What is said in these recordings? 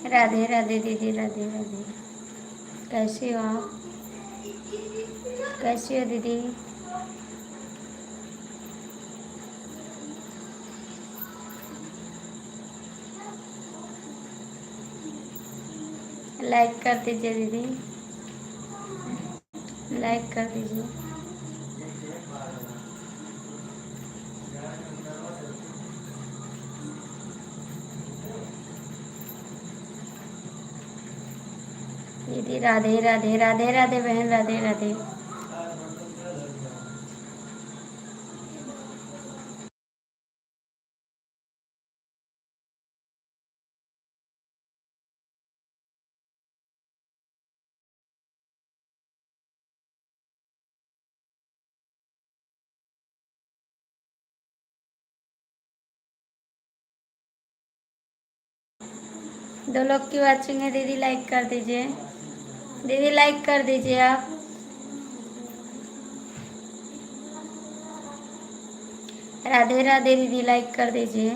राधे राधे दीदी, राधे राधे। कैसी हो आप? कैसी हो दीदी? लाइक कर दीजिए दीदी, लाइक कर दीजिए। दीदी राधे राधे, राधे राधे बहन, राधे राधे। दो लोग की वाचिंग है दीदी, लाइक कर दीजिए दीदी, लाइक कर दीजिए आप। राधे राधे दीदी, लाइक कर दीजिए।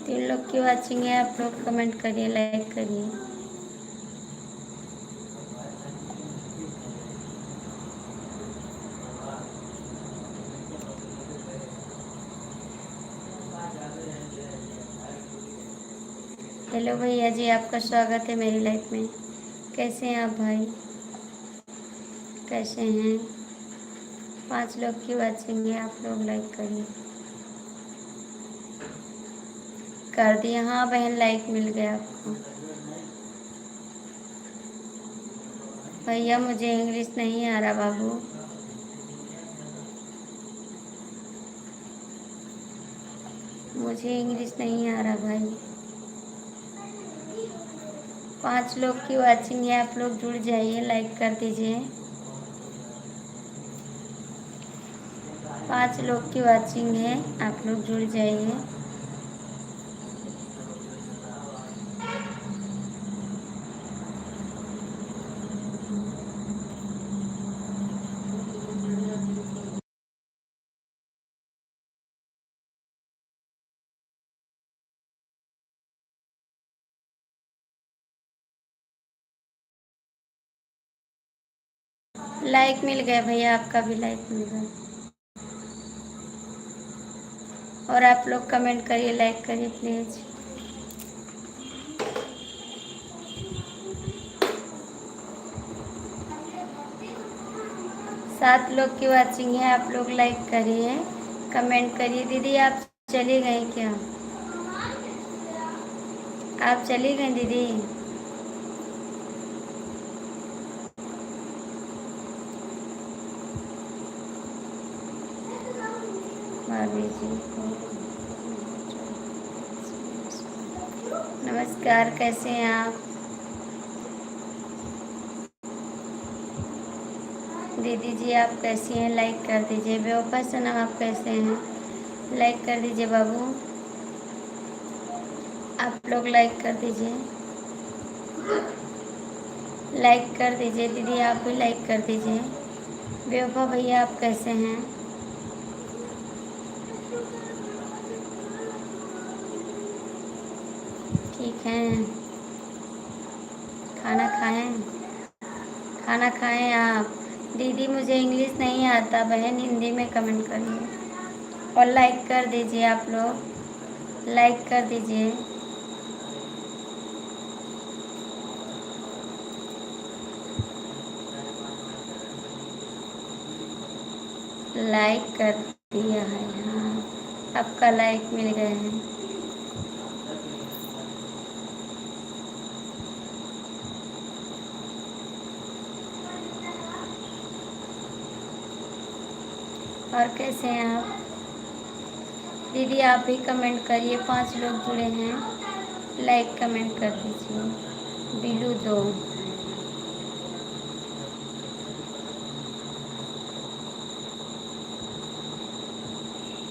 तीन लोग की वाचिंग है, आप लोग कमेंट करिए, लाइक करिए। हेलो भैया जी, आपका स्वागत है मेरी लाइफ में। कैसे हैं आप भाई? कैसे हैं? 5 लोग की वाचिंग है, आप लोग लाइक करिए। कर दिया? हाँ बहन, लाइक मिल गया आपको। भैया मुझे इंग्लिश नहीं आ रहा बाबू। मुझे इंग्लिश नहीं आ रहा भाई। 5 लोग की वाचिंग है, आप लोग जुड़ जाइए, लाइक कर दीजिए। 5 लोग की वाचिंग है, आप लोग जुड़ जाइए। लाइक मिल गया भैया, आपका भी लाइक मिल गया। और आप लोग कमेंट करिए, लाइक करिए प्लीज़। 7 लोग की वाचिंग है, आप लोग लाइक करिए, कमेंट करिए। दीदी आप चली गई क्या? आप चली गई दीदी? भाभी जी को नमस्कार, कैसे हैं आप? दीदी जी आप कैसी हैं? लाइक कर दीजिए। बेवफा सनम आप कैसे हैं? लाइक कर दीजिए बाबू, आप लोग लाइक कर दीजिए, लाइक कर दीजिए। दीदी आप भी लाइक कर दीजिए। बेवफा भैया आप कैसे हैं? ठीक हैं? खाना खाएं? खाना खाएं आप? दीदी मुझे इंग्लिश नहीं आता बहन, हिंदी में कमेंट करिए और लाइक कर दीजिए। आप लोग लाइक कर दीजिए। लाइक कर दिया है, हाँ आपका लाइक मिल गए हैं। और कैसे हैं आप? दीदी आप भी कमेंट करिए, 5 लोग जुड़े हैं, लाइक कमेंट कर दीजिए। बिलू दो,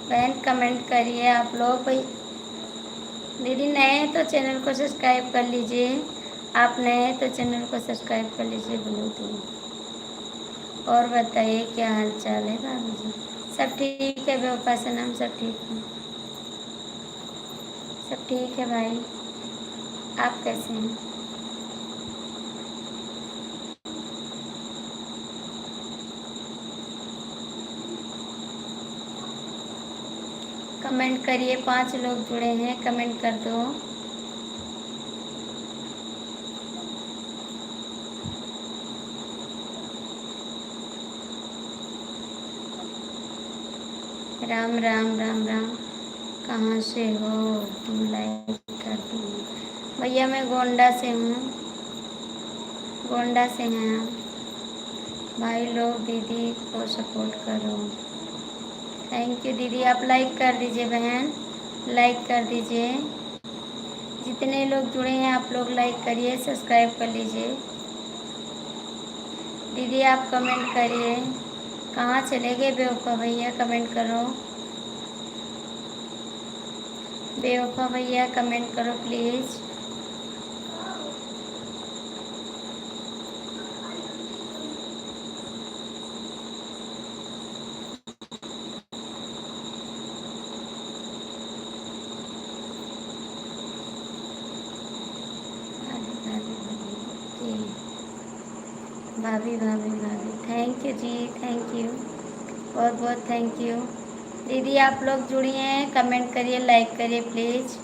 बहन कमेंट करिए आप लोग भाई। दीदी नए हैं तो चैनल को सब्सक्राइब कर लीजिए, आप नए हैं तो चैनल को सब्सक्राइब कर लीजिए बिलू दो। और बताइए क्या हाल चाल है भाभी जी? सब ठीक है बेवफा सनम, सब ठीक है, सब ठीक है भाई। आप कैसे हैं? कमेंट करिए, 5 लोग जुड़े हैं, कमेंट कर दो। राम राम राम राम। कहाँ से हो? तुम लाइक कर दो भैया। मैं गोंडा से हूँ, गोंडा से हैं आप। भाई लोग दीदी को सपोर्ट करो। थैंक यू दीदी, आप लाइक कर दीजिए बहन, लाइक कर दीजिए। जितने लोग जुड़े हैं आप लोग लाइक करिए, सब्सक्राइब कर लीजिए। दीदी आप कमेंट करिए। कहाँ चले गए बेवफा भैया? कमेंट करो बेवफा भैया, कमेंट करो प्लीज़। भाभी भाभी भाभी, थैंक यू जी, थैंक यू, बहुत बहुत थैंक यू। दीदी आप लोग जुड़ी हैं, कमेंट करिए, लाइक करिए प्लीज़।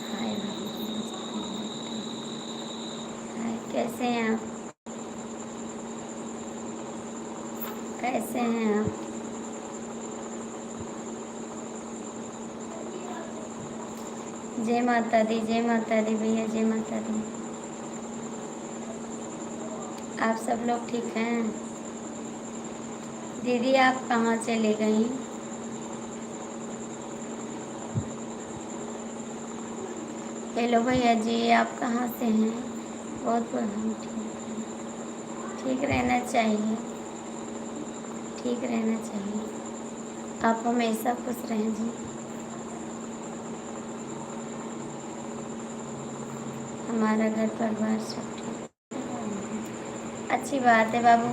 हाय भाभी, हाय, कैसे हैं आप? कैसे हैं आप? जय माता दी, जय माता दी भैया, जय माता दी। आप सब लोग ठीक हैं? दीदी आप कहाँ चली गई? हेलो भैया जी, आप कहाँ से हैं? बहुत बहुत हम ठीक हैं। ठीक रहना चाहिए, ठीक रहना चाहिए। आप हमेशा खुश रहें जी। हमारा घर परिवार सब ठीक है। अच्छी बात है बाबू,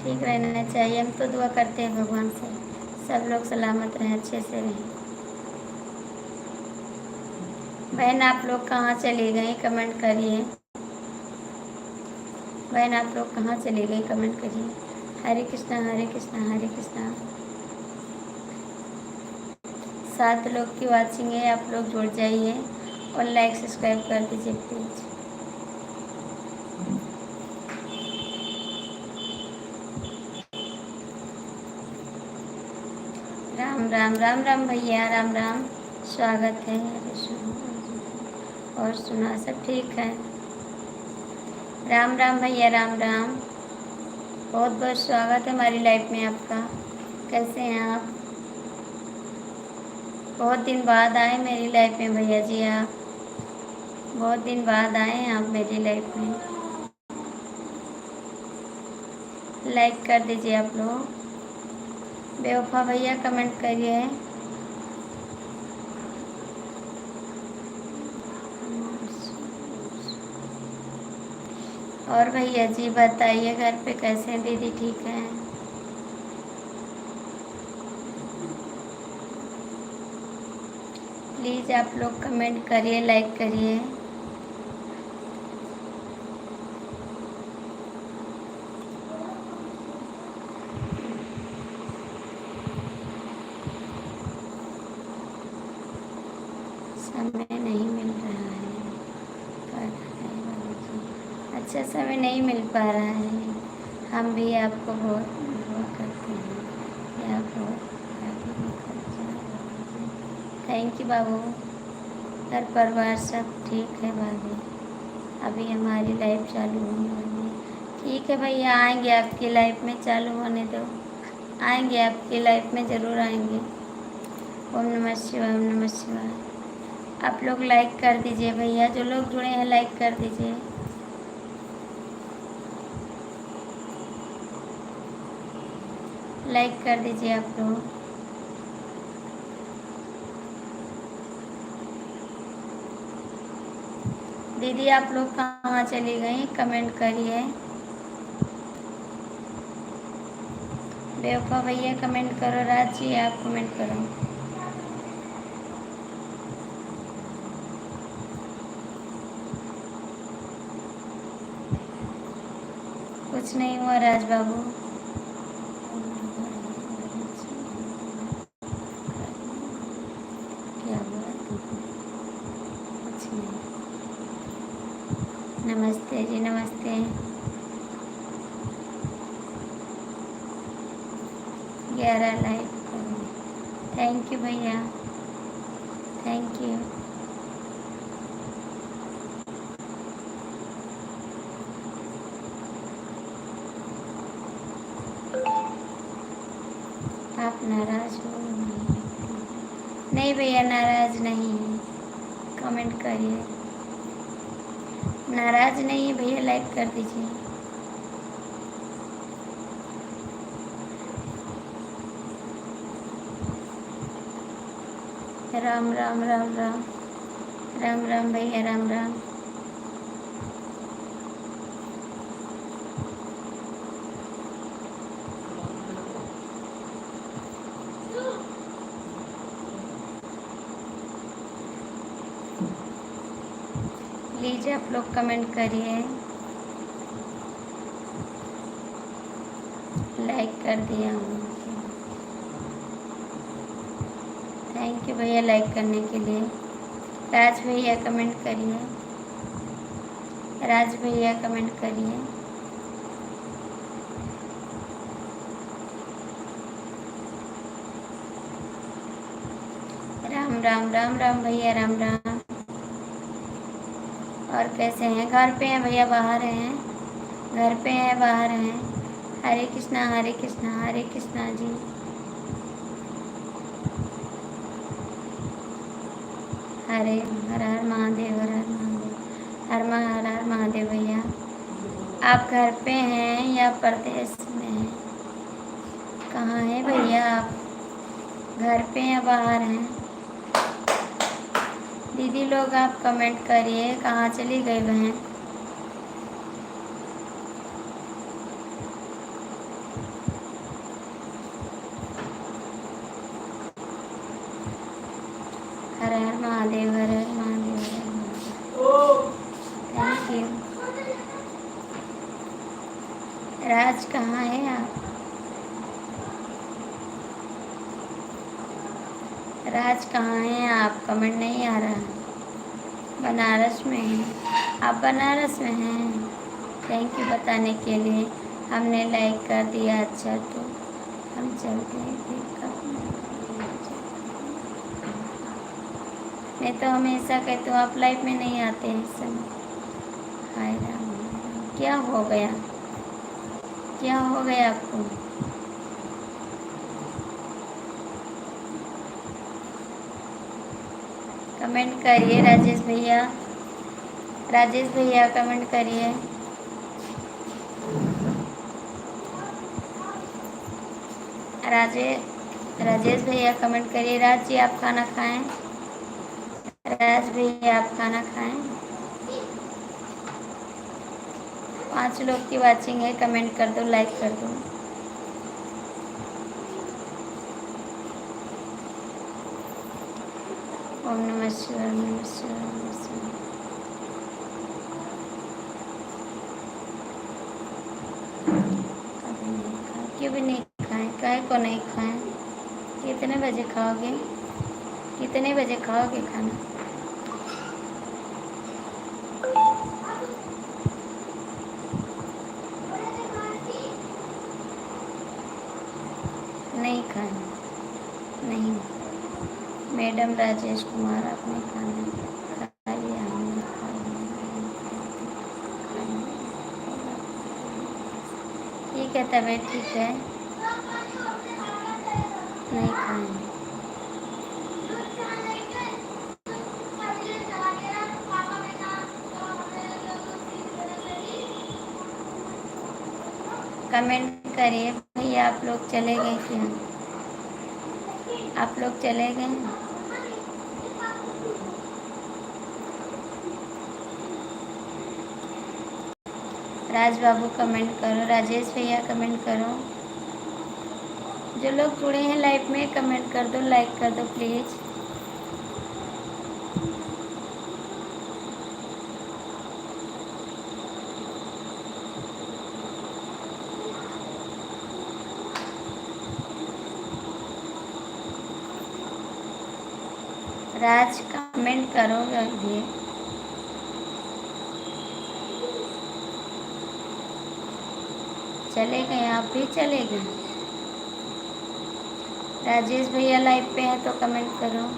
ठीक रहना चाहिए। हम तो दुआ करते हैं भगवान से सब लोग सलामत रहें, अच्छे से रहें। बहन आप लोग कहाँ चली गई? कमेंट करिए। बहन आप लोग कहाँ चली गई? कमेंट करिए। हरे कृष्णा हरे कृष्णा हरे कृष्णा। 7 लोग की वॉचिंग है, आप लोग जुड़ जाइए और लाइक सब्सक्राइब कर दीजिए प्लीज़। राम राम राम राम भैया, राम राम, स्वागत है। और सुना सब ठीक है? राम राम भैया, राम राम, बहुत बहुत स्वागत है हमारी लाइफ में आपका। कैसे हैं आप? बहुत दिन बाद आए मेरी लाइफ में भैया जी आप, बहुत दिन बाद आए हैं आप मेरी लाइफ में। लाइक कर दीजिए आप लोग। बेवफा भैया कमेंट करिए। और भैया जी बताइए, घर पे कैसे हैं? दीदी ठीक हैं? प्लीज़ आप लोग कमेंट करिए, लाइक करिए। समय नहीं मिल रहा है अच्छा समय नहीं मिल पा रहा है। हम भी आपको बहुत दुआ करते हैं कि आप बहुत आगे निकल जाए। थैंक यू बाबू। घर परिवार सब ठीक है भाभी। अभी हमारी लाइफ चालू होने वाली है। ठीक है भैया, आएंगे आपकी लाइफ में, चालू होने दो, आएंगे आपकी लाइफ में, ज़रूर आएंगे। ओम नमः शिवाय, ओम नमः शिवाय। आप लोग लाइक कर दीजिए भैया, जो लोग जुड़े हैं लाइक कर दीजिए। लाइक कर दीजिए आप लोग। दीदी आप लोग कहाँ चली गई, कमेंट करिए। बेवफा भैया कमेंट करो, राजी आप कमेंट करो। कुछ नहीं हुआ राज बाबू। क्या हुआ? कुछ नहीं। नमस्ते जी, नमस्ते। 11 लाइक करो। थैंक यू भैया, थैंक यू। आप नाराज हो? नहीं भैया, नाराज नहीं है, कमेंट करिए। नाराज नहीं है भैया, लाइक कर दीजिए। राम राम राम राम राम राम भैया, राम राम। लीजिए आप लोग कमेंट करिए, लाइक कर दिया हूँ। थैंक यू भैया लाइक करने के लिए। राज भैया कमेंट करिए, राज भैया कमेंट करिए। राम राम राम राम भैया, राम राम। और कैसे हैं? घर पे हैं भैया, बाहर हैं? घर पे हैं, बाहर हैं? हरे कृष्णा, हरे कृष्णा, हरे कृष्णा जी। हरे हर हर महादेव, हर हर महादेव, हर हर महादेव। भैया आप घर पे हैं या परदेश में हैं? कहाँ हैं भैया आप? घर पे या बाहर हैं? दीदी लोग आप कमेंट करिए, कहाँ चली गई बहन? हर हर महादेव, हर हर महादेव, हर हर महादेव। Thank you. राज कहाँ है आप? राज कहाँ हैं आप? कमेंट नहीं आ रहा है। बनारस में हैं आप? बनारस में हैं? थैंक यू बताने के लिए। हमने लाइक कर दिया, अच्छा तो हम चलते हैं फिर कब। मैं तो हमेशा कहती हूँ आप लाइफ में नहीं आते हैं इस समय। हाय राम, क्या हो गया? क्या हो गया आपको? कमेंट करिए राजेश भैया, राजेश भैया कमेंट करिए। राजेश भैया कमेंट करिए। राज जी आप खाना खाएं? राज भैया आप खाना खाएं? 5 लोग की वाचिंग है, कमेंट कर दो, लाइक कर दो। ओम नमः शिवाय, ओम नमः शिवाय, ओम नमः शिवाय। कभी नहीं खाए, क्यों भी नहीं खाएं? काहे को नहीं खाएं? कितने बजे खाओगे? कितने बजे खाओगे खाना? नहीं खाएं? नहीं। मैडम राजेश कुमार आपने खाना खा लिया? हमने खा लिया। ठीक है, तबीयत ठीक है, नहीं खाएंगे। कमेंट करिए भैया, आप लोग चले गए क्या? आप लोग चले गए? राज बाबू कमेंट करो, राजेश भैया कमेंट करो, जो लोग जुड़े हैं लाइव में कमेंट कर दो, लाइक कर दो प्लीज़। राज कमेंट करो ये, चले गए, आप भी चले गए। राजेश भैया लाइव पे हैं तो कमेंट करो।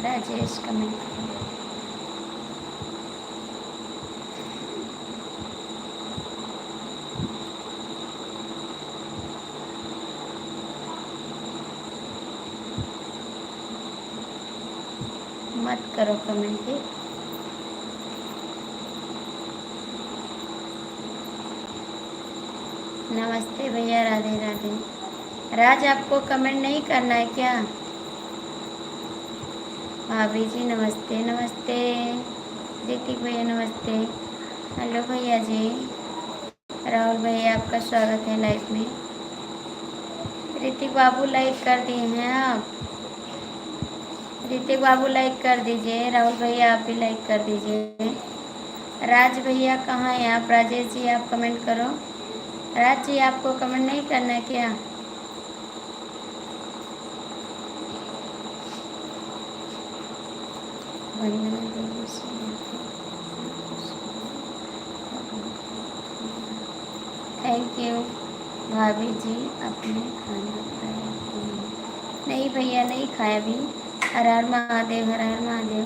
राजेश कमेंट करो। मत करो कमेंट ही। नमस्ते भैया, राधे राधे। राज आपको कमेंट नहीं करना है क्या? भाभी जी नमस्ते, नमस्ते। ऋतिक भैया नमस्ते। हेलो भैया जी। राहुल भैया आपका स्वागत है लाइव में। ऋतिक बाबू लाइक कर दिए हैं आप? ऋतिक बाबू लाइक कर दीजिए, राहुल भैया आप भी लाइक कर दीजिए। राज भैया कहाँ हैं आप? राजेश जी आप कमेंट करो। राज जी आपको कमेंट नहीं करना है क्या? थैंक यू भाभी जी, आपने खाना खाया? नहीं भैया नहीं खाया अभी। हर हर महादेव, हर हर महादेव।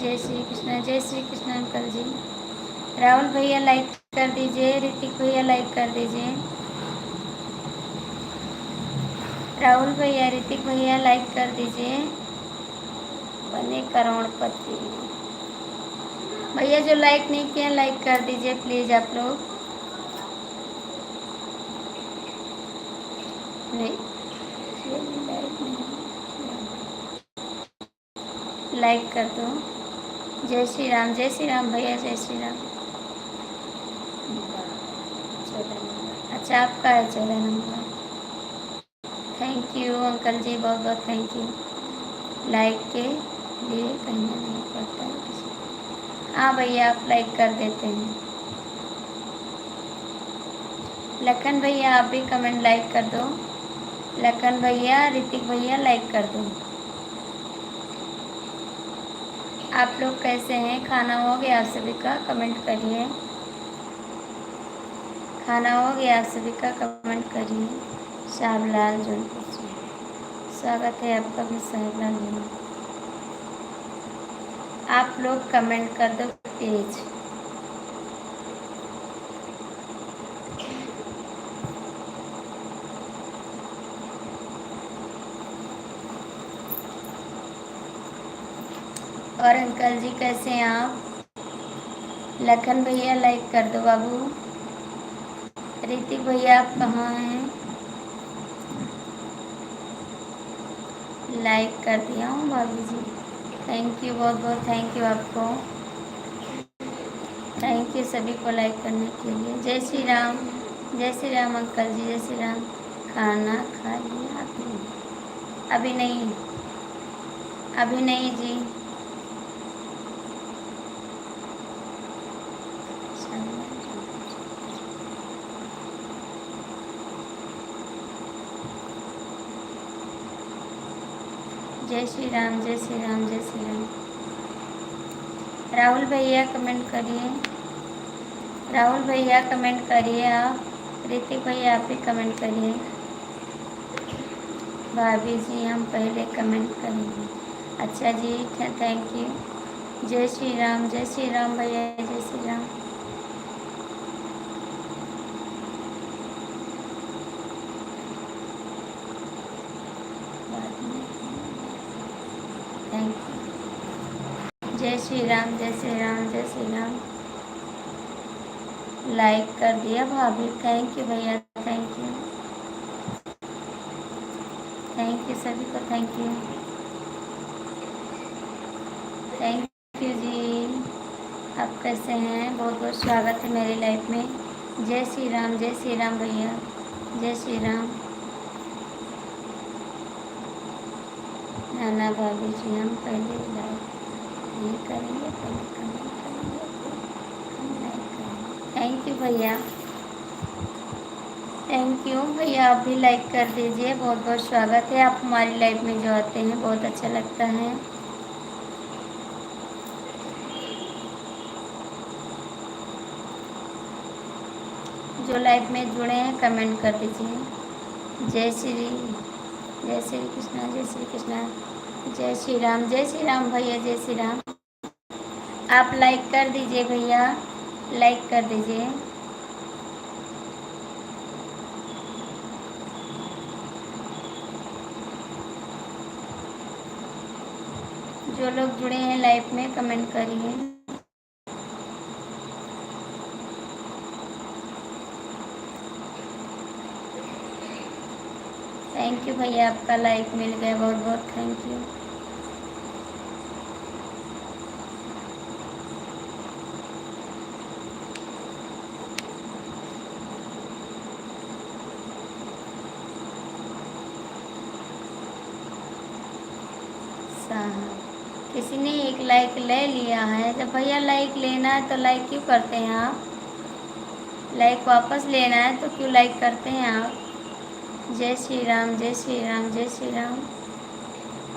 जय श्री कृष्ण, जय श्री कृष्ण अंकल जी। राहुल भैया लाइक कर दीजिए, ऋतिक भैया लाइक कर दीजिए। राहुल भैया, ऋतिक भैया लाइक कर दीजिए। बने करोड़पति भैया, जो लाइक नहीं किया लाइक कर दीजिए प्लीज़ आप लोग। नहीं लाइक कर दो। जय श्री राम, जय श्री राम भैया, जय श्री राम। अच्छा आपका है 14 नंबर। थैंक यू अंकल जी, बहुत बहुत थैंक यू। लाइक के लिए कहना नहीं पड़ता है किसी। हाँ भैया आप लाइक कर देते हैं। लखन भैया आप भी कमेंट लाइक कर दो। लखन भैया, ऋतिक भैया लाइक कर दो। आप लोग कैसे हैं? खाना हो गया आप सभी का? कमेंट करिए। खाना हो गया आप सभी का? कमेंट करिए। शाहलाल जौनपुर से स्वागत है आपका भी शाहलाल जी। आप लोग कमेंट कर दो प्लीज। और अंकल जी कैसे हैं आप? लखन भैया लाइक कर दो बाबू। ऋतिक भैया आप कहाँ हैं? लाइक कर दिया हूँ भाभी जी। थैंक यू, बहुत बहुत थैंक यू आपको। थैंक यू सभी को लाइक करने के लिए। जय श्री राम, जय श्री राम अंकल जी, जय श्री राम। खाना खा लिया आपने? अभी नहीं, अभी नहीं जी। जय श्री राम, जय श्री राम, जय श्री राम। राहुल भैया कमेंट करिए, राहुल भैया कमेंट करिए आप। ऋतिक भैया आप भी कमेंट करिए। भाभी जी हम पहले कमेंट करेंगे। अच्छा जी, थैंक यू। जय श्री राम, जय श्री राम भैया, जय श्री राम। राम, जय श्री राम, जय श्री राम। लाइक कर दिया भाभी, थैंक यू भैया, थैंक यू, थैंक यू सभी को, थैंक यू, थैंक यू जी। आप कैसे हैं? बहुत बहुत स्वागत है मेरी लाइफ में। जय श्री राम, जय श्री राम भैया, जय श्री राम। नाना भाभी जी, हम पहले लाइक नहीं करेंगे, पहले कमेंट करेंगे, फिर हम लाइक करेंगे। थैंक यू भैया, थैंक यू भैया। आप भी लाइक कर दीजिए। बहुत बहुत स्वागत है, आप हमारी लाइफ में जो आते हैं बहुत अच्छा लगता है। जो लाइफ में जुड़े हैं कमेंट कर दीजिए। जय श्री कृष्णा, जय श्री कृष्णा, जय श्री राम, जय श्री राम भैया, जय श्री राम। आप लाइक कर दीजिए भैया, लाइक कर दीजिए। जो लोग जुड़े हैं लाइफ में कमेंट करिए। थैंक यू भैया, आपका लाइक मिल गया, बहुत बहुत थैंक यू। साहब, किसी ने एक लाइक ले लिया है। जब भैया लाइक लेना है तो लाइक क्यों करते हैं आप? लाइक वापस लेना है तो क्यों लाइक करते हैं आप? जय श्री राम, जय श्री राम, जय श्री राम।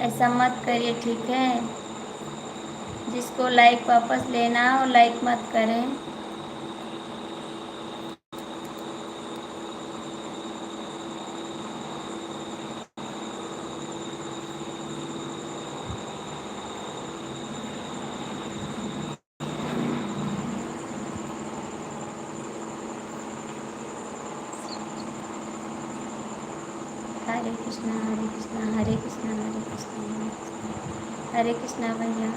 ऐसा मत करिए, ठीक है? जिसको लाइक वापस लेना है वो लाइक मत करें। हरे कृष्णा, हरे कृष्णा, हरे कृष्णा, हरे कृष्णा, हरे कृष्णा, हरे कृष्णा भैया।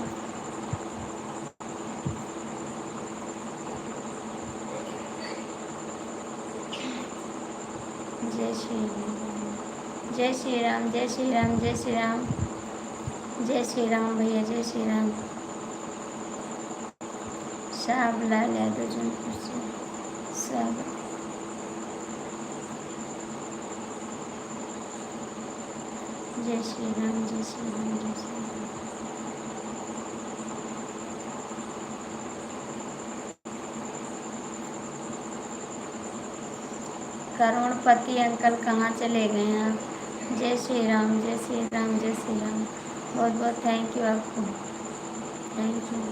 जय श्री राम, जय श्री राम, जय श्री राम, जय श्री राम, जय श्री राम भैया, जय श्री राम। साहब लाल यादव जौनपुर से सब। जय श्री राम, जय श्री राम, जय श्री राम। करोड़पति अंकल कहाँ चले गए हैं आप? जय श्री राम, जय श्री राम, जय श्री राम। बहुत बहुत थैंक यू आपको, thank you.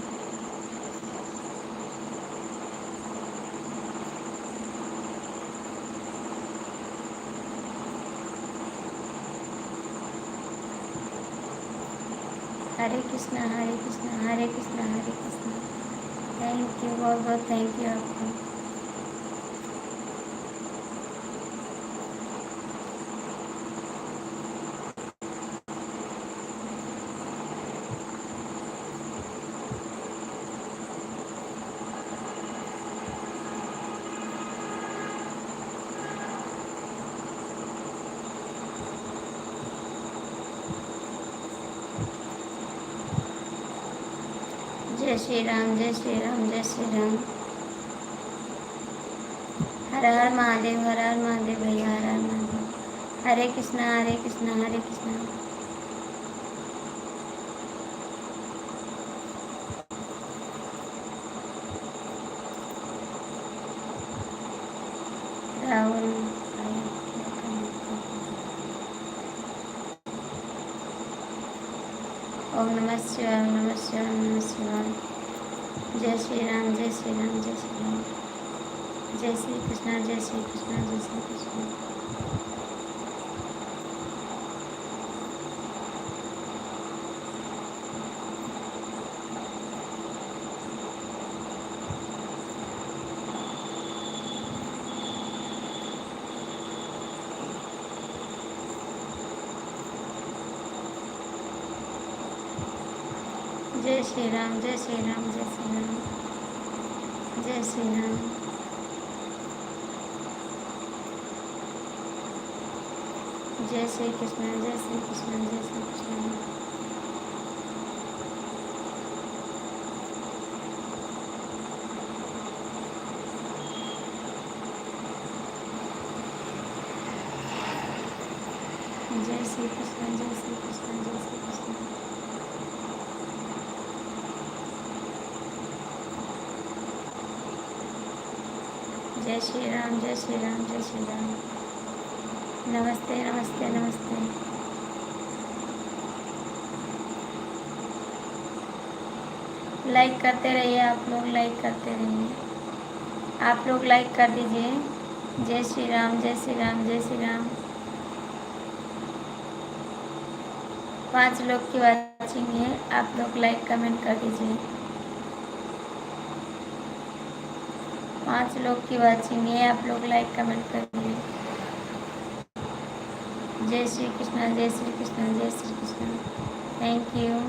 Hare Krishna, Hare Krishna, Hare Krishna, Hare Krishna. Thank you, बहुत बहुत थैंक यू आपको। जय श्री राम, जय श्री राम, जय श्री राम। हर हर महादेव, हर हर महादेव भैया, हर हर महादेव। हरे कृष्णा, हरे कृष्णा, हरे कृष्णा। राहुल भाई, ओम नमः शिवाय, ओम नमः शिवाय, ओम नमः शिवाय। जय श्री राम, जय श्री राम, जय श्री राम। जय श्री कृष्णा, जय श्री कृष्णा, जय श्री कृष्णा। जय श्री राम, जय श्री राम, जय श्री राम, जय श्री राम। जय श्री कृष्ण, जय श्री कृष्ण, जय श्री कृष्ण। जय श्री कृष्ण, जय श्री कृष्ण, जय श्री कृष्ण। जय श्री राम, जय श्री राम, जय श्री राम। नमस्ते, नमस्ते, नमस्ते। लाइक करते रहिए, आप लोग लाइक करते रहिए। आप लोग लाइक कर दीजिए। जय श्री राम, जय श्री राम, जय श्री राम। 5 लोग की वाचिंग है, आप लोग लाइक कमेंट कर दीजिए। 5 लोग की वाचिंग है, आप लोग लाइक कमेंट कर दीजिए। जय श्री कृष्ण, जय श्री कृष्ण, जय श्री कृष्ण। Thank you.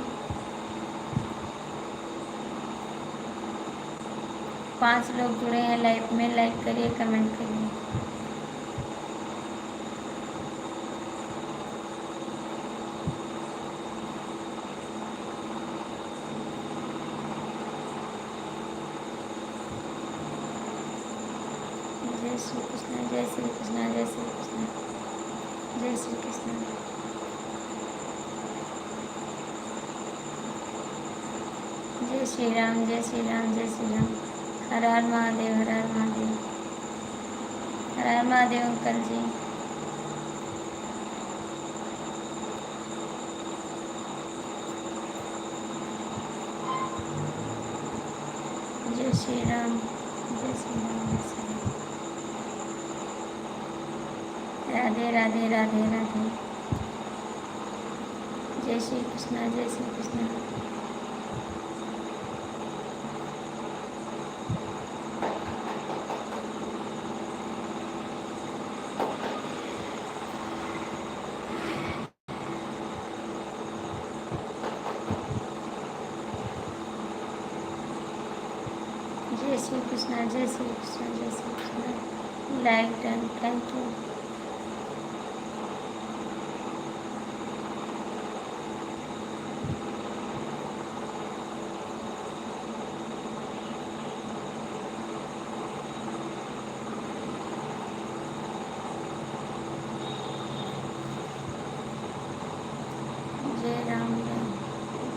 5 लोग जुड़े हैं लाइव में, लाइक करिए, कमेंट करिए। जय श्री कृष्ण, जय श्री कृष्ण, जय श्री कृष्ण, जय श्री कृष्ण। जय श्री राम, जय श्री राम, जय श्री राम। हर हर महादेव, हर हर महादेव, हर हर महादेव अंकल जी। जय श्री राम, जय श्री राम, जय श्री राम। राधे राधे, राधे राधे। जय श्री कृष्ण, जय श्री कृष्ण। जय श्री कृष्ण, जय श्री कृष्ण, जय Shri Krishna. Like done, thank you. जय राम,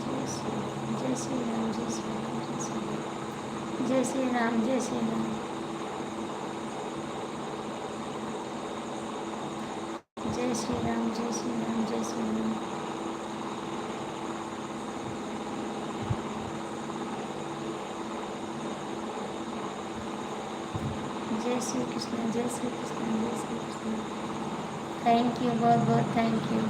जय श्री, जय श्री राम, जय श्री राम, जय श्री राम, जय श्री राम, जय श्री राम। जय श्री राम, जय श्री राम, जय श्री राम। जय श्री कृष्ण, जय श्री कृष्ण, जय श्री कृष्ण। थैंक यू, बहुत बहुत थैंक यू।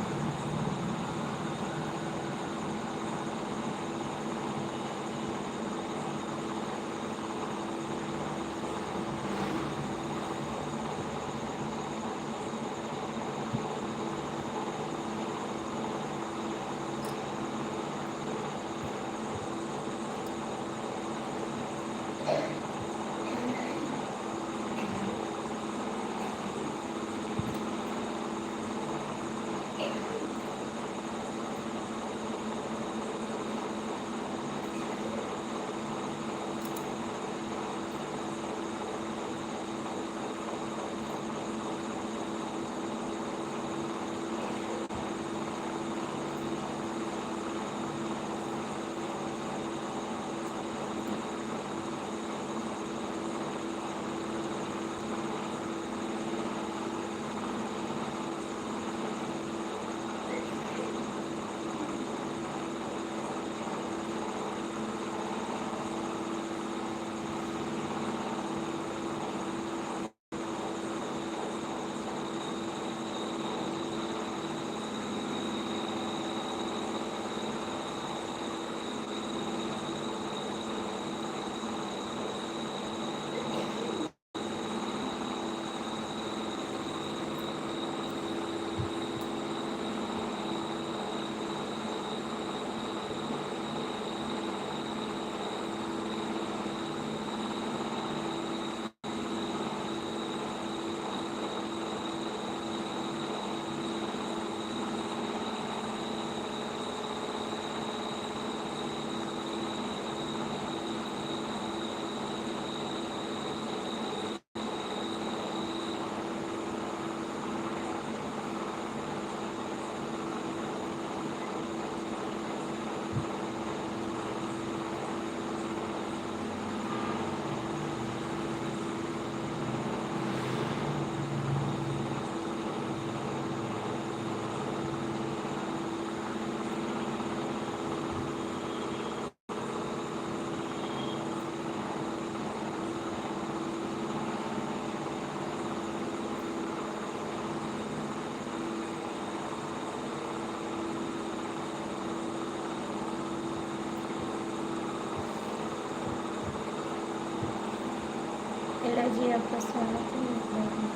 जी, आपका स्वागत है मेरे ब्लॉग में।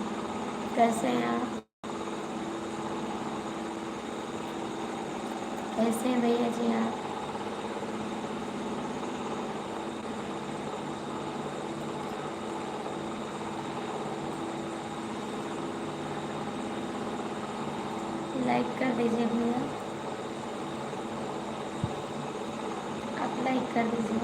कैसे हैं आप? कैसे हैं भैया जी आप? लाइक कर दीजिए भैया, आप लाइक कर दीजिए।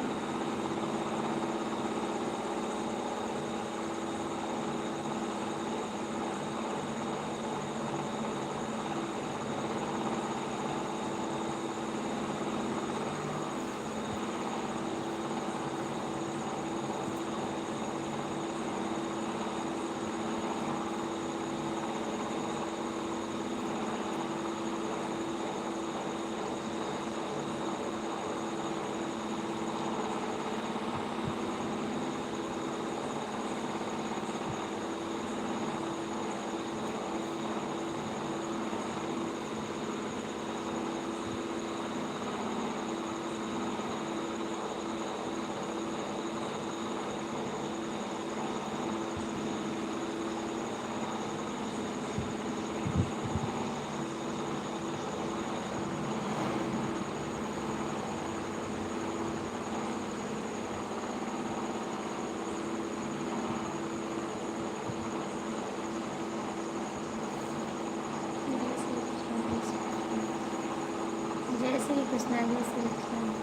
जय श्री कृष्णा, जय श्री कृष्णा,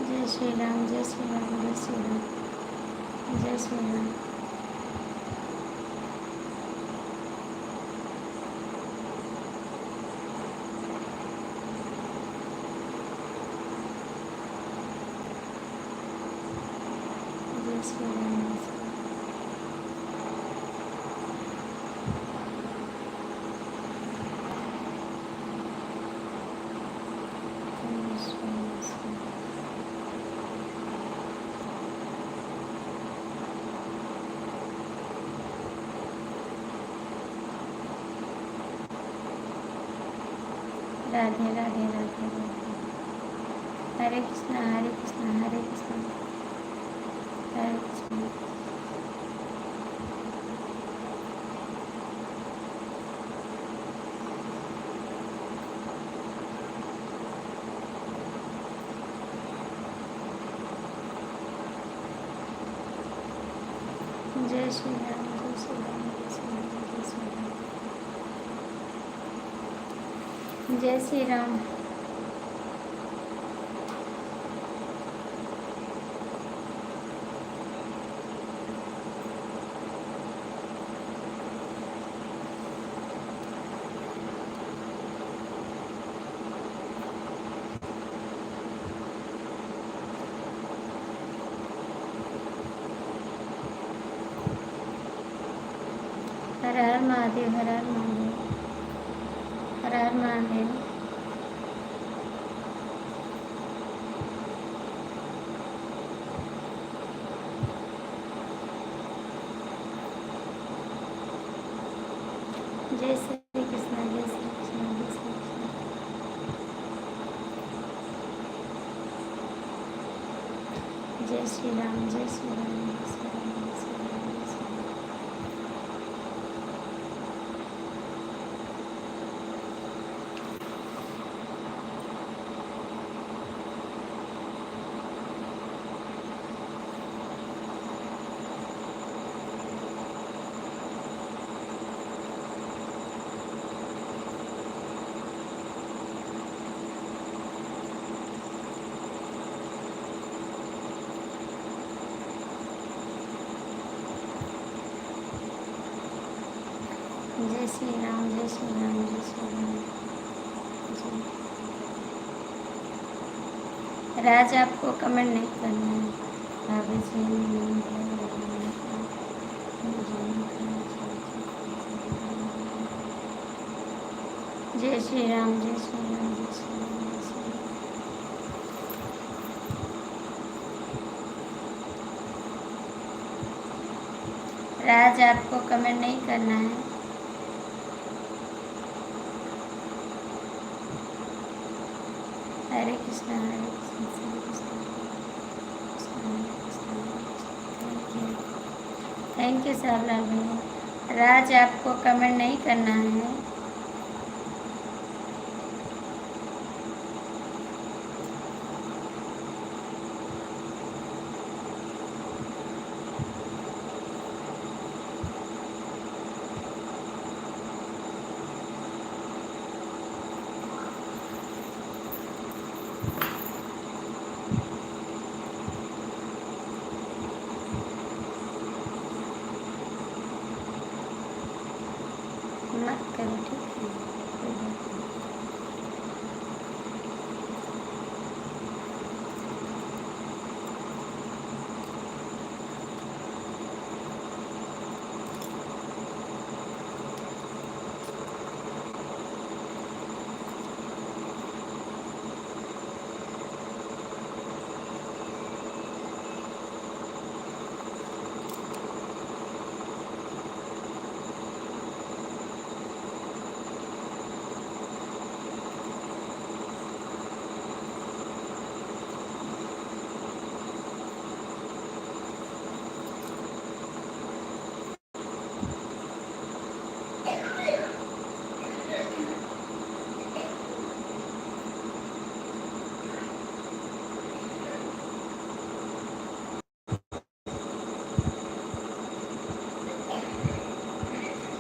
जय श्री राम, जय श्री राम, जय श्री राम, जय श्री राम। जय श्री राम, जय श्री राम। राधे राधे राधे राधे। हरे कृष्णा, हरे कृष्णा, हरे कृष्णा, हरे कृष्णा। जय श्री राम, जय श्री राम, जय श्री राम, जय श्री राम, जय श्री राम। हर हर महादेव, हर हर महादेव, हर हर महादेव। जय श्री कृष्णा, जय श्री कृष्णा, जय श्री कृष्णा। जय श्री राम, जय श्री राम, जय श्री राम, जय श्री राम, जय श्री राम। जय श्री राम, जय श्री राम, जय श्री राम। जी राज, आपको कमेंट नहीं करना है। भाभी जी जय श्री राम, जय श्री राम, जय श्री राम, जय श्री राम। राज, आपको कमेंट नहीं करना है। हरे कृष्णा, हरे कृष्णा, हरे कृष्णा। थैंक यू सावलाल भैया। राज आपको कमेंट नहीं करना है। मत करो, ठीक है, कोई बात नहीं।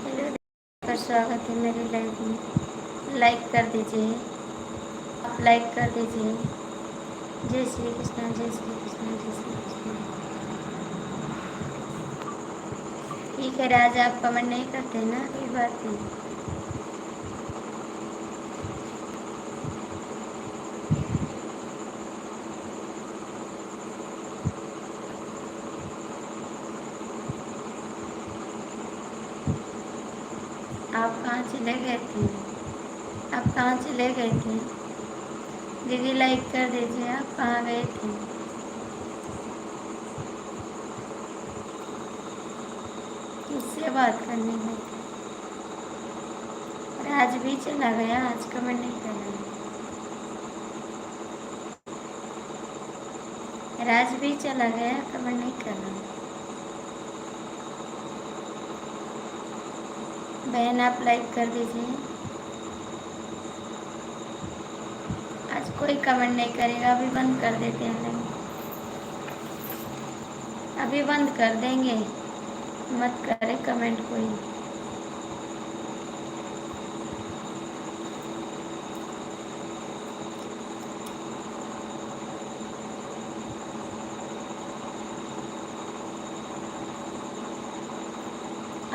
हेलो, आपका स्वागत है मेरे लाइव में। लाइक कर दीजिए, आप लाइक कर दीजिए। जय श्री कृष्ण, जय श्री कृष्ण, जय श्री कृष्ण। ठीक है राज, आप कमेंट नहीं करते ना, कोई बात नहीं। आप कहाँ चले गए थे? आप कहाँ चले गए थे? दीदी लाइक कर दीजिए, आप कहाँ गए थे? किससे बात करने गए थे? राज भी चला गया, आज कमेंट नहीं कर रहा। राज भी चला गया, कमेंट नहीं कर रहा। बहन आप लाइक कर दीजिए। आज कोई कमेंट नहीं करेगा, अभी बंद कर देते हैं लाइव। अभी बंद कर देंगे, मत करे कमेंट कोई।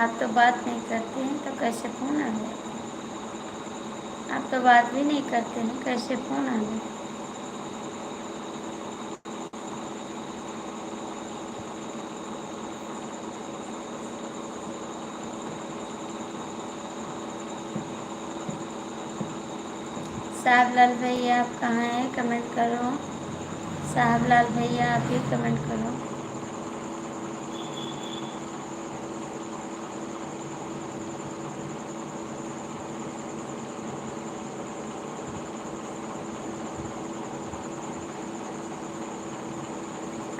आप तो बात नहीं करते हैं तो कैसे फ़ोन आ गया? आप तो बात भी नहीं करते हैं, कैसे फ़ोन आ गया? साहबलाल भैया आप कहाँ हैं? कमेंट करो। साहबलाल भैया आप भी कमेंट करो।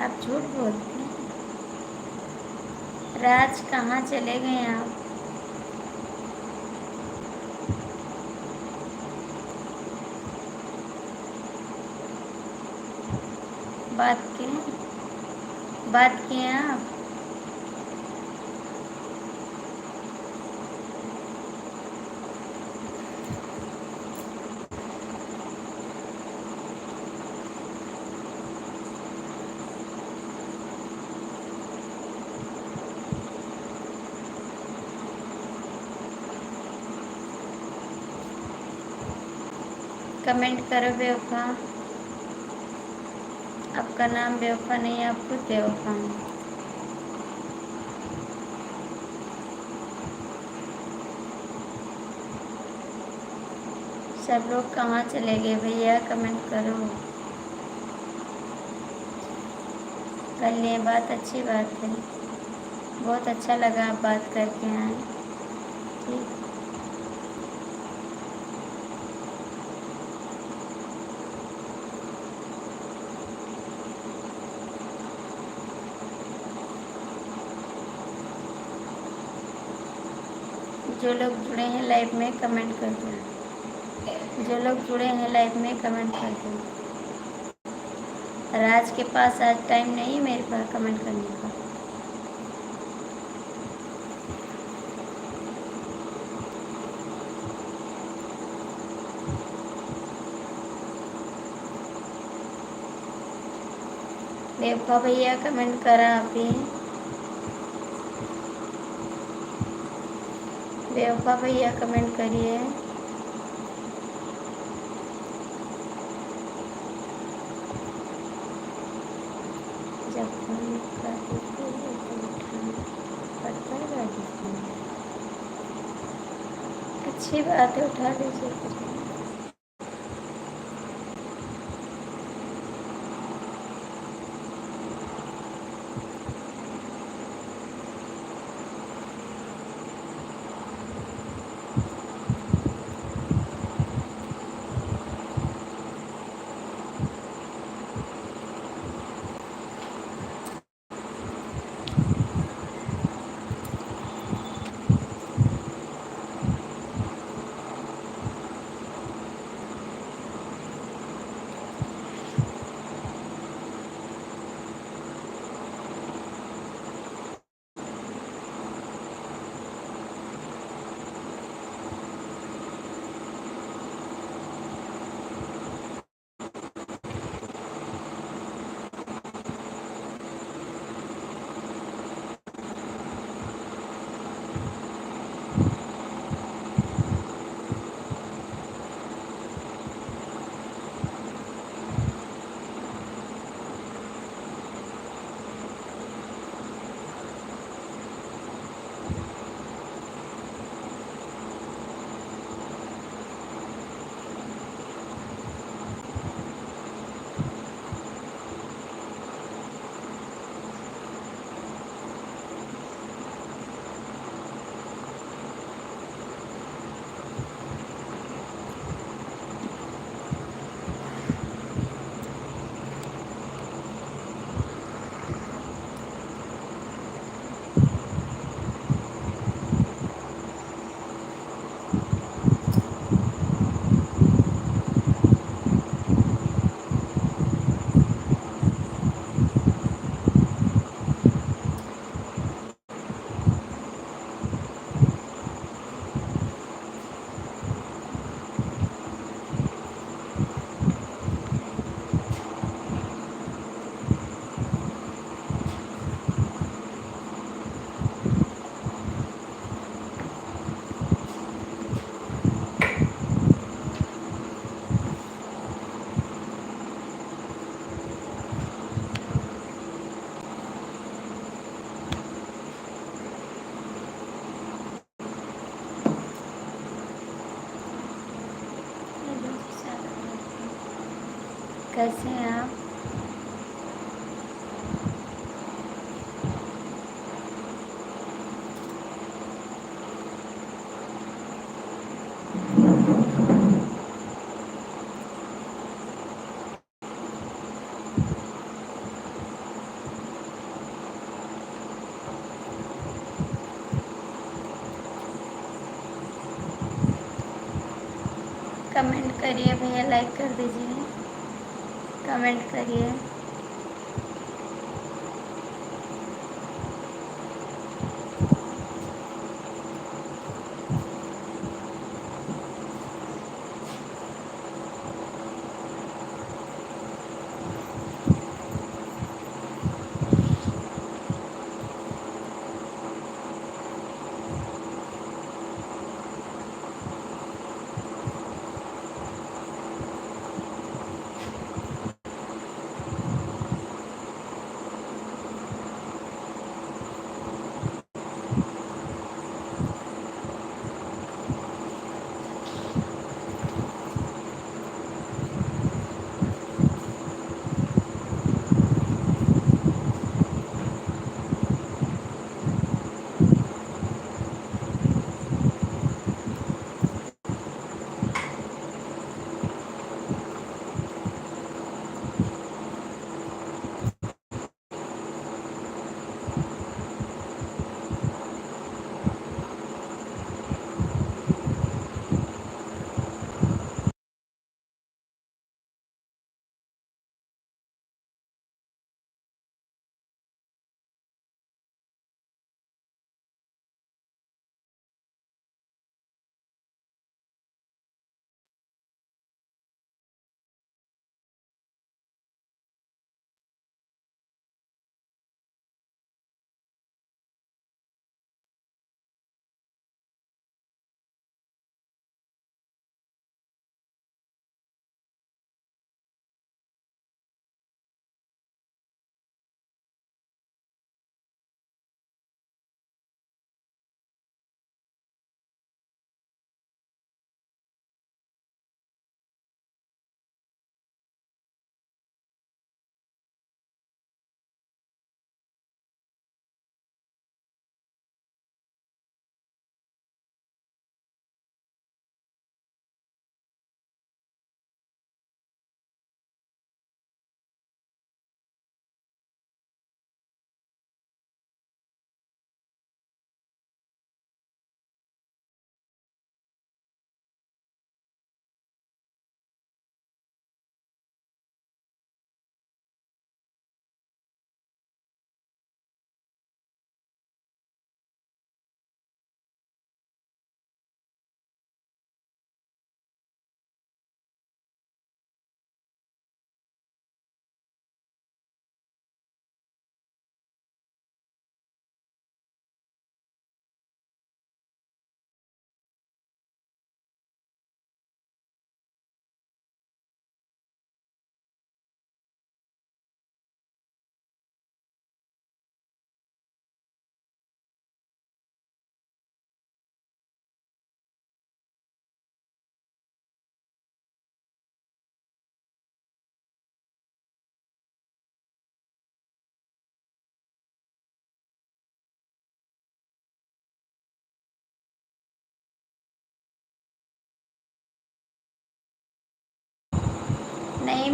आप झूठ बोलते हैं। राज कहाँ चले गए आप? बात किए आप? कमेंट करो बेवफा। आपका नाम बेवफा नहीं है, आप खुद बेवफा हैं। सब लोग कहाँ चले गए भैया? कमेंट करो। कर लिए बात, अच्छी बात है, बहुत अच्छा लगा आप बात करके आए। ठीक, जो लोग जुड़े हैं लाइव में कमेंट कर दो। जो लोग जुड़े हैं लाइव में कमेंट कर दो। राज के पास आज टाइम नहीं है मेरे पास कमेंट करने का। देवका भैया कमेंट करा अभी। देवका भैया कमेंट करिए। जब फोन करते थे तो उठाना पड़ता है राजस्थान। अच्छी बात है, उठा लीजिए फिर। कैसे हैं आप? कमेंट करिए भैया, लाइक कर दीजिए, कमेंट करिए।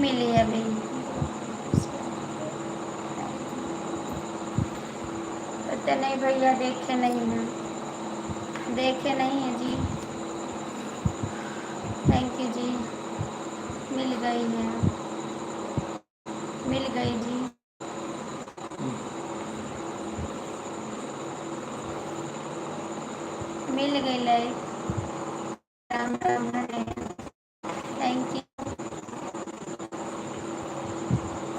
मिली अभी। पता नहीं भैया, देखे नहीं हैं, देखे नहीं है जी। थैंक यू जी। मिल गई है, मिल गई जी। मिल गई like. Ram Ram Hare. Thank you,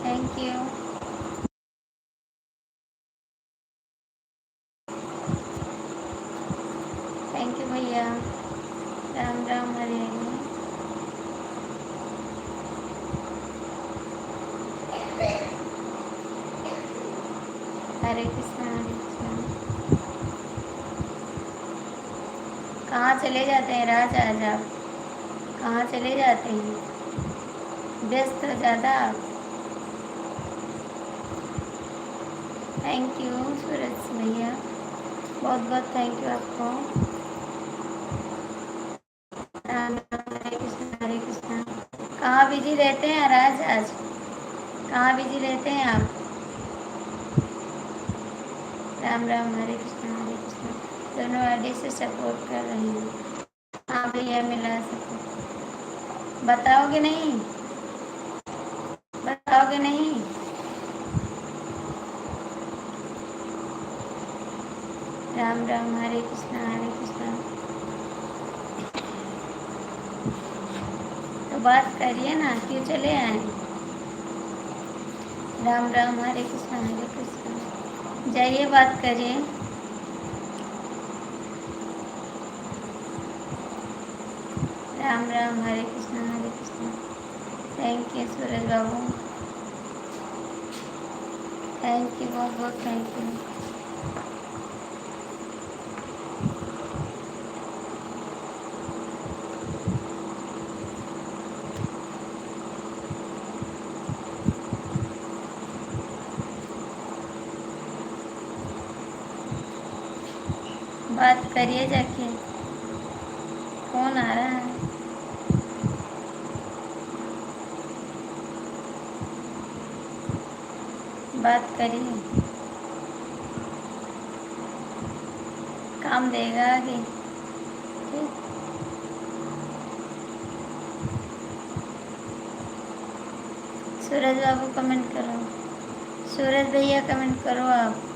thank you. Thank you भैया। राम राम हरे हरे। हरे कृष्णा हरे कृष्णा। कहाँ चले जाते हैं राज आज आप? कहाँ चले जाते हैं? व्यस्त हो ज़्यादा आप? थैंक यू सूरज भैया, बहुत बहुत थैंक यू आपको। राम राम हरे कृष्णा हरे कृष्णा। कहाँ बिजी रहते हैं राज आज? कहाँ बिजी रहते हैं आप? राम राम हरे कृष्णा। दोनों आईडी से सपोर्ट कर रही हैं। हाँ भैया, मिला सपोर्ट। बताओगे नहीं? बताओगे नहीं? राम राम हरे कृष्णा हरे कृष्णा। तो बात करिए ना, क्यों चले आए? राम राम हरे कृष्णा। जाइए बात करिए। राम राम हरे कृष्णा। थैंक यू सूरज बाबू, थैंक यू, बहुत बहुत थैंक यू। बात करिए जाके, कौन आ रहा है? बात करिए, काम देगा आगे। ठीक, सूरज बाबू कमेंट करो, सूरज भैया कमेंट करो आप।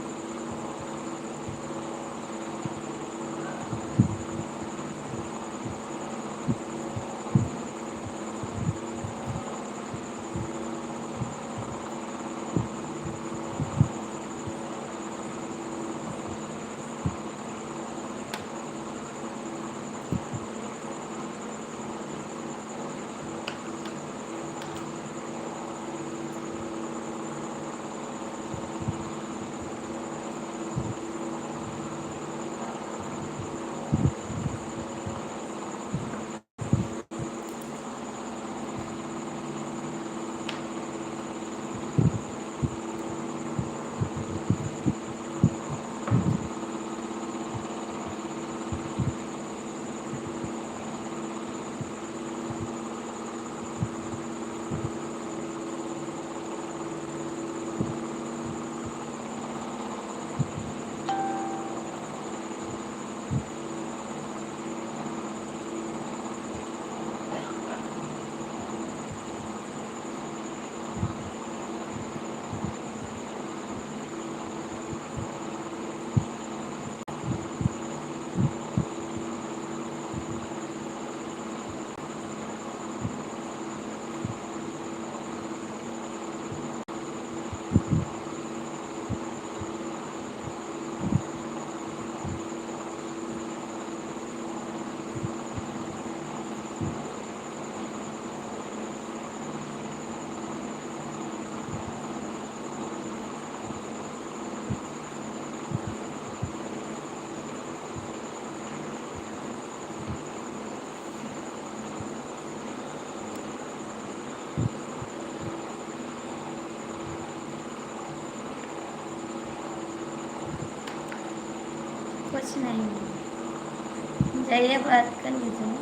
कुछ नहीं, जाइए बात कर लीजिए।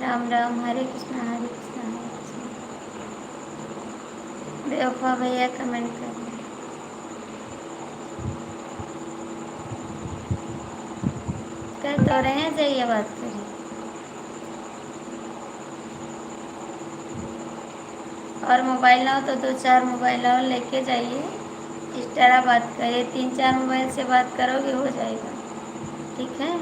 राम राम, हरे कृष्णा हरे कृष्णा हरे कृष्णा। बेवफा भैया कमेंट करिए। कर तो रहे हैं, जाइए बात करिए। और मोबाइल ना हो तो 2-4 मोबाइल और लेके जाइए, इस तरह बात करिए। 3-4 मोबाइल से बात करोगे हो जाएगा, ठीक है।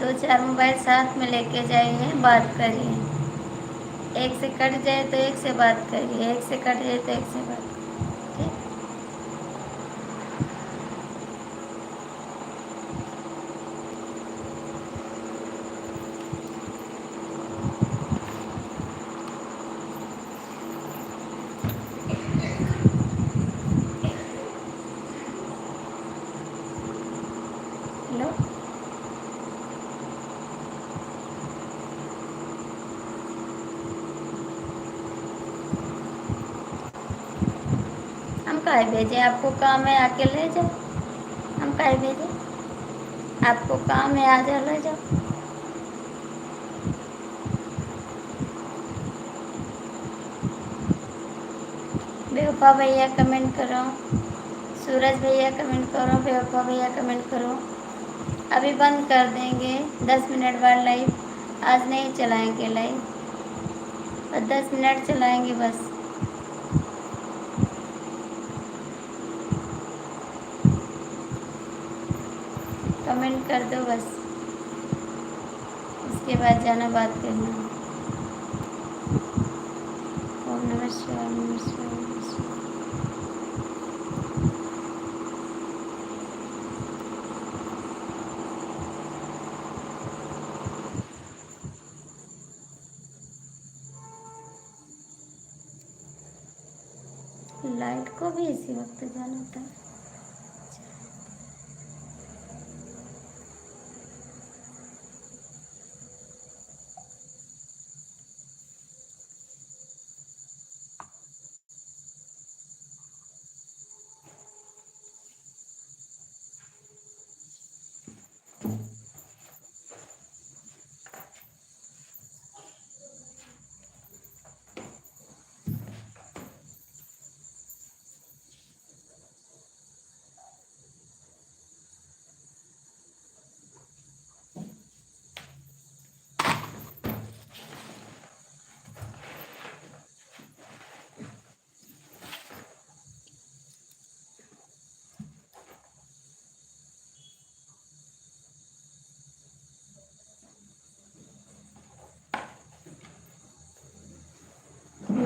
2-4 मोबाइल साथ में लेके जाइए, बात करिए। एक से कट जाए तो एक से बात करिए, एक से कट जाए तो एक से बात करिए, ठीक। हेलो, हम काहे भेजे? आपको काम है आके ले जाओ। हम काहे भेजे? आपको काम है, आ जाओ ले जाओ। बेवफा भैया कमेंट करो, सूरज भैया कमेंट करो, बेवफा भैया कमेंट करो। अभी बंद कर देंगे 10 मिनट बाद लाइव। आज नहीं चलाएंगे लाइव, और 10 मिनट चलाएंगे बस। कमेंट कर दो बस, उसके बाद जाना बात करना। ओम नमः शिवाय, नमः शिवाय, नमः शिवाय। लाइट को भी इसी वक्त जाना था।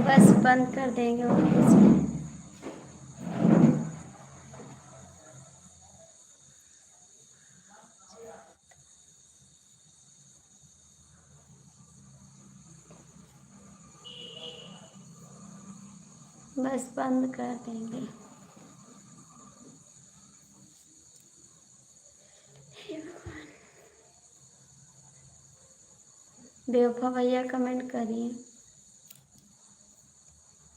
बस बंद कर देंगे और कुछ नहीं। बस बंद कर देंगे। हे भगवान। बेवफा भैया कमेंट करिए।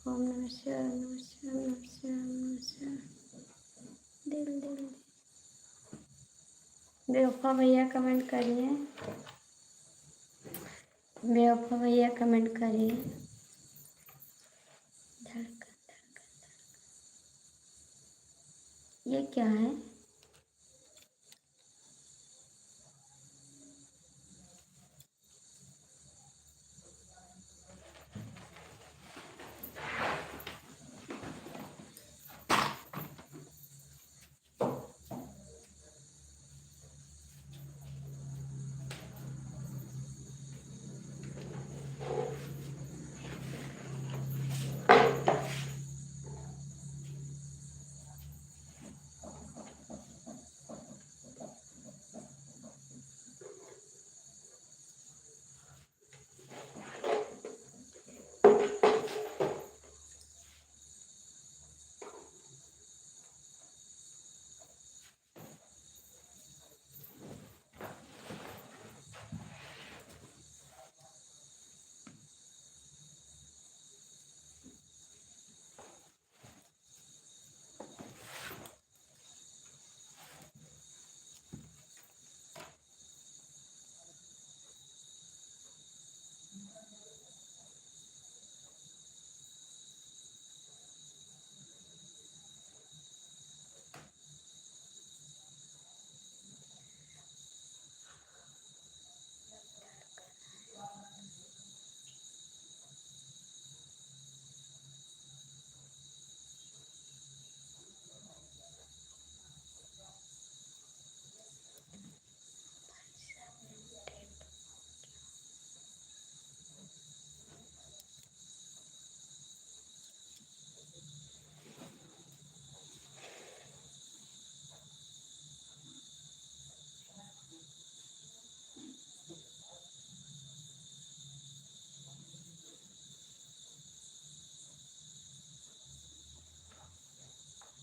ओम नमः शिवाय, नमः शिवाय, नमः शिवाय, नमः शिवाय। दिल दिल दिल। बेवफा भैया कमेंट करिए, बेवफा भैया कमेंट करिए। धड़कन धड़कन, ये क्या है?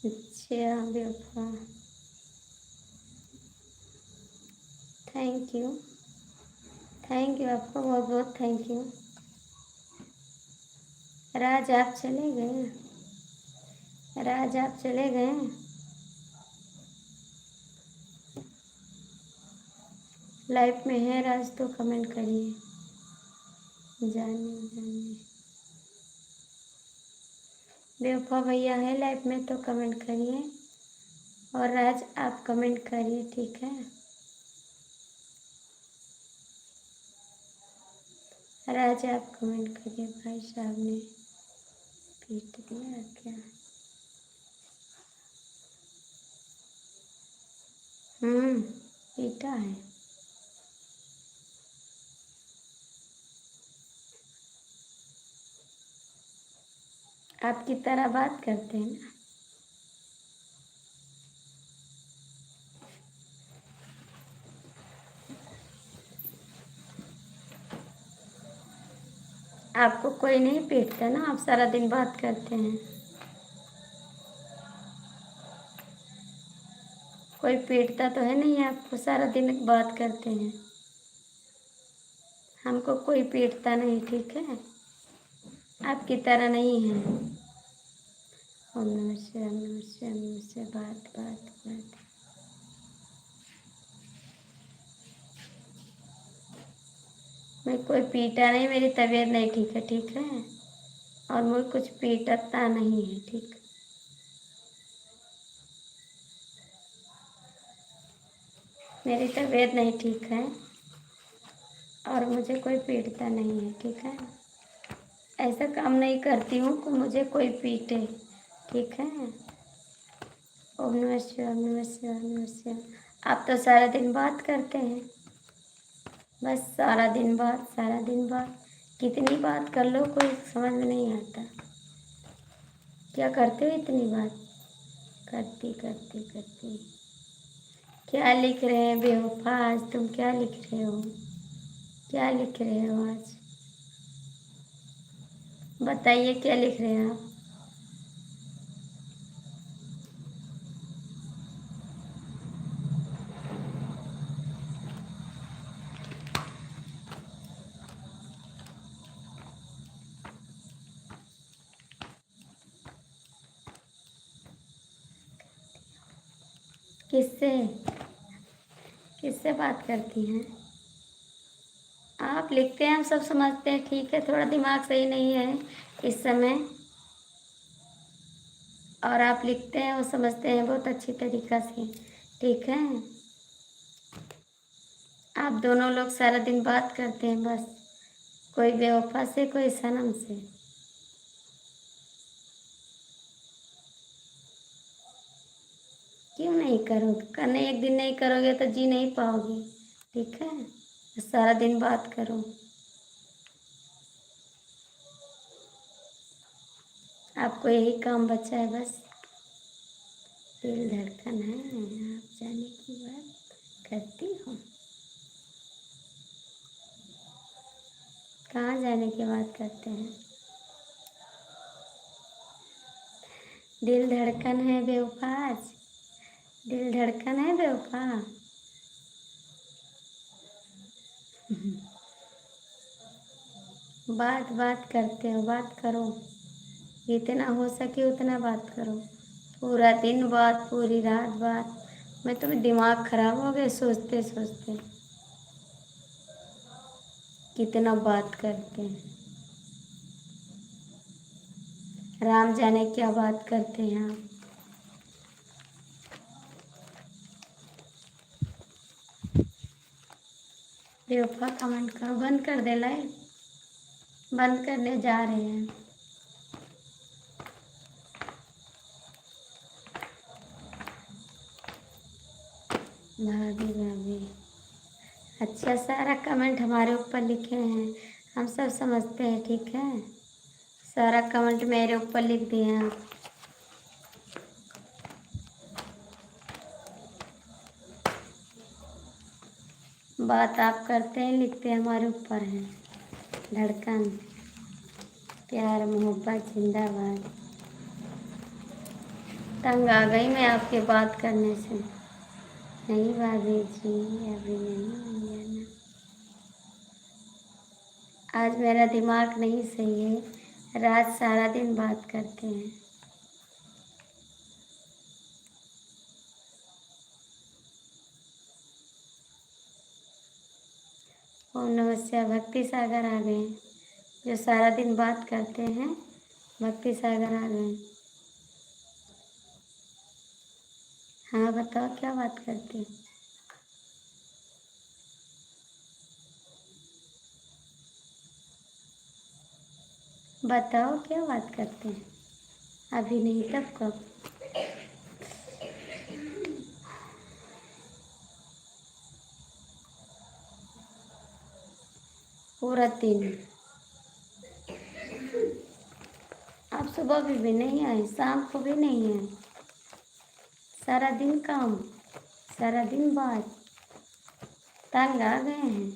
अच्छा बेवफा, थैंक यू, थैंक यू, आपको बहुत बहुत थैंक यू। राज आप चले गए, राज आप चले गए। लाइफ में है राज तो कमेंट करिए। जानिए जानिए, बेवफा भैया है लाइफ में तो कमेंट करिए, और राज आप कमेंट करिए, ठीक है। राज आप कमेंट करिए। भाई साहब ने पीट दिया क्या? पीटा है। आपकी तरह बात करते हैं ना। आपको कोई नहीं पीटता ना, आप सारा दिन बात करते हैं। कोई पीटता तो है नहीं आपको, सारा दिन बात करते हैं। हमको कोई पीटता नहीं, ठीक है। आपकी तरह नहीं है। ओम नमः शिवाय, ओम नमः शिवाय, ओम नमः शिवाय, बात बात बात। मैं कोई पीटा नहीं, मेरी तबीयत नहीं ठीक है, ठीक है। और मुझे कुछ पीटता नहीं है, ठीक। मेरी तबीयत नहीं ठीक है और मुझे कोई पीटता नहीं है, ठीक है। ऐसा काम नहीं करती हूँ कि मुझे कोई पीटे, ठीक है। ओम नमः शिवाय, ओम नमः शिवाय, ओम नमः शिवाय। आप तो सारा दिन बात करते हैं, बस सारा दिन बात, सारा दिन बात। कितनी बात कर लो कोई समझ में नहीं आता। क्या करते हो इतनी बात? करती करती करती। क्या लिख रहे हैं बेवफा, आज तुम क्या लिख रहे हो? क्या लिख रहे हो आज? बताइए क्या लिख रहे हैं आप? किससे, किससे बात करती हैं? आप लिखते हैं हम सब समझते हैं, ठीक है। थोड़ा दिमाग सही नहीं है इस समय, और आप लिखते हैं वो समझते हैं बहुत अच्छी तरीक़ा से, ठीक है। आप दोनों लोग सारा दिन बात करते हैं बस, कोई बेवफा से कोई सनम से। क्यों नहीं करोगे? करने एक दिन नहीं करोगे तो जी नहीं पाओगे, ठीक है। सारा दिन बात करो। आपको यही काम बचा है बस। दिल धड़कन है, आप जाने की बात करती हो। कहाँ जाने की बात करते हैं? दिल धड़कन है बेवफाज, दिल धड़कन है बेवफा। बात बात करते हो, बात करो। जितना हो सके उतना बात करो। पूरा दिन बात, पूरी रात बात। मैं तो दिमाग खराब हो गया सोचते सोचते। कितना बात करते हैं, राम जाने क्या बात करते हैं आप। बेवफा कमेंट करो, बंद कर दे लाइव, बंद करने जा रहे हैं। भाभी भाभी, अच्छा सारा कमेंट हमारे ऊपर लिखे हैं, हम सब समझते हैं, ठीक है। सारा कमेंट मेरे ऊपर लिख दिए हैं आप। बात आप करते हैं, लिखते हैं, हमारे ऊपर है। धड़कन, प्यार मोहब्बत जिंदाबाद। तंग आ गई मैं आपके बात करने से। नहीं भाभी जी, अभी नहीं जाना। आज मेरा दिमाग नहीं सही है, रात सारा दिन बात करते हैं। ओम नमस्ते। भक्ति सागर आ गए, जो सारा दिन बात करते हैं। भक्ति सागर आ गए। हाँ बताओ क्या बात करते हैं। बताओ क्या बात करते हैं। अभी नहीं तब कब। पूरा दिन। आप सुबह भी नहीं आए, शाम को भी नहीं आए। सारा दिन काम, सारा दिन बात। तंग आ गए हैं।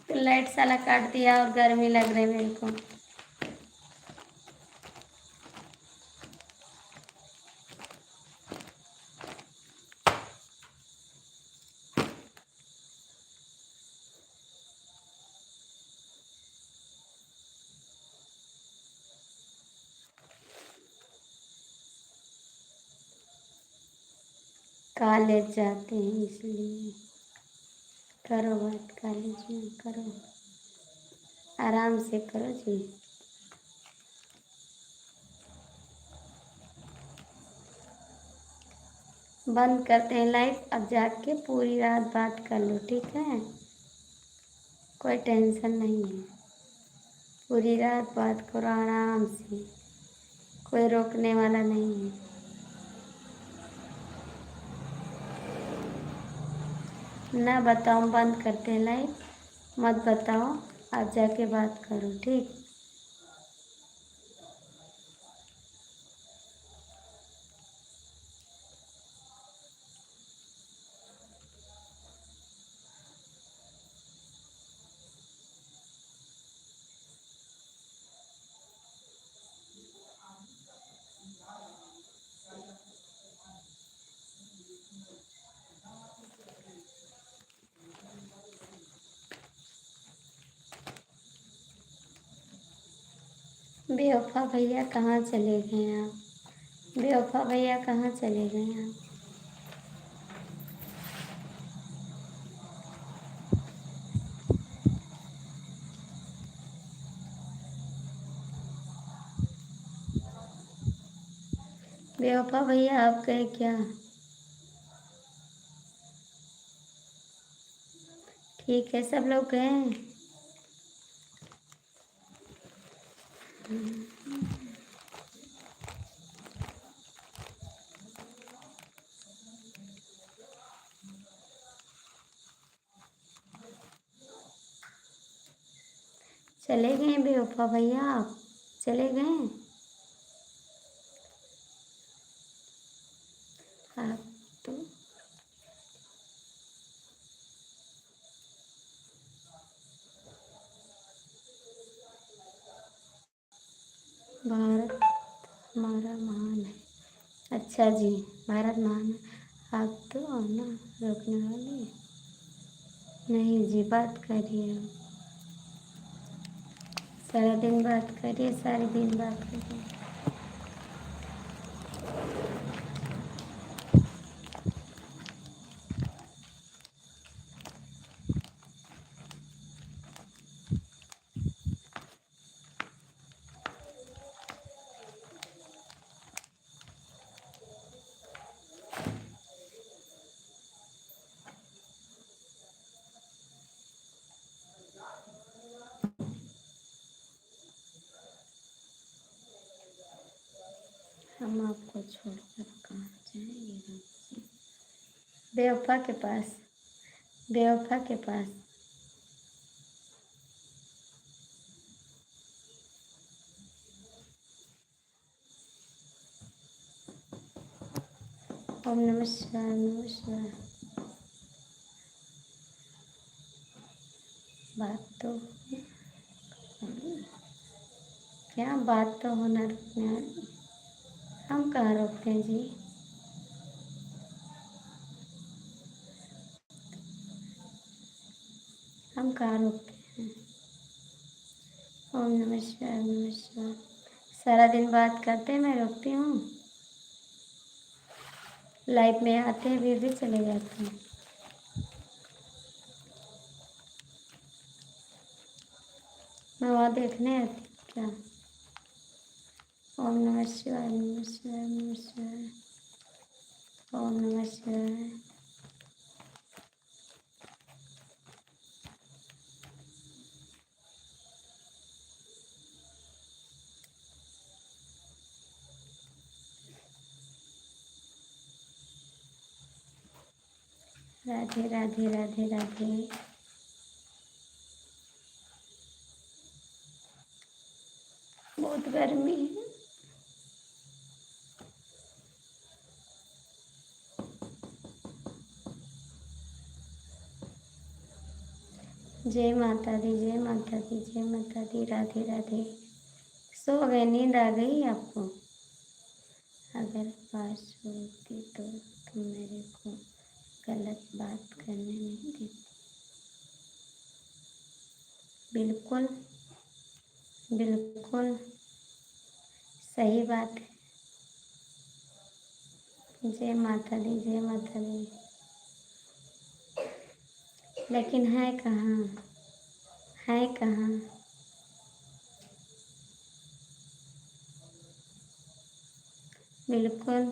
तो लाइट साला काट दिया और गर्मी लग रही मेरे को। कॉलेज जाते हैं इसलिए। करो बात कॉलेज में, करो आराम से करो जी। बंद करते हैं लाइव, अब जाके पूरी रात बात कर लो, ठीक है। कोई टेंशन नहीं है, पूरी रात बात करो आराम से, कोई रोकने वाला नहीं है। ना बताओ, बंद करते हैं लाइव, मत बताओ, आप जाके बात करो, ठीक। बेवफा भैया कहाँ चले गए आप। बेवफा भैया कहाँ चले गए आप। बेवफा भैया आप गए क्या। ठीक है, सब लोग गए हैं। चले गए बेवफा भैया, आप चले गए। आप तो भारत हमारा महान है। अच्छा जी, भारत महान है। आप तो ना रोकने वाले। नहीं जी, बात करिए आप। सारा दिन बात करिए, सारे दिन बात करिए। हम आपको छोड़कर कहाँ जाएंगे राम जी। बेवफा के पास, बेवफा के पास। ओम नमः शिवाय, नमः शिवाय। बात तो क्या बात तो होना रुकना। हम कहाँ रोकते हैं जी। हम कहाँ रोकते हैं। ओम नमः शिवाय ओम नमः शिवाय। सारा दिन बात करते हैं, मैं रोकती हूँ। लाइव में आते हैं फिर भी चले जाते हैं। मैं वहाँ देखने आती हूँ क्या। ओम नमः शिवाय ओम नमः शिवाय ओम नमः शिवाय ओम नमः शिवाय। राधे राधे राधे राधे। बहुत गर्मी है। जय माता दी जय माता दी जय माता दी। राधे राधे। सो गए, नींद आ गई आपको। अगर पास होती तो तुम मेरे को गलत बात करने नहीं देती। बिल्कुल बिल्कुल सही बात है। जय माता दी जय माता दी। लेकिन है कहाँ, है कहाँ। बिल्कुल।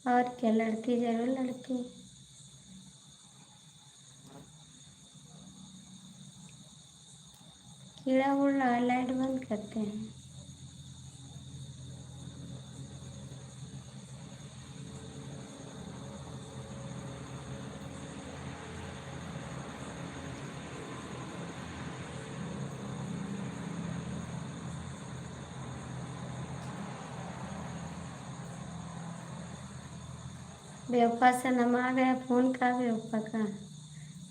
और क्या, लड़ती जरूर लड़ती। कीड़ा उड़ रहा है, लाइट बंद करते हैं। बेवफा से नम आ गया फोन का। बेवफा का,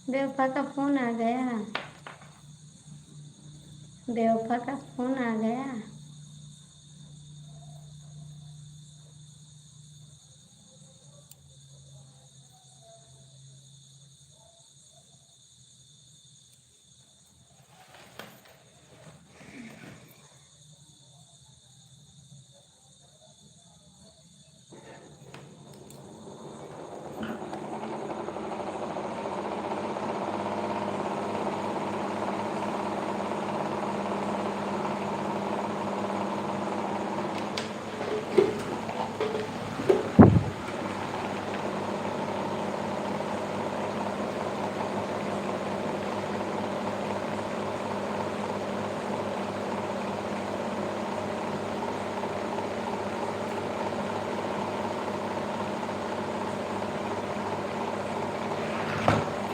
बेवफा का फोन आ गया। बेवफा का फोन आ गया।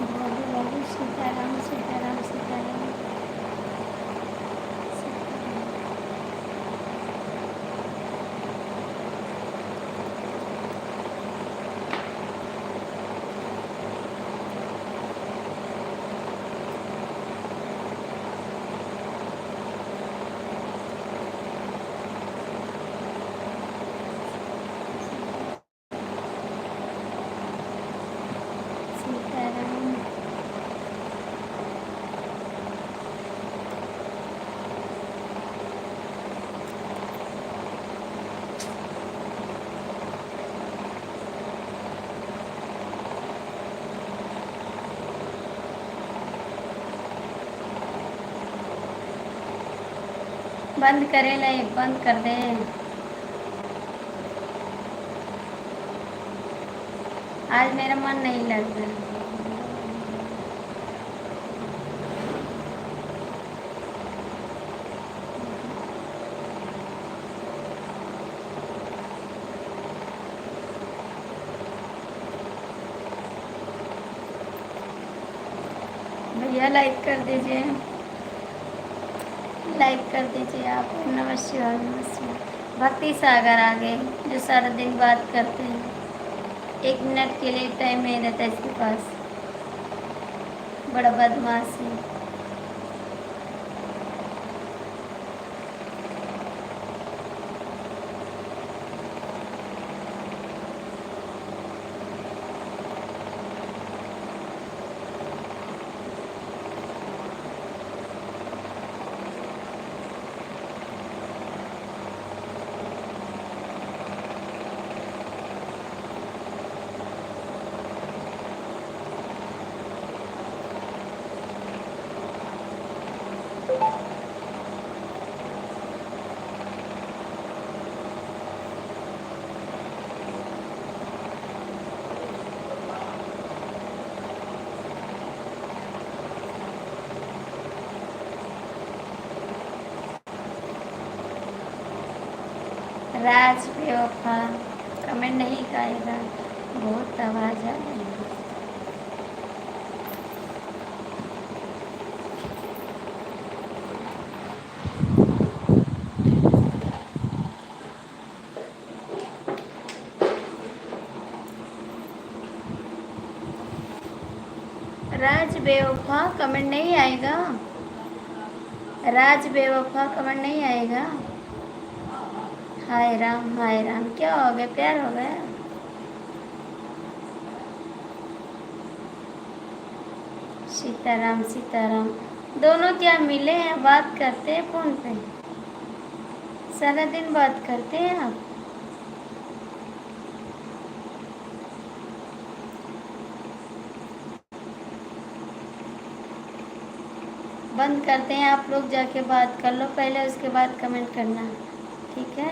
बोलो बोलो सीताराम सीताराम सीताराम। सीताराम। बंद करें, लाइव बंद कर दें। आज मेरा मन नहीं लग रहा। भैया लाइक कर दीजिए, लाइक कर दीजिए आप। ओम नमः शिवाय ओम नमः शिवाय। भक्ति सागर आ गए जो सारा दिन बात करते हैं। 1 मिनट के लिए टाइम नहीं रहता इसके पास, बड़ा बदमाश है। राज बेवफा कमेंट नहीं आएगा, बहुत आवाज़ आ रही है। राज बेवफा कमेंट नहीं आएगा, राज बेवफा कमेंट नहीं आएगा। हाय राम, क्या हो गया, प्यार हो गया? सीताराम सीताराम, दोनों क्या मिले हैं, बात करते हैं फोन पे, सारा दिन बात करते हैं आप। बंद करते हैं, आप लोग जाके बात कर लो पहले, उसके बाद कमेंट करना, ठीक है?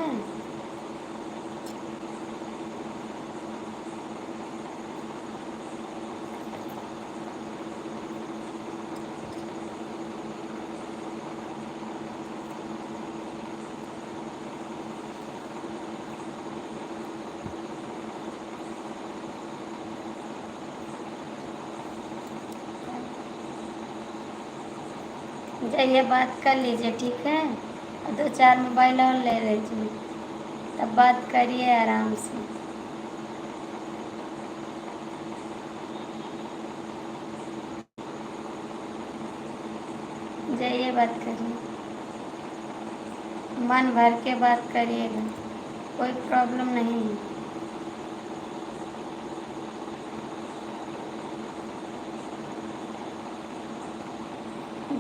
जाइए बात कर लीजिए, ठीक है? और 2-4 मोबाइल और ले लीजिए, तब बात करिए आराम से। जाइए बात करिए, मन भर के बात करिएगा, कोई प्रॉब्लम नहीं है।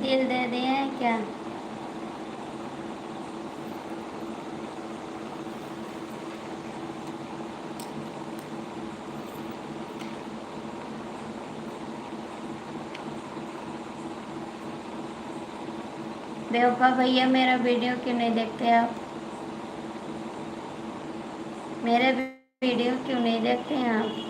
दिल दे दिए हैं क्या? बेवफा भैया, मेरा वीडियो क्यों नहीं देखते आप? मेरे वीडियो क्यों नहीं देखते हैं आप?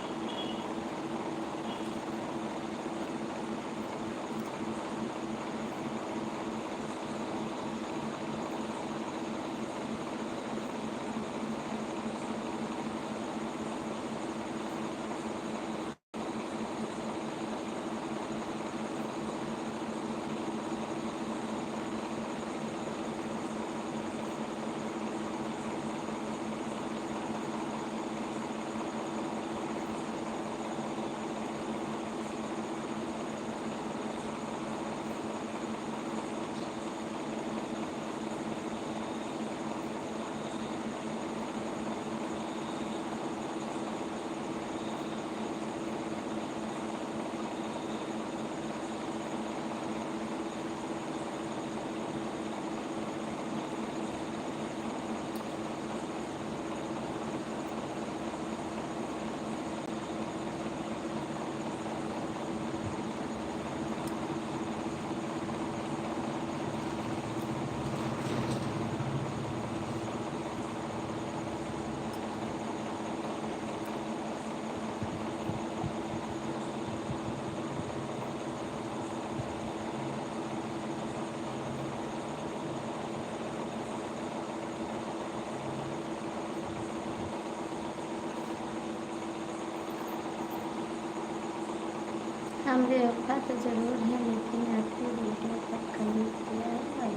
हम बेवफा तो ज़रूर हैं, लेकिन आपकी वीडियो पर कमेंट किया है भाई।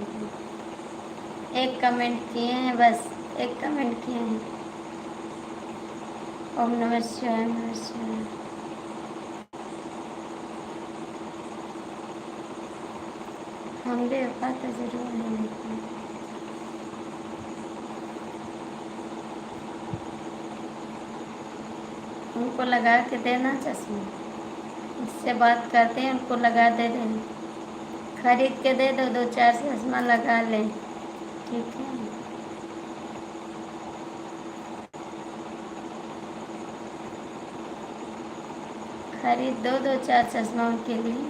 एक कमेंट किए हैं, बस एक कमेंट किए हैं। ओम नमः शिवाय नमः शिवाय। हम बेवफा तो जरूर हैं लेकिन उनको लगा के देना चश्मा, जिससे बात करते हैं उनको लगा दे देना, खरीद के दे दो, दो चार चश्मा लगा लें, ठीक है। खरीद दो दो चार चश्मा उनके लिए,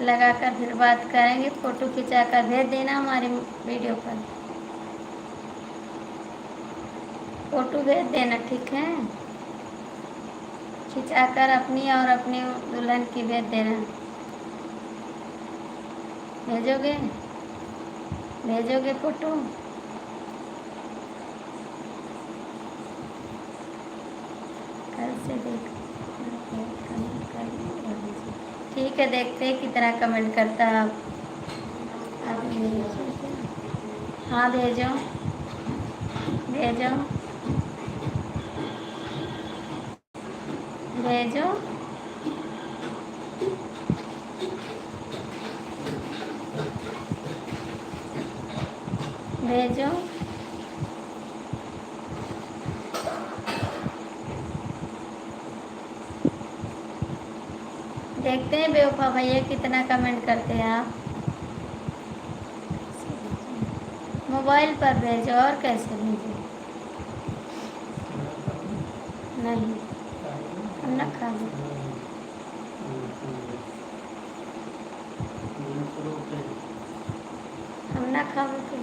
लगा कर फिर बात करेंगे, फ़ोटो खिंचा कर भेज देना हमारी वीडियो पर, फ़ोटो भेज देना, ठीक है। खिंचा कर अपनी और अपनी दुल्हन की भेज देना। भेजोगे भेजोगे फ़ोटो? कल से देख कमेंट कर, ठीक है, देखते हैं कितना कमेंट करता है आप। हाँ भेजो भेजो भेजो। भेजो देखते हैं बेवफा भैया कितना कमेंट करते हैं आप। मोबाइल पर भेजो, और कैसे भेजो? नहीं, हम ना खा लो। हम ना खाओ तो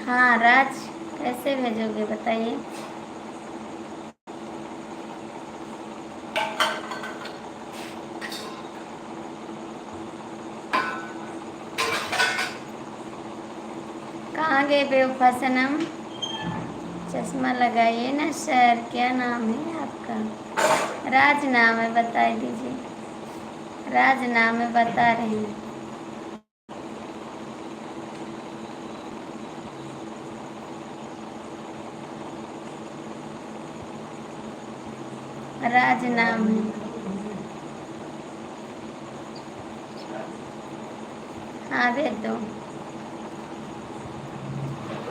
हाँ राज, कैसे भेजोगे बताइए? कहाँ गए बेवफा सनम? चश्मा लगाइए ना सर, क्या नाम है आपका? राज नाम है, बता दीजिए। राज नाम है, बता रहे हैं। राज नाम है। हाँ भेज दो,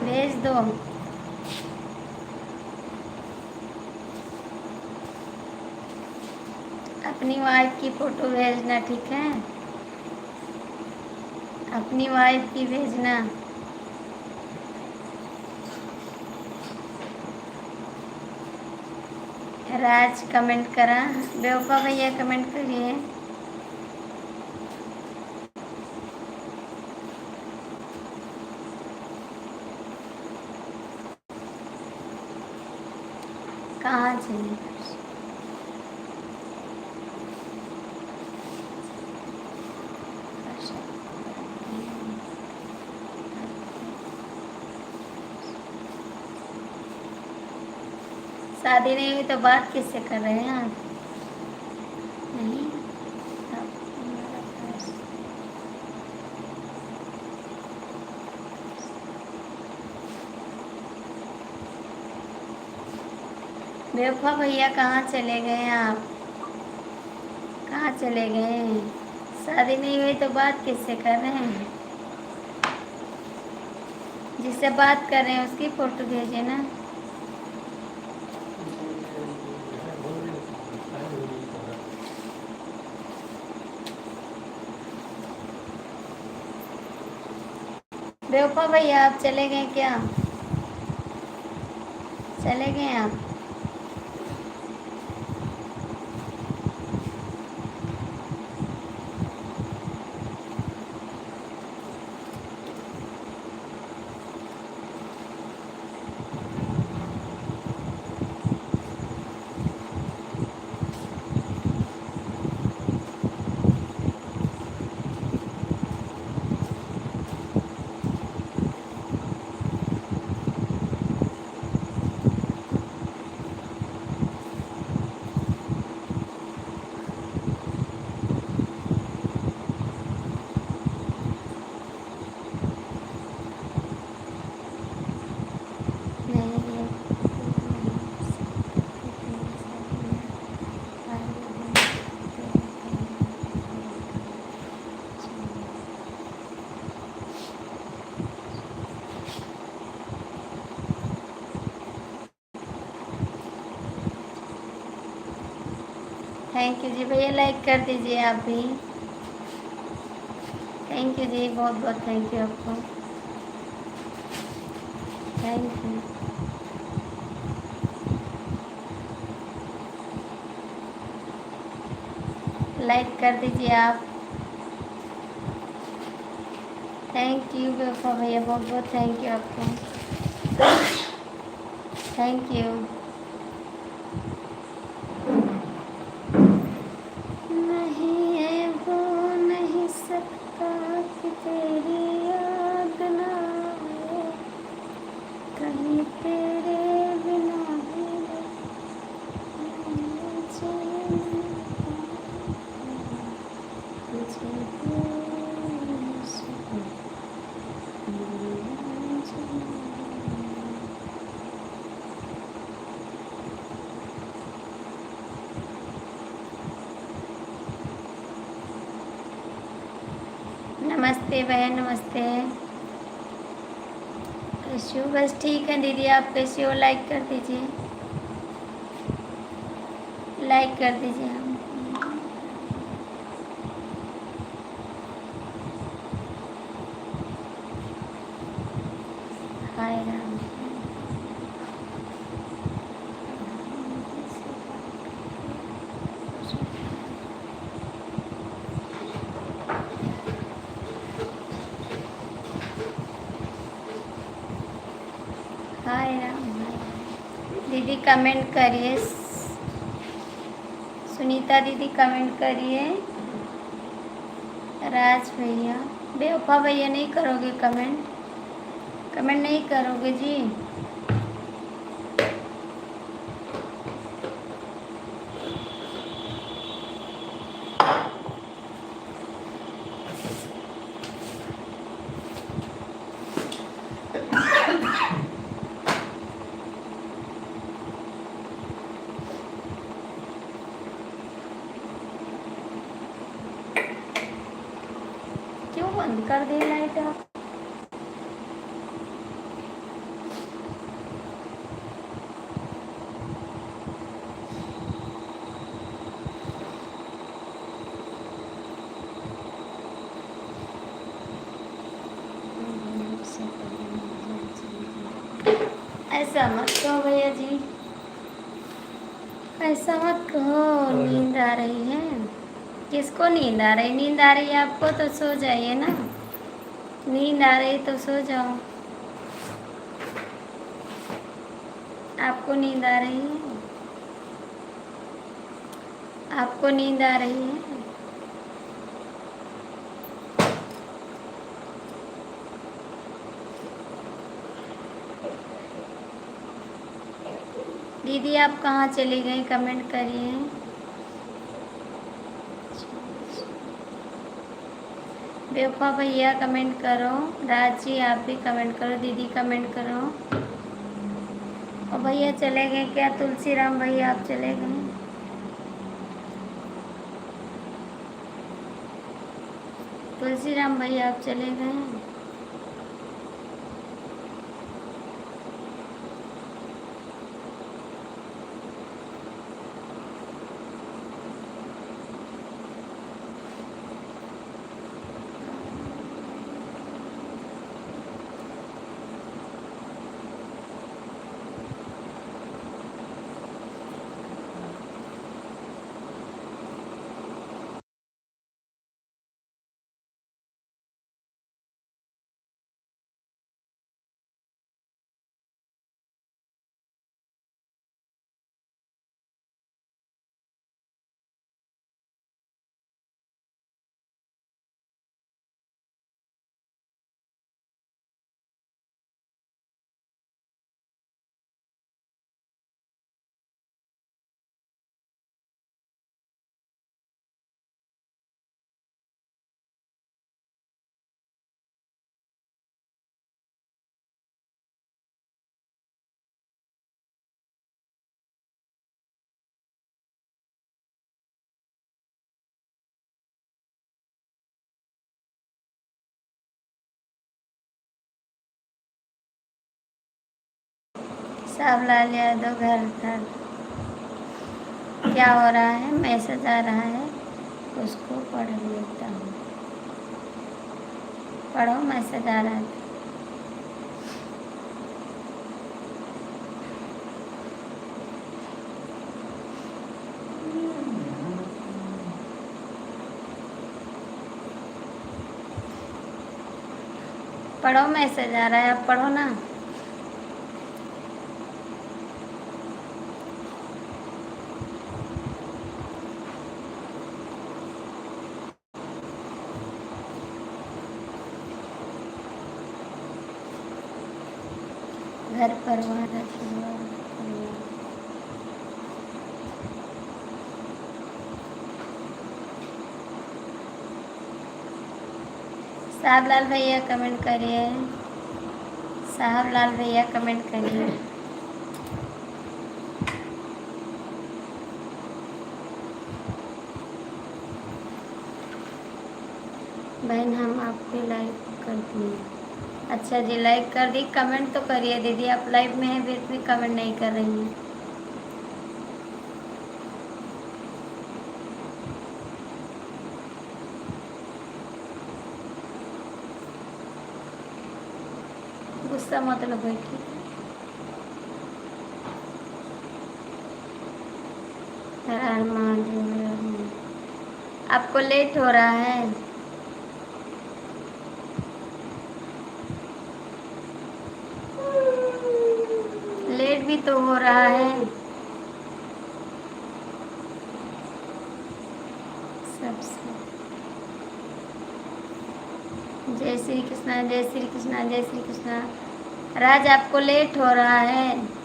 भेज दो। अपनी वाइफ की फ़ोटो भेजना, ठीक है। अपनी वाइफ की भेजना। राज कमेंट करा, बेवफा भैया कमेंट करिए। कहाँ चले? शादी नहीं हुई तो बात किससे कर रहे हैं आप? नहीं, बेवफा भैया कहाँ चले गए आप? कहाँ चले गए? शादी नहीं हुई तो बात किससे कर रहे हैं? जिससे बात कर रहे हैं उसकी फ़ोटो भेजिए ना। बेवफा भैया आप चले गए क्या? चले गए आप? थैंक यू जी भैया, लाइक कर दीजिए आप भी। थैंक यू जी, बहुत बहुत थैंक यू आपको। Thank you. लाइक कर दीजिए आप। थैंक यू बेवफा भैया, बहुत बहुत थैंक यू आपको। Thank you. नहीं है वो नहीं सकता कि तेरी याद ना आए, कहीं तेरे बिना भी चैन तुझे कोई सुकून मिलना चाहिए। नमस्ते बहन, नमस्ते। कैसे हो? बस ठीक है दीदी, आप कैसे हो? लाइक कर दीजिए, लाइक कर दीजिए हम। हाय राम। हाय राम, हाय राम। दीदी कमेंट करिए, सुनीता दीदी कमेंट करिए। राज भैया, बेवफा भैया नहीं करोगे कमेंट? कमेंट नहीं करोगे जी? क्यों बंद कर दी लाइट आप? ऐसा मत कहो भैया जी, ऐसा मत कहो। नींद आ रही है? किसको नींद आ रही? नींद आ रही है आपको तो सो जाइए ना। नींद आ रही तो सो जाओ। आपको नींद आ रही है? आपको नींद आ रही है? दीदी आप कहाँ चली गई? कमेंट करिए। बेवफा भैया कमेंट करो। राज जी आप भी कमेंट करो। दीदी कमेंट करो। और भैया चले गए क्या? तुलसी राम भैया आप चले गए? तुलसी राम भैया आप चले गए? सब लाल यादव घर घर। क्या हो रहा है? मैसेज आ रहा है, उसको पढ़ लेता हूँ। पढ़ो, मैसेज आ रहा है। पढ़ो, मैसेज आ रहा है, आप पढ़ो ना। घर परिवार रखिए। साहबलाल भैया कमेंट करिए। साहबलाल भैया कमेंट करिए। बहन हम आपको लाइक कर दिए। अच्छा जी, लाइक कर दी। कमेंट तो करिए दीदी, आप लाइव में हैं फिर भी कमेंट नहीं कर रही हैं। गुस्सा मत लो भाई, ठीक है। हर हर महादेव, हर हर महादेव। आपको लेट हो रहा है? लेट भी तो हो रहा है सबसे। जय श्री कृष्णा, जय श्री कृष्णा, जय श्री कृष्णा। राज आपको लेट हो रहा है?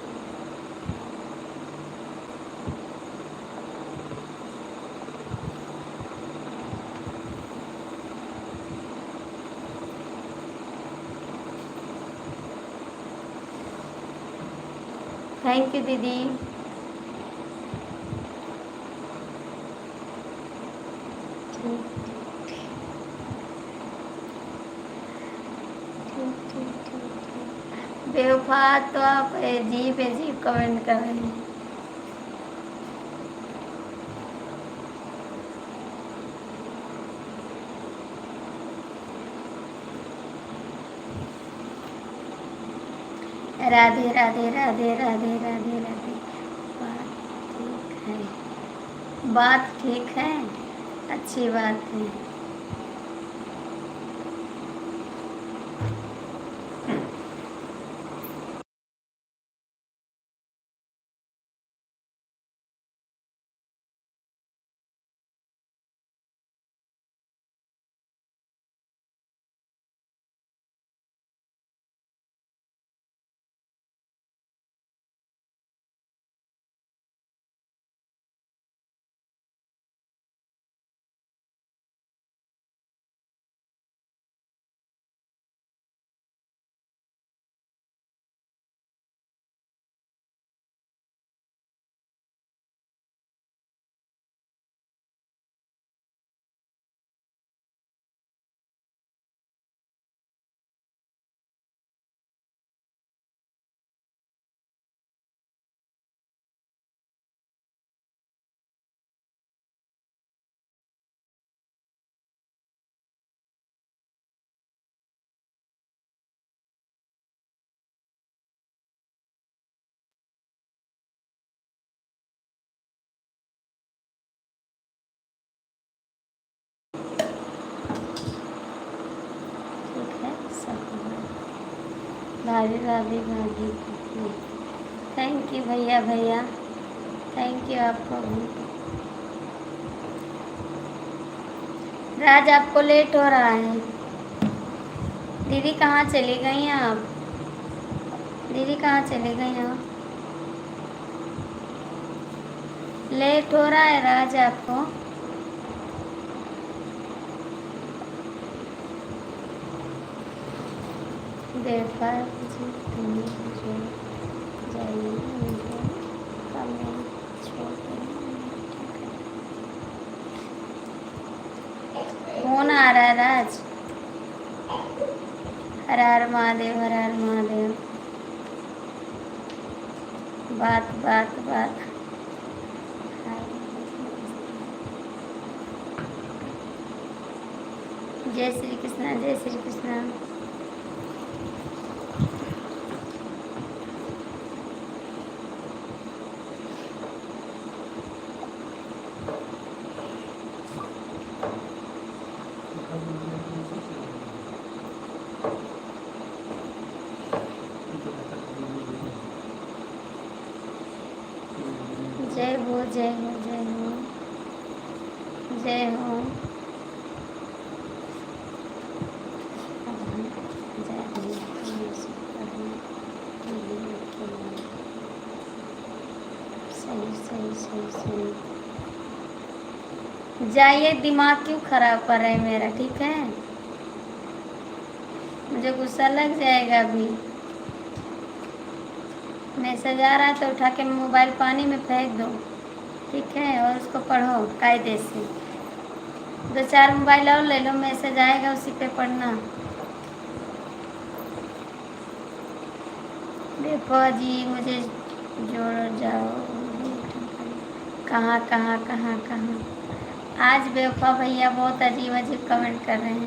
थैंक यू दीदी। ठीक ठीक ठीक ठीक ठीक। बेवफा तो आप अजीब अजीब कमेंट कर रहे हैं। राधे राधे राधे राधे राधे राधे। बात ठीक है, बात ठीक है, अच्छी बात है। ठीक है सब। राधे राधे राधे। थैंक यू भैया, भैया थैंक यू आपको भी। राज आपको लेट हो रहा है। दीदी कहाँ चली गई आप? दीदी कहाँ चली गई आप? लेट हो रहा है राज आपको? देखा जी, तुम जो जाइए मुझे कमेंट छोड़। फोन आ रहा है राज। हर हर महादेव, हर हर महादेव। बात बात बात। जय श्री कृष्णा, जय श्री कृष्णा। जय हो, जय हो, जय हो, जय हो। सही सही सही सही। जाइए, दिमाग क्यों खराब कर रहे हैं मेरा, ठीक है? मुझे गुस्सा लग जाएगा अभी। मैसेज आ रहा है तो उठा के मोबाइल पानी में फेंक दो, ठीक है? और उसको पढ़ो कायदे से। 2-4 मोबाइल और ले लो, मैसेज आएगा उसी पे पढ़ना। देखो जी, मुझे जोड़ जाओ। कहाँ कहाँ कहाँ कहाँ। आज बेवफा भैया बहुत अजीब अजीब कमेंट कर रहे हैं,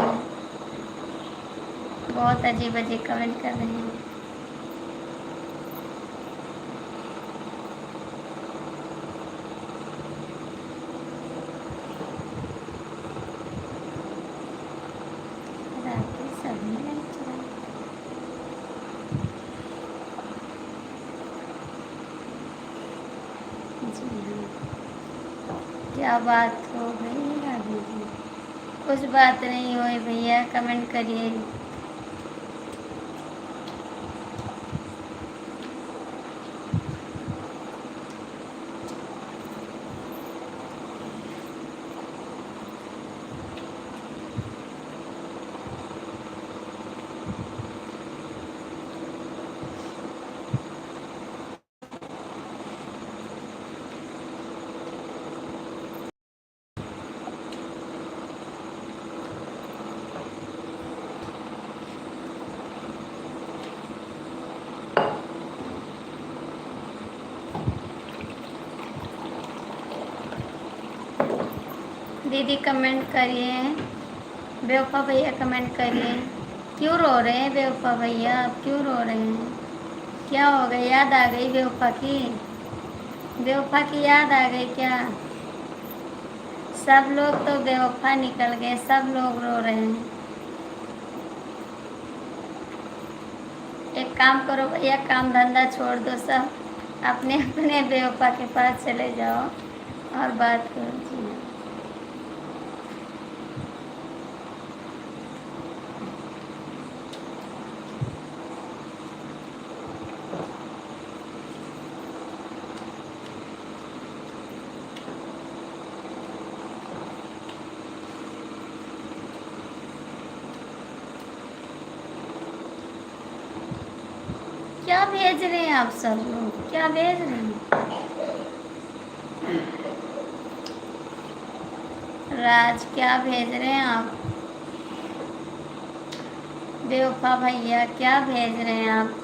बहुत अजीब अजीब कमेंट कर रहे हैं। राखी सभी ने चला। जी हाँ, क्या बात हो गई राधे जी? कुछ बात नहीं हुई भैया, कमेंट करिए। दीदी कमेंट करिए, बेवफा भैया कमेंट करिए। क्यों रो रहे हैं बेवफा भैया, आप क्यों रो रहे हैं? क्या हो गया, याद आ गई बेवफा की? बेवफा की याद आ गई क्या? सब लोग तो बेवफा निकल गए, सब लोग रो रहे हैं। एक काम करो भैया, काम धंधा छोड़ दो, सब अपने अपने बेवफा के पास चले जाओ और बात करो। जी हाँ। क्या भेज रहे हैं आप सब लोग, क्या भेज रहे हैं? राज, क्या भेज रहे हैं आप? बेवफा भैया क्या भेज रहे हैं आप?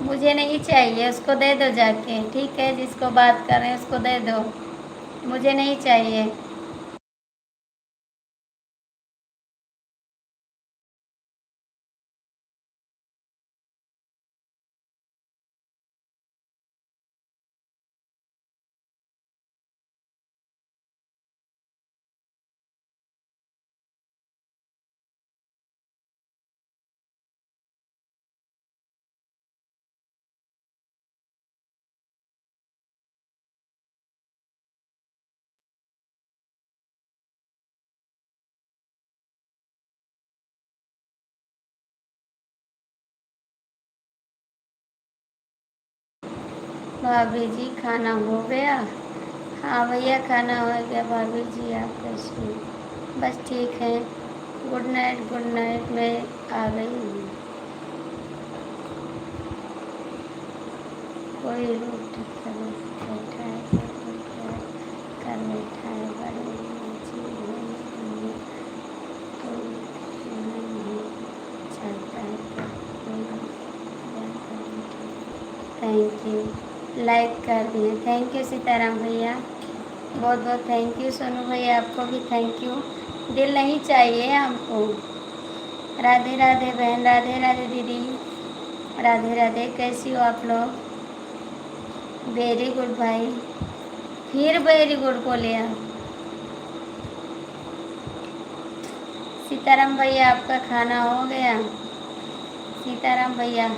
मुझे नहीं चाहिए, उसको दे दो जाके, ठीक है? जिसको बात कर रहे हैं उसको दे दो, मुझे नहीं चाहिए। भाभी जी खाना हो गया? हाँ भैया, खाना हो गया। भाभी जी आप कैसी हैं? बस ठीक है। गुड नाइट, गुड नाइट, मैं आ गई हूँ। कोई रोटी कर बैठा है, कोई कर बैठा है, बड़े चीज है, कोई नहीं चलता है, कोई थैंक यू, लाइक कर दिए, थैंक यू सीताराम भैया, बहुत बहुत थैंक यू। सोनू भैया आपको भी थैंक यू। दिल नहीं चाहिए हमको। राधे राधे बहन, राधे राधे दीदी, राधे राधे। कैसी हो आप लोग? वेरी गुड भाई, फिर वेरी गुड बोले आप। सीताराम भैया आपका खाना हो गया? सीताराम भैया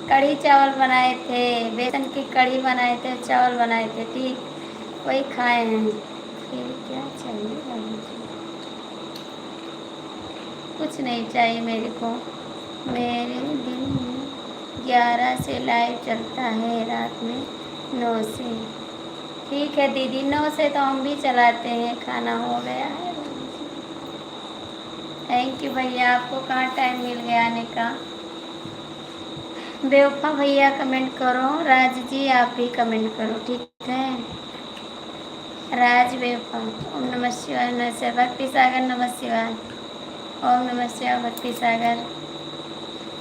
कढ़ी चावल बनाए थे, बेसन की कढ़ी बनाए थे, चावल बनाए थे, ठीक वही खाए हैं। फिर क्या चाहिए भाभी जी? कुछ नहीं चाहिए मेरे को। मेरे दिन में 11 से लाइव चलता है, रात में 9 से। ठीक है दीदी, 9 से तो हम भी चलाते हैं। खाना हो गया है? थैंक यू भैया, आपको कहाँ टाइम मिल गया आने का। बेवफा भैया कमेंट करो, राज जी आप भी कमेंट करो, ठीक है। राज बेवफा, ओम नमः शिवाय, नमः भक्ति सागर, नमः शिवाय, ओम नमः शिवाय भक्ति सागर।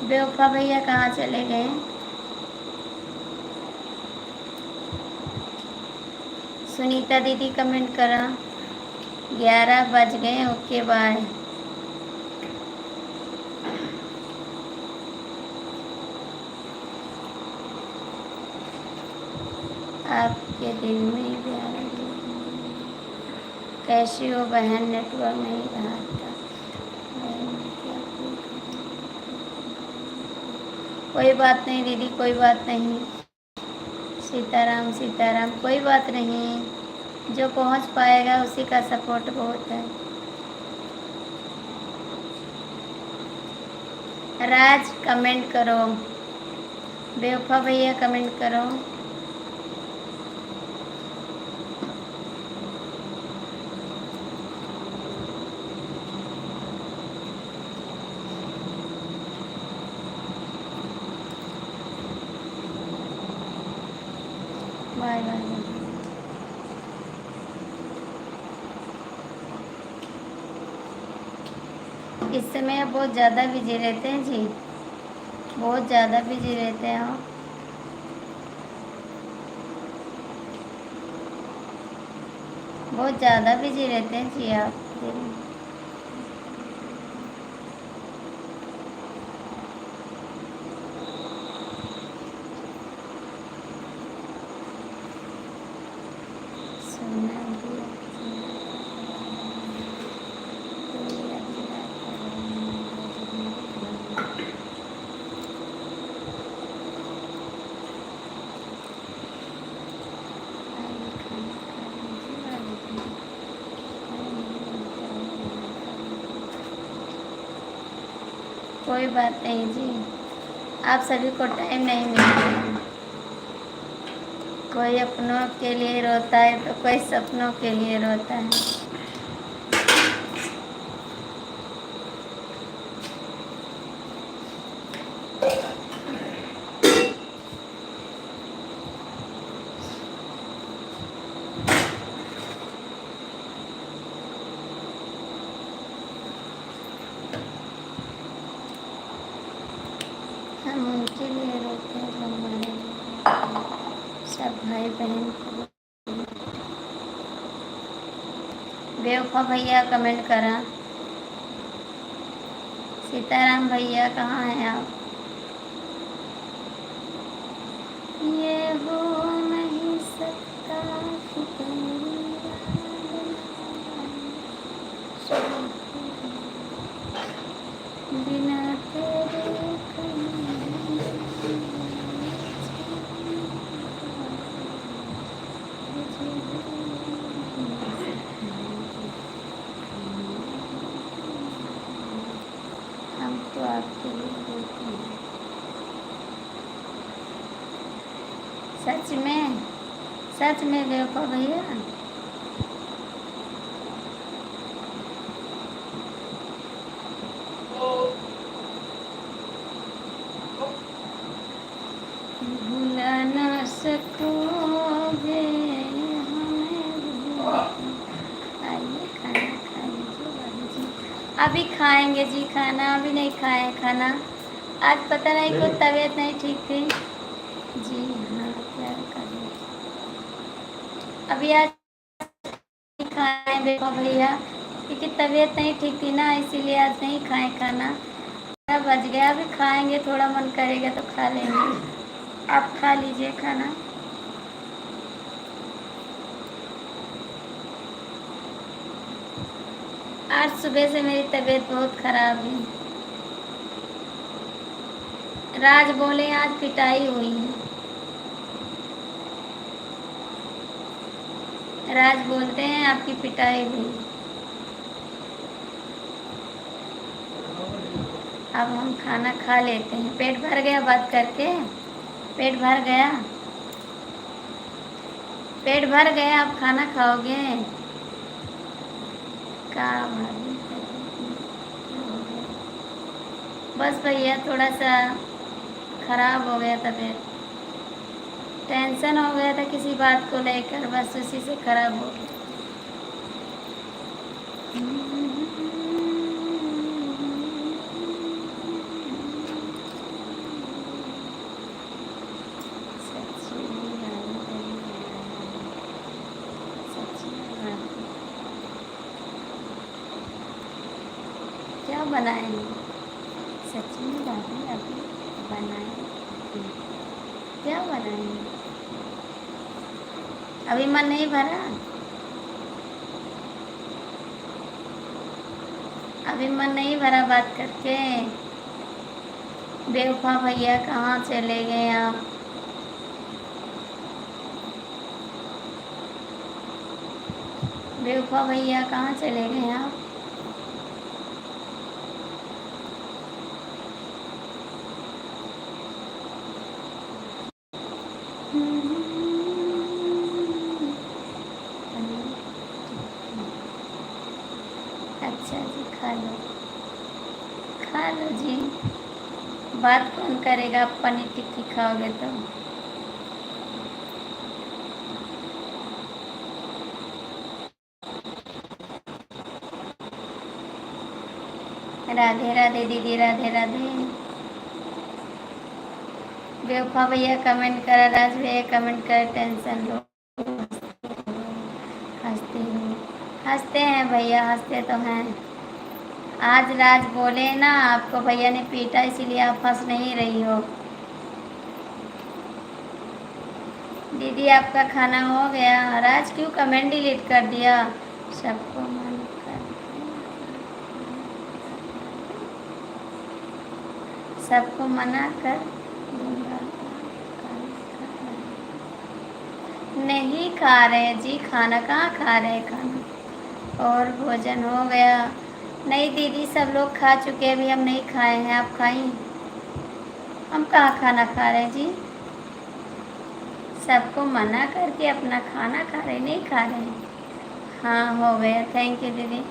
बेवफा भैया कहाँ चले गए? सुनीता दीदी कमेंट करा। 11 बज गए, ओके बाय। आपके दिन में 11 कैसी हो बहन? नेटवर्क नहीं रहा था। कोई बात नहीं दीदी, कोई बात नहीं। सीताराम सीताराम, कोई बात नहीं, जो पहुंच पाएगा उसी का सपोर्ट बहुत है। राज कमेंट करो, बेवफा भैया कमेंट करो। Bye bye. इस समय आप बहुत ज़्यादा बिजी रहते हैं जी, बहुत ज़्यादा बिजी रहते हैं आप। बहुत ज़्यादा बिजी रहते हैं जी आप। कोई बात नहीं जी, आप सभी को टाइम नहीं मिलता। कोई अपनों के लिए रोता है तो कोई सपनों के लिए रोता है। हम उनके लिए रोते हैं जो हमारे सब भाई बहन। बेवफा भैया कमेंट करा। सीताराम भैया कहाँ हैं आप? ये हो नहीं सकता कि तेरी बिना तेरे हम तो आपके लिए बोलते हैं। सच में बेवफा भैया। भुला ना सकोगे हमें। आइए खाना खाइए जी। अभी खाएंगे जी खाना, अभी नहीं खाए खाना, आज पता नहीं कुछ तबीयत नहीं ठीक थी जी। हाँ क्या करें, अभी आज खाए देखो भैया, क्योंकि तबीयत नहीं ठीक थी ना, इसीलिए आज नहीं खाए खाना। 12 बज गया, अभी खाएंगे, थोड़ा मन करेगा तो खा लेंगे। आप खा लीजिए खाना। आज सुबह से मेरी तबीयत बहुत खराब है। राज बोले आज पिटाई हुई है। राज बोलते हैं आपकी पिटाई हुई। अब हम खाना खा लेते हैं। पेट भर गया बात करके? पेट भर गया? पेट भर गया, आप खाना खाओगे? का भाभी, बस भैया थोड़ा सा खराब हो गया तबीयत, टेंशन हो गया था किसी बात को लेकर, बस उसी से खराब हो गया। क्या बनाए? सच्ची में दादी अभी बनाए? क्या बनाए? अभी मन नहीं भरा? अभी मन नहीं भरा बात करके? बेवफा भैया कहाँ चले गए आप? बेवफा भैया कहाँ चले गए आप? अच्छा जी, खा लो, खा लो जी। बात कौन करेगा, आप पनीर टिक्की खाओगे तो? राधे राधे दीदी, राधे राधे। बेवफा भैया कमेंट करा, राज भैया कमेंट कर, टेंशन लो, हंसते हो। हंसते हैं भैया, हंसते तो हैं। आज राज बोले ना आपको भैया ने पीटा, इसीलिए आप हंस नहीं रही हो। दीदी आपका खाना हो गया? राज क्यों कमेंट डिलीट कर दिया? सबको मन कर, सबको मना कर दूंगा। नहीं खा रहे जी खाना, कहाँ खा रहे खाना? और भोजन हो गया? नहीं दीदी, सब लोग खा चुके हैं, अभी हम नहीं खाए हैं। आप खाई? हम कहाँ खाना खा रहे हैं जी? सबको मना करके अपना खाना खा रहे, नहीं खा रहे हैं। हाँ हो गया, थैंक यू दीदी।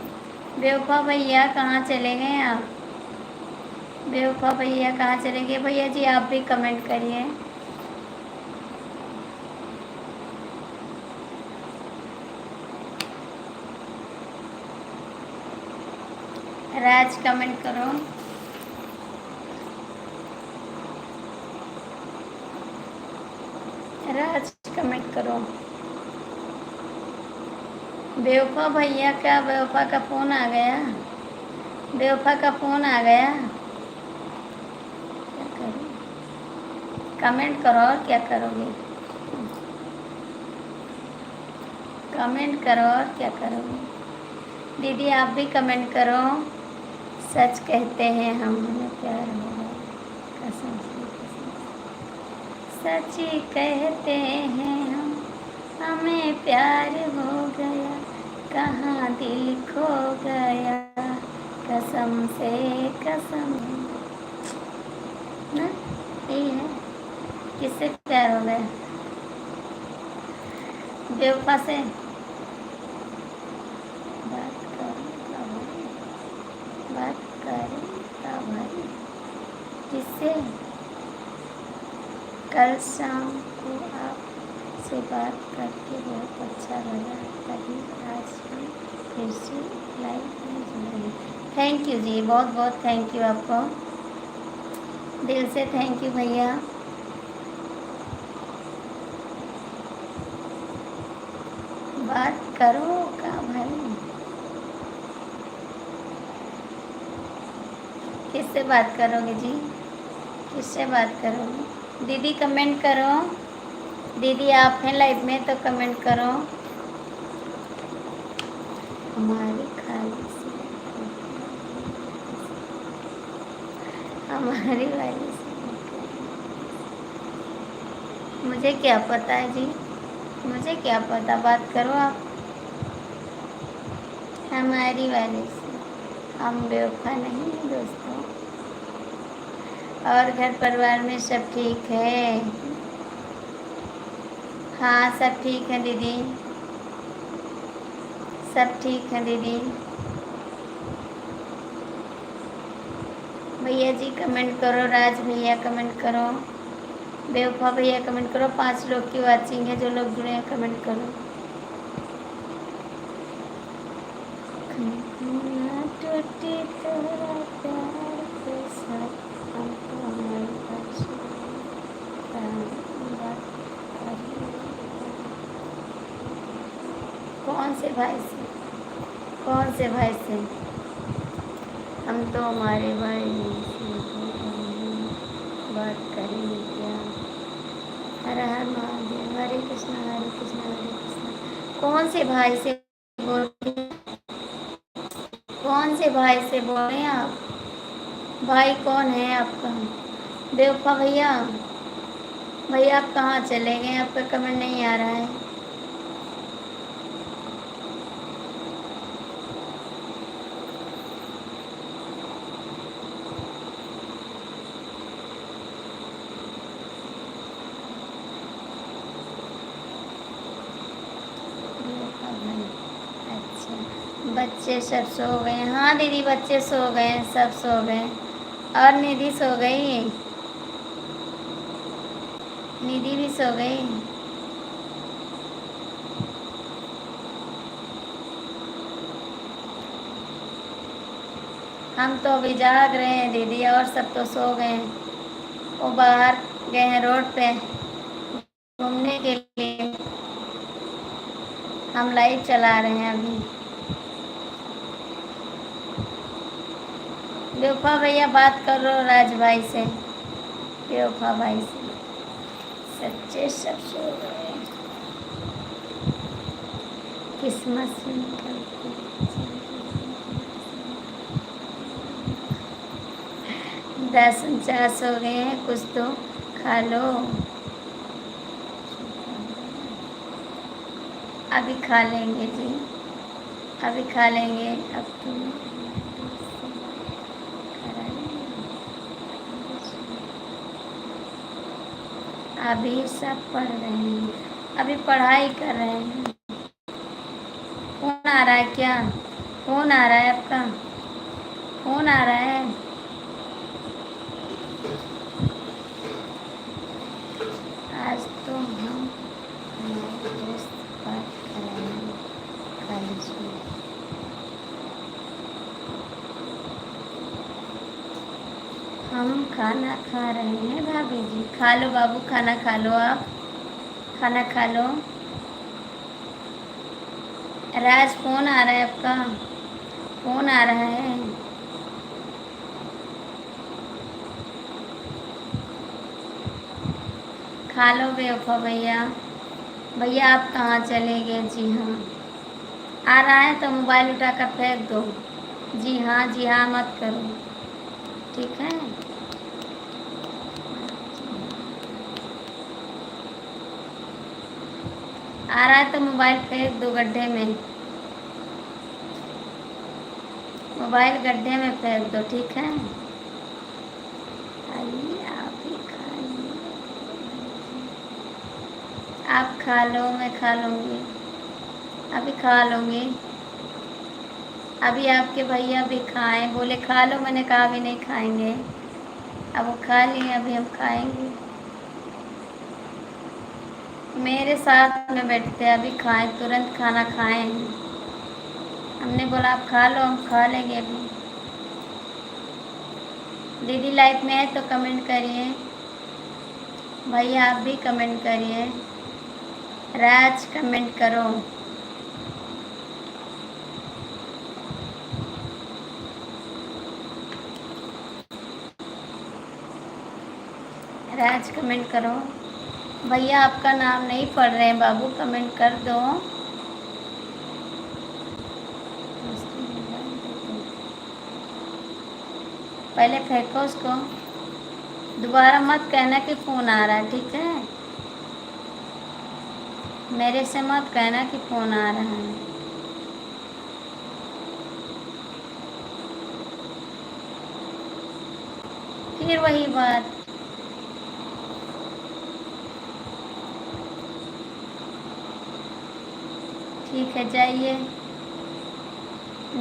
बेवफा भैया कहाँ चले गए आप? बेवफा भैया कहाँ चले गए? भैया जी आप भी कमेंट करिए। राज कमेंट करो। राज कमेंट करो। बेवफा भैया का, बेवफा का फ़ोन आ गया? बेवफा का फ़ोन आ गया? क्या करूँ? कमेंट करो, और क्या करोगे? कमेंट करो, और क्या करोगे? दीदी आप भी कमेंट करो। सच कहते हैं हम, हमें प्यार हो गया, कसम से कसम। सच ही कहते हैं हम, हमें प्यार हो गया, कहाँ दिल खो गया, कसम से कसम। ना यही है, किससे प्यार हो गया? बेवफा से। बात करूँगा भाई, बात करूँगा भाई, किससे? कल शाम को आपसे बात करके बहुत अच्छा लगा, तभी आज भी फिर से लाइव में जुड़े। थैंक यू जी, बहुत बहुत थैंक यू आपको। दिल से थैंक यू भैया। बात करो का भाई, किससे बात करोगे जी? किससे बात करोगे? दीदी कमेंट करो। दीदी आप हैं लाइव में तो कमेंट करो। हमारी खाली से, हमारी वाली से, मुझे क्या पता है जी, मुझे क्या पता, बात करो आप। हमारी वाली से, हम बेवफा नहीं हैं दोस्तों। और घर परिवार में सब ठीक है? हाँ सब ठीक है दीदी, सब ठीक है दीदी। भैया जी कमेंट करो, राज भैया कमेंट करो, बेवफा भैया कमेंट करो। 5 लोग की वाचिंग है, जो लोग जुड़े हैं कमेंट करो। टूटी तेरा प्यार के साथ हमको हमारी बात करिए। कौन से भाई से, कौन से भाई से? हम तो हमारे भाई से बात करेंगे क्या? हर हर महादेव, हरे कृष्णा हरे कृष्णा हरे कृष्णा। कौन से भाई से बोल, कौन से भाई से बोल रहे हैं आप? भाई कौन है आपका? बेवफा भैया, भैया आप कहाँ चले गए? आपका कमेंट नहीं आ रहा है। बेवफा भाई, अच्छा बच्चे सब सो गए? हाँ दीदी बच्चे सो गए, सब सो गए। और निधि सो गई? निधि भी सो गई? हम तो अभी जाग रहे हैं दीदी, और सब तो सो गए हैं। वो बाहर गए हैं रोड पे घूमने के लिए। हम लाइव चला रहे हैं अभी। बेवफा भैया बात करो राज भाई से, बेवफा भाई से। सच्चे सब सो गए, किस्मत से निकल के। 10:49 हो गए हैं, कुछ तो खा लो। अभी खा लेंगे जी, अभी खा लेंगे। अब तुम अभी सब पढ़ रहे हैं, अभी पढ़ाई कर रहे हैं। फोन आ रहा है क्या? फोन आ रहा है आपका? फोन आ रहा है? आज तो हम हमारे दोस्त बात कर रहे हैं कॉलेज में। हम खाना खा रहे हैं भाभी जी। खा लो बाबू, खाना खा लो आप, खाना खा लो। राज फोन आ रहा है आपका? फोन आ रहा है? खा लो बेवफा भैया। भैया आप कहाँ चले गए? जी हाँ आ रहा है तो मोबाइल उठाकर फेंक दो। जी हाँ, जी हाँ मत करो, ठीक है? आ रहा है तो मोबाइल फेंक दो गड्ढे में, मोबाइल गड्ढे में फेंक दो, ठीक है? आइए आप ही खा लीजिए। आप खा लो, मैं खा लूँगी, अभी खा लूँगी। अभी आपके भैया भी खाएं, बोले खा लो, मैंने कहा अभी नहीं खाएंगे। अब वो खा लिए, अभी हम खाएंगे। मेरे साथ में बैठते अभी खाएं, तुरंत खाना खाएं। हमने बोला आप खा लो, हम खा लेंगे अभी। दीदी लाइफ में है तो कमेंट करिए, भैया आप भी कमेंट करिए, राज कमेंट करो। राज कमेंट करो। भैया आपका नाम नहीं पढ़ रहे हैं बाबू, कमेंट कर दो। पहले फेंको उसको, दोबारा मत कहना कि फ़ोन आ रहा है, ठीक है? मेरे से मत कहना कि फ़ोन आ रहा है। फिर वही बात। ठीक है, जाइए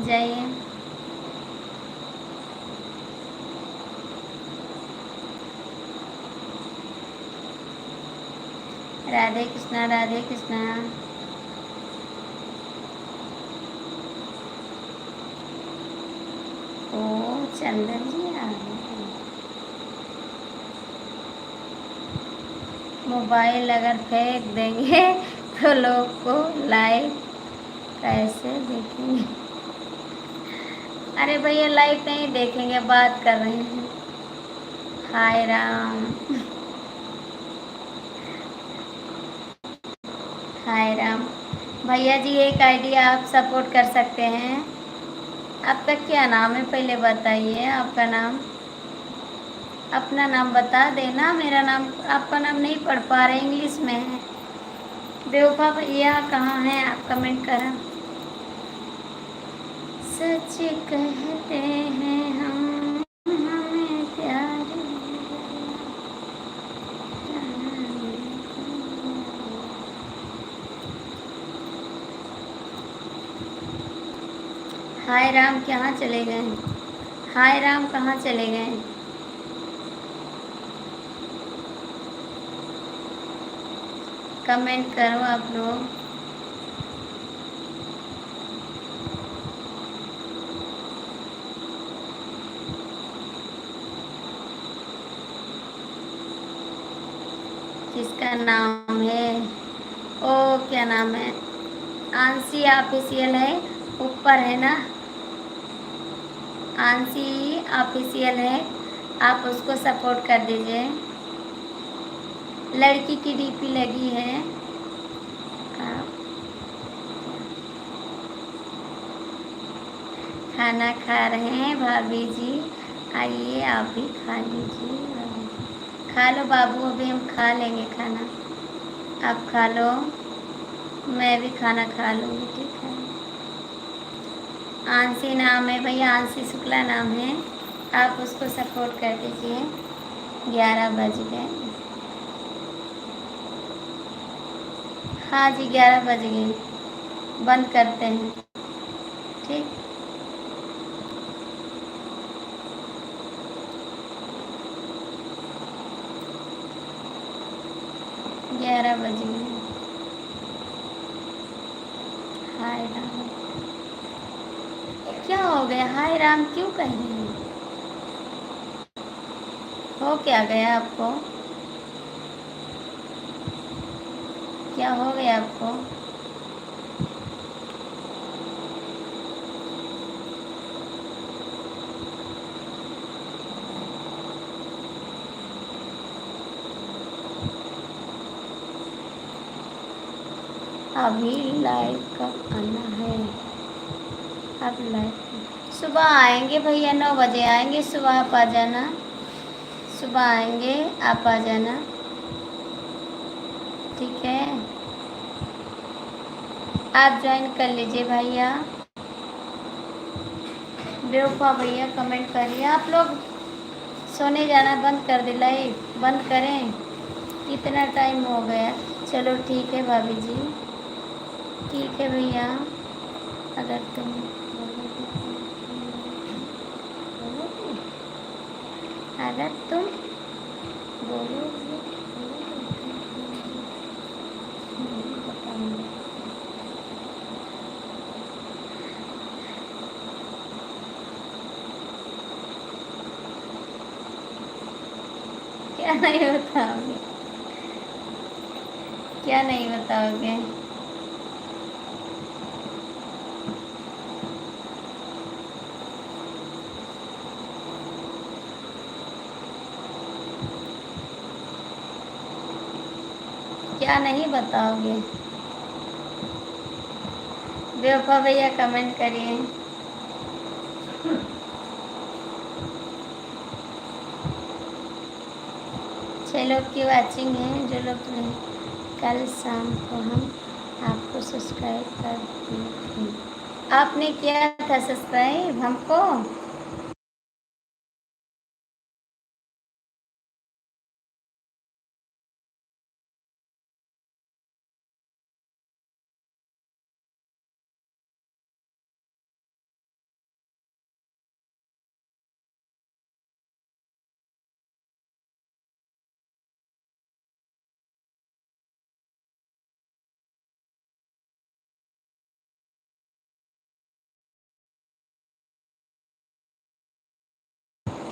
जाइए। राधे कृष्णा, राधे कृष्णा। ओ चंदन जी आ गए। मोबाइल अगर फेंक देंगे तो लोग को लाइव कैसे देखेंगे? अरे भैया लाइव नहीं देखेंगे, बात कर रहे हैं। हाय राम, हाय राम। भैया जी एक आइडिया आप सपोर्ट कर सकते हैं। आपका क्या नाम है पहले बताइए, आपका नाम, अपना नाम बता देना। मेरा नाम, आपका नाम नहीं पढ़ पा रहे, इंग्लिश में है। बेवफा भैया कहाँ हैं आप, कमेंट करें। सच कहते हैं हम, हमें प्यार हाय राम कहाँ चले गए? हाय राम कहाँ चले गए? कमेंट करो आप लोग। किसका नाम है? ओ क्या नाम है? आंसी ऑफिशियल है, ऊपर है ना, आंसी ऑफिशियल है, आप उसको सपोर्ट कर दीजिए। लड़की की डीपी लगी है। आप खाना खा रहे हैं भाभी जी, आइए आप भी खा लीजिए। खा लो बाबू, अभी हम खा लेंगे खाना, आप खा लो, मैं भी खाना खा लूँगी, ठीक है? आंसी नाम है भैया, आंसी शुक्ला नाम है, आप उसको सपोर्ट कर दीजिए। 11 बज गए। हाँ जी 11 बज गए, बंद करते हैं, ठीक। 11 बज गए। हाय राम, क्या हो गया? हाय राम क्यों कह रहे हैं? हो क्या गया आपको? क्या हो गया आपको? अभी लाइव कब आना है? अब लाइव सुबह आएंगे भैया, 9 बजे आएंगे सुबह, आप आ जाना। सुबह आएंगे, आप आ जाना, ठीक है? आप ज्वाइन कर लीजिए भैया। बेवफा भैया कमेंट करिए। आप लोग सोने जाना बंद कर दे, लाइव बंद करें, कितना टाइम हो गया। चलो ठीक है भाभी जी, ठीक है भैया। अगर तुम अगर तुम बोलोगे बताऊंगी। क्या नहीं बताओगे? क्या नहीं बताओगे? क्या नहीं बताओगे? बेवफा भैया कमेंट करिए। 6 लोग की वाचिंग है, जो लोग नहीं। कल शाम को हम आपको सब्सक्राइब कर दिए थे। आपने किया था सब्सक्राइब हमको?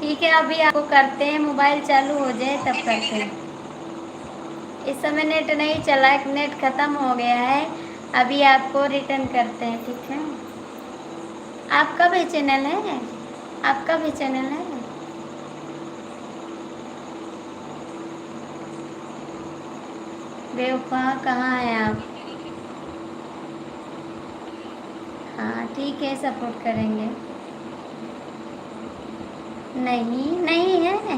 ठीक है, अभी आपको करते हैं, मोबाइल चालू हो जाए तब करते हैं। इस समय नेट नहीं चला, नेट ख़त्म हो गया है। अभी आपको रिटर्न करते हैं, ठीक है? आपका भी चैनल है? आपका भी चैनल है? बेवफा कहाँ हैं आप? हाँ ठीक है, सपोर्ट करेंगे। नहीं नहीं है।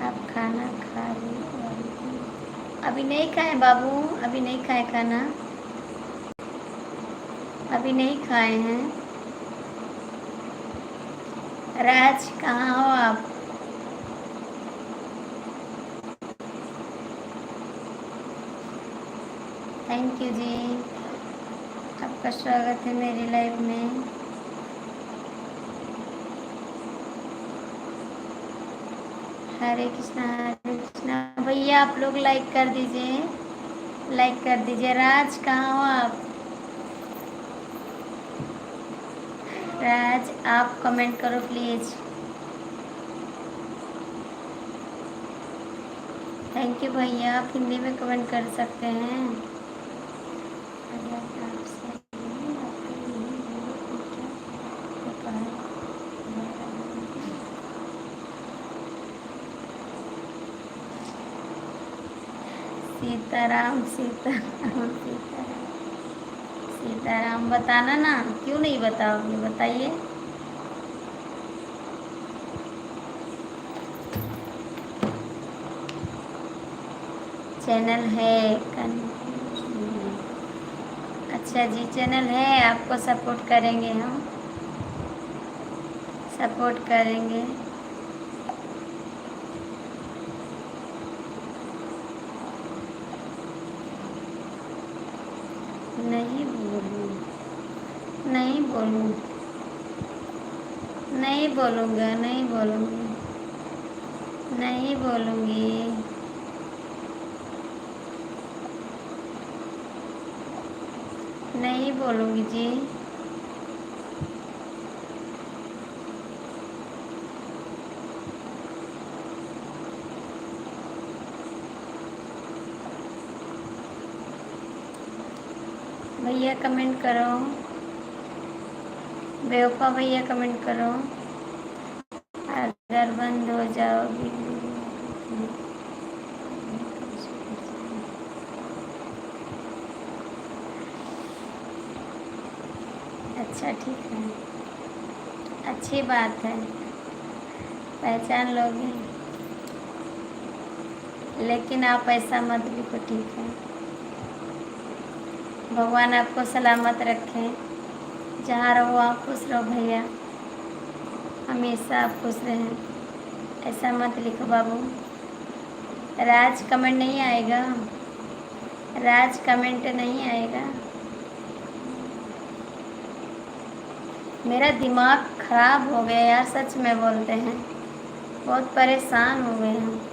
आप खाना खा लिए? अभी नहीं खाए बाबू, अभी नहीं खाए खाना, अभी नहीं खाए हैं। राज कहाँ हो आप? थैंक यू जी, आपका स्वागत है मेरी लाइफ में। हरे कृष्णा भैया, आप लोग लाइक कर दीजिए, लाइक कर दीजिए। राज कहाँ हो आप? राज आप कमेंट करो प्लीज़। थैंक यू भैया, आप हिंदी में कमेंट कर सकते हैं। अगर आपसे नहीं आपको नहीं बोले तो क्या सीताराम सीताराम सीताराम सीताराम बताना ना, क्यों नहीं बताओगे, बताइए। चैनल है अच्छा जी, चैनल है, आपको सपोर्ट करेंगे हम, सपोर्ट करेंगे। नहीं बोलूँ, नहीं बोलूँ, नहीं बोलूँगा, नहीं बोलूँगी, नहीं बोलूँगी। नहीं बोलूँगी जी। भैया कमेंट करो, बेवफा भैया कमेंट करो। अगर बंद हो जाओगी। अच्छा ठीक है, अच्छी बात है, पहचान लोगे, लेकिन आप ऐसा मत लिखो, ठीक है? भगवान आपको सलामत रखें, जहाँ रहो आप खुश रहो भैया, हमेशा आप खुश रहें। ऐसा मत लिखो बाबू। राज कमेंट नहीं आएगा, राज कमेंट नहीं आएगा। मेरा दिमाग खराब हो गया यार, सच में बोलते हैं, बहुत परेशान हो गए हैं।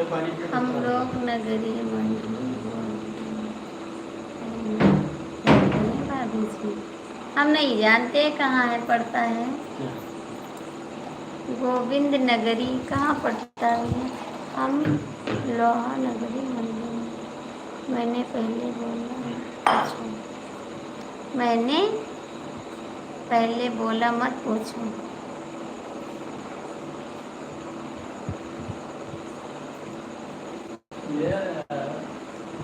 हम लोग नगरी मंडली भाभी जी, हम नहीं जानते कहाँ है, पड़ता है गोविंद नगरी, कहाँ पड़ता है? हम लोहा नगरी मंडली। मैंने पहले बोला, अच्छा मैंने पहले बोला मत पूछो।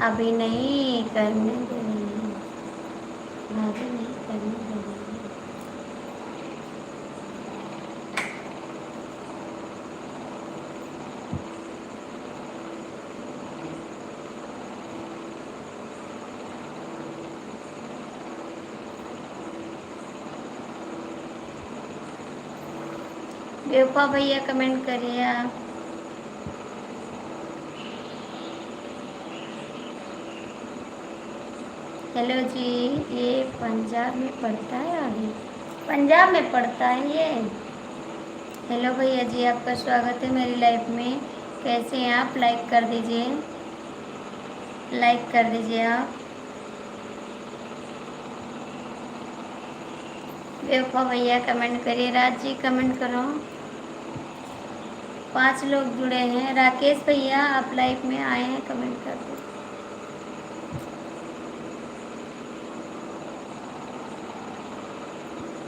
अभी नहीं करने दे रही है भाभी, नहीं करने दे रही है। बेवफा भैया कमेंट करिए आप। हेलो जी, ये पंजाब में पड़ता है, आगे पंजाब में पड़ता है ये। हेलो भैया जी, आपका स्वागत है मेरी लाइफ में। कैसे हैं आप? लाइक कर दीजिए, लाइक कर दीजिए आप। बेवफा भैया कमेंट करिए। राज जी कमेंट करो। 5 लोग जुड़े हैं। राकेश भैया आप लाइव में आए हैं, कमेंट कर दो।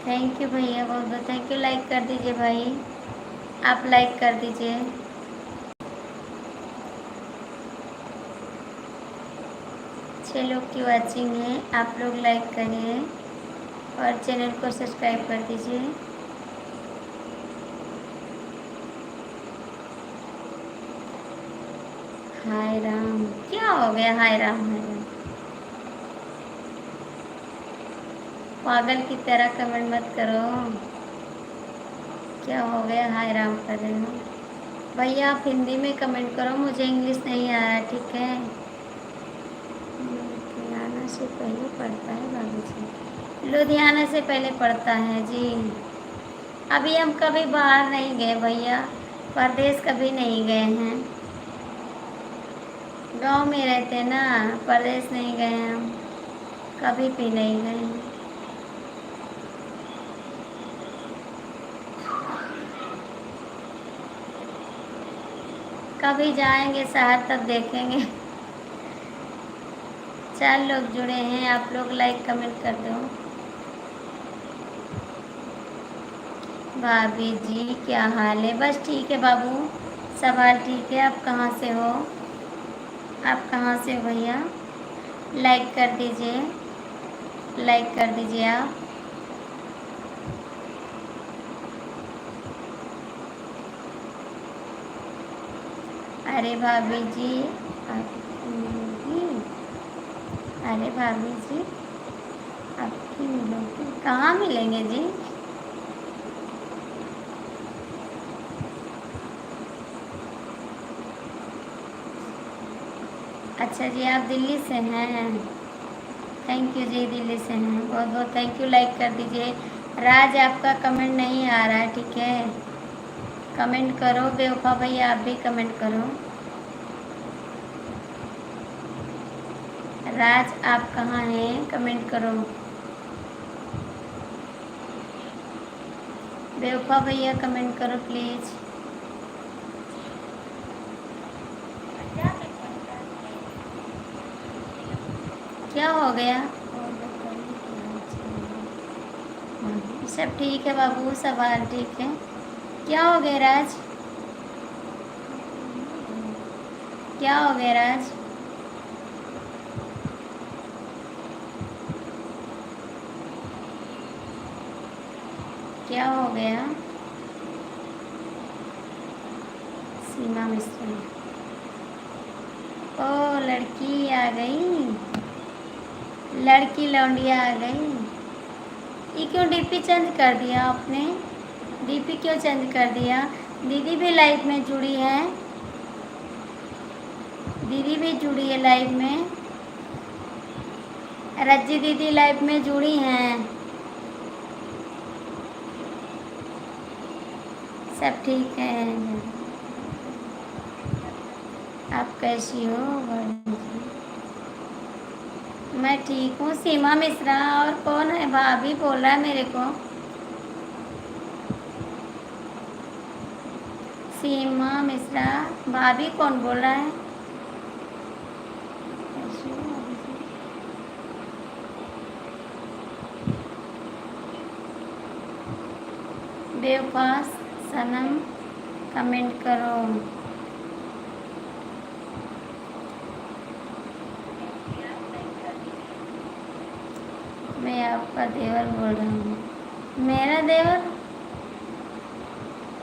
थैंक यू भैया, बहुत बहुत थैंक यू। लाइक कर दीजिए भाई, आप लाइक कर दीजिए। छः लोग की वाचिंग है, आप लोग लाइक करिए और चैनल को सब्सक्राइब कर दीजिए। हाय राम, क्या हो गया? हाय राम, हाय राम, पागल की तरह कमेंट मत करो। क्या हो गया? हाय राम कर रहे हो भैया? आप हिंदी में कमेंट करो, मुझे इंग्लिश नहीं आ रहा, ठीक है? लुधियाना से पहले पढ़ता है बाबू जी, लुधियाना से पहले पढ़ता है जी। अभी हम कभी बाहर नहीं गए भैया, परदेश कभी नहीं गए हैं, गांव में रहते ना, परदेश नहीं गए हम, कभी भी नहीं गए हैं। कभी जाएंगे शहर तब देखेंगे। 4 लोग जुड़े हैं, आप लोग लाइक कमेंट कर दो। भाभी जी क्या हाल है? बस ठीक है बाबू, सब हाल ठीक है। आप कहाँ से हो? आप कहाँ से हो भैया? लाइक कर दीजिए, लाइक कर दीजिए आप। अरे भाभी जी आपकी मिलोगी, अरे भाभी जी आपकी मिलोगी, कहाँ मिलेंगे जी? अच्छा जी, आप दिल्ली से हैं? थैंक यू जी, दिल्ली से हैं, बहुत बहुत थैंक यू। लाइक कर दीजिए। राज आपका कमेंट नहीं आ रहा है, ठीक है? कमेंट करो। बेवफा भैया आप भी कमेंट करो। राज आप कहाँ हैं? कमेंट करो। बेवफा भैया कमेंट करो प्लीज़। क्या हो गया? सब ठीक है बाबू, सब हाल ठीक है। क्या हो गया राज? क्या हो गया राज? क्या हो गया? सीमा मिश्रा, ओ लड़की आ गई, लड़की लौंडिया आ गई। ये क्यों डीपी चेंज कर दिया आपने? डीपी क्यों चेंज कर दिया? दीदी भी लाइव में जुड़ी है, दीदी भी जुड़ी है लाइव में। रज्जी दीदी लाइव में जुड़ी हैं। सब ठीक है। आप कैसी हो बहन जी? मैं ठीक हूँ सीमा मिश्रा। और कौन है? भाभी बोल रहा है मेरे को। सीमा मिश्रा। भाभी कौन बोल रहा है? कैसी हो भाभी जी? बेवफा सनम कमेंट करो। मैं आपका देवर बोल रहा हूँ। मेरा देवर?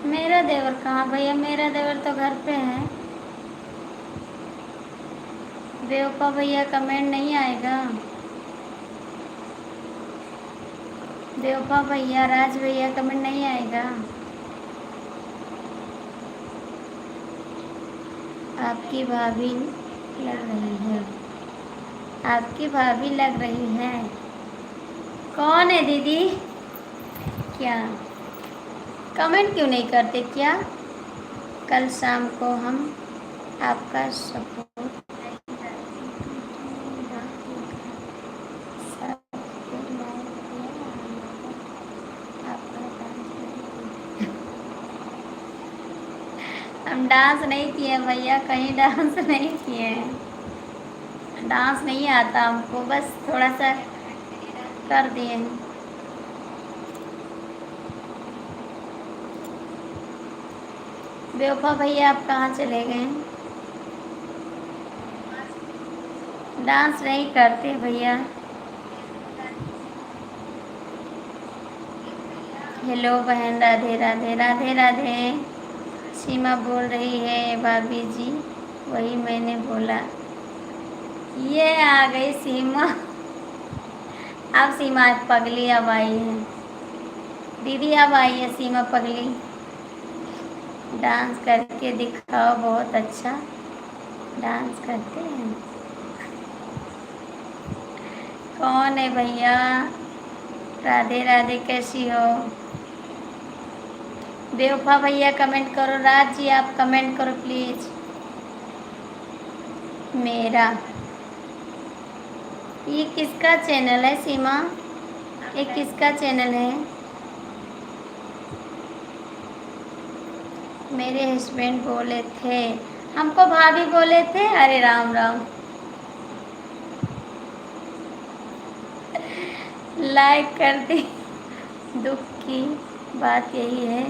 मेरा देवर कहाँ भैया? मेरा देवर तो घर पे है। बेवफा भैया कमेंट नहीं आएगा। बेवफा भैया, राज भैया कमेंट नहीं आएगा। आपकी भाभी लग रही है। आपकी भाभी लग रही है। कौन है दीदी? क्या कमेंट क्यों नहीं करते क्या? कल शाम को हम आपका सपोर्ट हम डांस नहीं किए भैया, कहीं डांस नहीं किए हैं। डांस नहीं आता हमको, बस थोड़ा सा कर दिए हैं। बेवफा भैया आप कहाँ चले गए? डांस नहीं करते भैया। हेलो बहन, राधे राधे राधे राधे। सीमा बोल रही है भाभी जी, वही मैंने बोला। ये आ गई सीमा। अब सीमा पगली अब आई है। दीदी अब आई है सीमा पगली। डांस करके दिखाओ, बहुत अच्छा डांस करते हैं। कौन है भैया? राधे राधे, कैसी हो? बेवफा भैया कमेंट करो। राज जी आप कमेंट करो प्लीज। मेरा ये किसका चैनल है सीमा? ये किसका चैनल है? मेरे हस्बैंड बोले थे, हमको भाभी बोले थे। अरे राम राम। लाइक कर दी। दुख की बात यही है,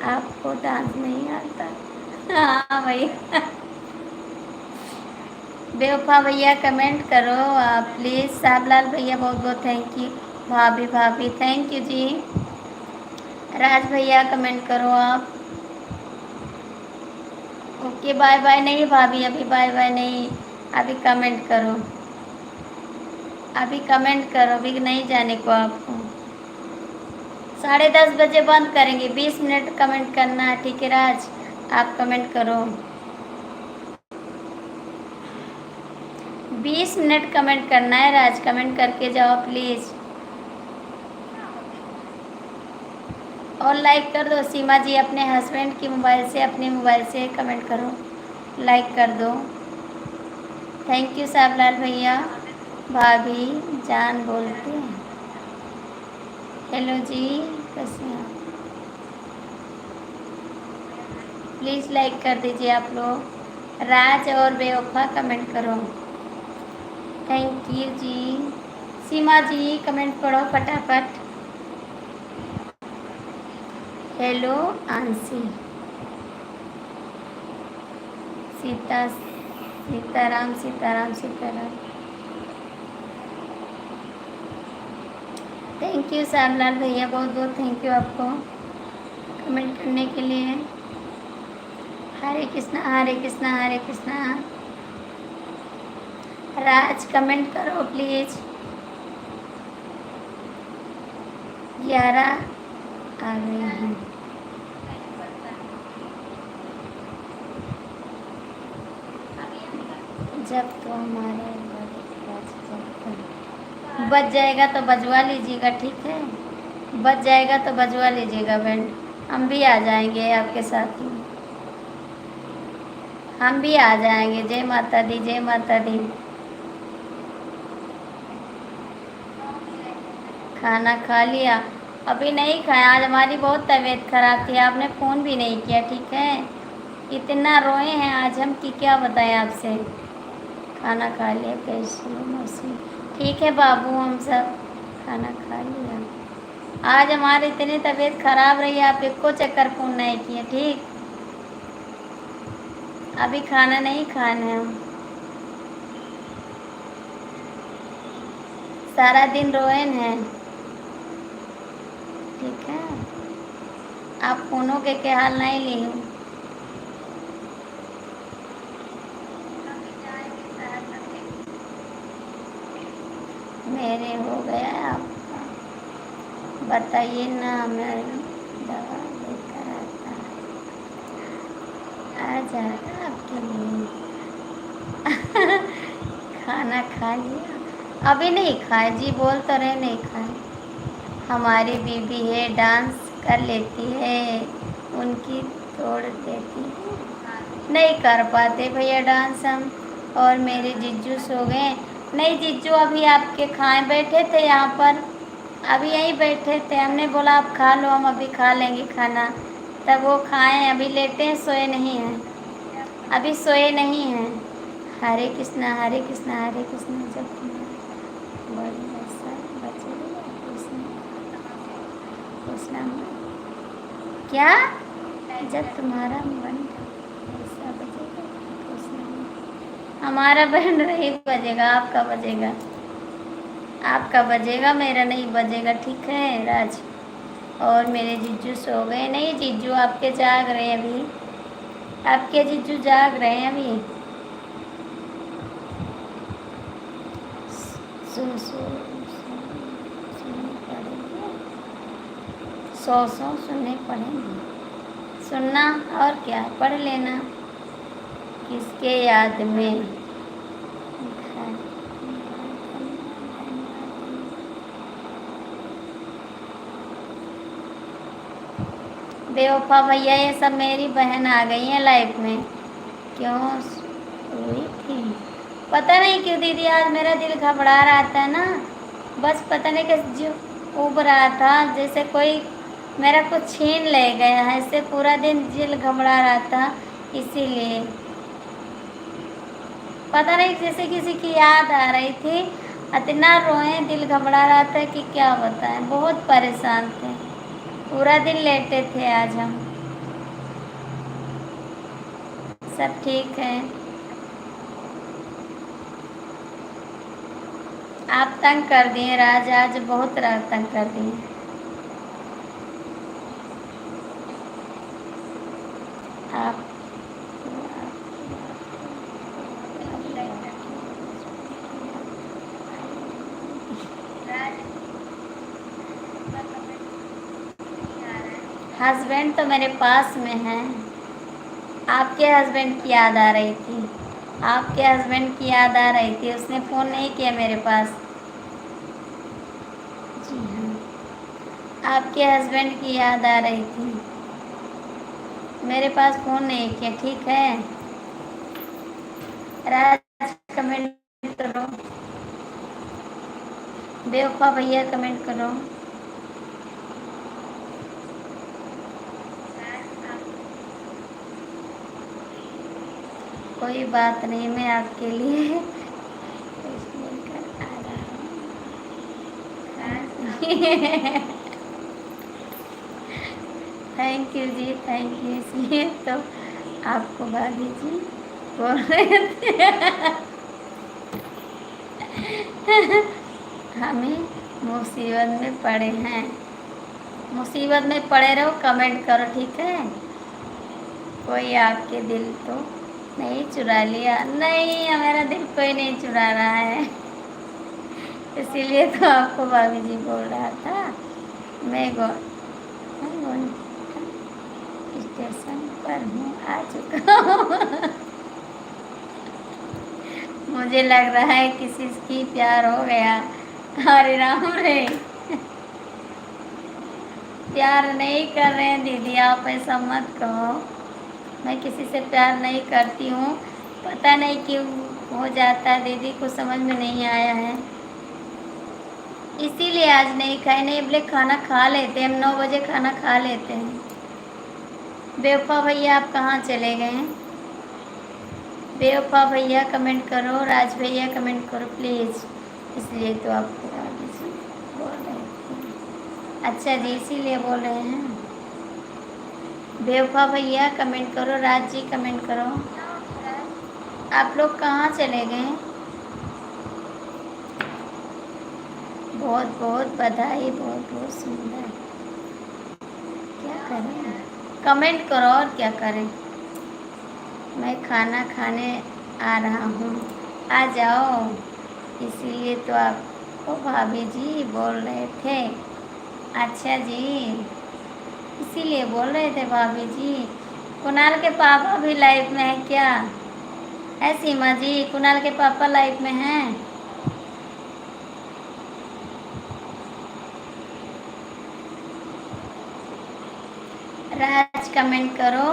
आपको डांस नहीं आता। हाँ भैया। बेवफा भैया कमेंट करो आप प्लीज़। साहबलाल भैया बहुत बहुत थैंक यू। भाभी भाभी थैंक यू जी। राज भैया कमेंट करो आप। ओके बाय बाय नहीं भाभी, अभी बाय बाय नहीं, अभी कमेंट करो। अभी कमेंट करो, अभी नहीं जाने को आपको। 10:30 बजे बंद करेंगे, 20 मिनट कमेंट करना है, ठीक है राज? आप कमेंट करो। 20 मिनट कमेंट करना है राज, कमेंट करके जाओ प्लीज़। और लाइक कर दो सीमा जी, अपने हस्बैंड की मोबाइल से, अपने मोबाइल से कमेंट करो, लाइक कर दो। थैंक यू साहबलाल भैया। भाभी जान बोलते हैं। हेलो जी, कैसे हैं आप? प्लीज़ लाइक कर दीजिए आप लोग। राज और बेवफा कमेंट करो। थैंक यू जी। सीमा जी कमेंट पढ़ो फटाफट। Hello Aansi. Sitaram Sitaram Sitaram. Thank you Shyamlal भैया, बहुत बहुत थैंक यू आपको कमेंट करने के लिए। हरे कृष्णा हरे कृष्णा हरे कृष्णा। राज कमेंट करो प्लीज़। 11 आ गए हैं। जब तो हमारे बच जाएगा तो बजवा लीजिएगा, ठीक है? बच जाएगा तो बजवा लीजिएगा बैंड, हम भी आ जाएंगे आपके साथ ही। हम भी आ जाएंगे। जय माता दी, जय माता दी। खाना खा लिया? अभी नहीं खाया, आज हमारी बहुत तबीयत खराब थी, आपने फ़ोन भी नहीं किया। ठीक है, इतना रोए हैं आज हम कि क्या बताएं आपसे। खाना खा लिया? कैसी हो मौसी? ठीक है बाबू, हम सब खाना खा लिया। आज हमारी इतनी तबीयत खराब रही, आप एक को चक्कर फ़ोन नहीं किए। ठीक, अभी खाना नहीं खाना है हम, सारा दिन रोए हैं। ठीक है, आप फ़ोनों के हाल नहीं ली हूँ। मेरे हो गया है आपका, बताइए ना, मैं दवा लेकर आता आ जाएगा आपके लिए। खाना खा लिया? अभी नहीं खाए जी, बोल तो रहे नहीं खाए। हमारी बीबी है, डांस कर लेती है, उनकी तोड़ देती है। नहीं कर पाते भैया डांस हम। और मेरे जीजू सो गए? नहीं, जीजू अभी आपके खाए बैठे थे यहाँ पर, अभी यहीं बैठे थे, हमने बोला आप खा लो, हम अभी खा लेंगे खाना, तब वो खाएं। अभी लेटे हैं, सोए नहीं हैं, अभी सोए नहीं हैं। हरे कृष्णा हरे कृष्णा हरे कृष्णा, जब तुम्हारा बड़ी ऐसा बचेगा कृष्ण कृष्णा क्या, जब तुम्हारा मन ऐसा बजेगा कृष्णा। हमारा बैंड नहीं बजेगा, आपका बजेगा, आपका बजेगा, मेरा नहीं बजेगा। ठीक है राज। और मेरे जीजू सो गए? नहीं, जीजू आपके जाग रहे हैं अभी, आपके जीजू जाग रहे हैं अभी। सुन सुनने पड़ेंगे, सौ सुनने पड़ेंगे। सुनना और क्या, पढ़ लेना। किसके याद में? बेवफा भैया, ये सब मेरी बहन आ गई है लाइफ में। क्यों हुई थी? पता नहीं क्यों दीदी, आज मेरा दिल घबरा रहा था ना, बस पता नहीं किस जो उब रहा था, जैसे कोई मेरा कुछ छीन ले गया है, इससे पूरा दिन दिल घबरा रहा था, इसीलिए। पता नहीं, जैसे किसी की याद आ रही थी, इतना रोए, दिल घबरा रहा था कि क्या बताएं, बहुत परेशान थे, पूरा दिन लेटे थे आज हम। सब ठीक है? आप तंग कर दिए राज, आज बहुत तंग कर दिए। आप हस्बैंड तो मेरे पास में हैं। आपके हस्बैंड की याद आ रही थी, आपके हस्बैंड की याद आ रही थी, उसने फ़ोन नहीं किया मेरे पास। जी हाँ, आपके हस्बैंड की याद आ रही थी, मेरे पास फ़ोन नहीं किया। ठीक है राज, कमेंट करो, बेवफा भैया कमेंट करो। कोई बात नहीं, मैं आपके लिए कुछ लेकर आ रहा हूँ। थैंक यू जी, थैंक यू। इसलिए तो आपको भाभी जी बोल रहे थे। हमें मुसीबत में पड़े हैं, मुसीबत में पड़े रहो, कमेंट करो। ठीक है, कोई आपके दिल तो नहीं चुरा लिया? नहीं, हमारा दिल कोई नहीं चुरा रहा है, इसीलिए तो आपको भाभी जी बोल रहा था। मैं स्टेशन पर हूँ, आ चुका हूँ। मुझे लग रहा है किसी की प्यार हो गया। हरे राम रे, प्यार नहीं कर रहे हैं दीदी, आप ऐसा मत कहो। मैं किसी से प्यार नहीं करती हूँ, पता नहीं क्यों हो जाता है, दीदी को समझ में नहीं आया है, इसीलिए आज नहीं खाए। नहीं बोले खाना खा लेते, हम 9 बजे खाना खा लेते हैं। बेवफा भैया आप कहाँ चले गए हैं? बेवफा भैया कमेंट करो, राज भैया कमेंट करो प्लीज़। इसलिए तो आपको बोल रहे थे। अच्छा जी, इसीलिए बोल रहे हैं। बेवफा भैया कमेंट करो, राज जी कमेंट करो। आप लोग कहाँ चले गए? बहुत बहुत बधाई, बहुत बहुत सुंदर। क्या करें, कमेंट करो और क्या करें। मैं खाना खाने आ रहा हूँ, आ जाओ। इसीलिए तो आपको भाभी जी बोल रहे थे। अच्छा जी, इसीलिए बोल रहे थे भाभी जी। कुणाल के पापा भी लाइफ में है क्या? है सीमा जी, कुणाल के पापा लाइफ में हैं? राज कमेंट करो,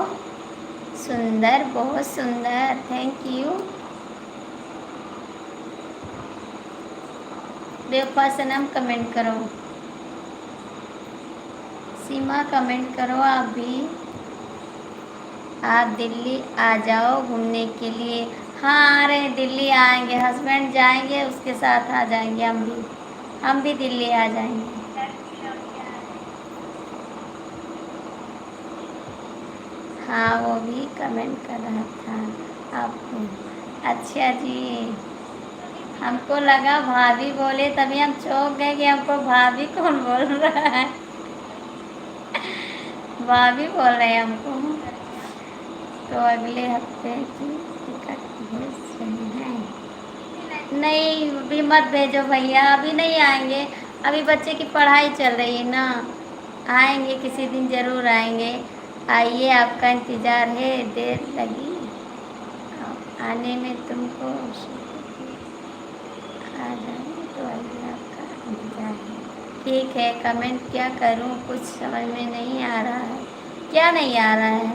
सुंदर, बहुत सुंदर, थैंक यू। बेवफा सनम कमेंट करो। सीमा कमेंट करो आप भी। आप दिल्ली आ जाओ घूमने के लिए। हाँ आ रहे हैं, दिल्ली आएंगे, हस्बैंड जाएंगे उसके साथ आ जाएंगे, हम भी दिल्ली आ जाएंगे। हाँ वो भी कमेंट कर रहा था आपको। अच्छा जी, हमको लगा भाभी बोले, तभी हम चौंक गए कि हमको भाभी कौन बोल रहा है। भाभी बोल रहे हैं हमको। तो अगले हफ्ते की टिकट भेज रहे हैं। नहीं अभी मत भेजो भैया, अभी नहीं आएंगे, अभी बच्चे की पढ़ाई चल रही है ना। आएंगे किसी दिन, ज़रूर आएंगे। आइए, आपका इंतज़ार है, देर लगी आने में तुमको, आ जाएंगे तो आइए, आपका इंतज़ार है। ठीक है, कमेंट क्या करूं, कुछ समझ में नहीं आ रहा है। क्या नहीं आ रहा है?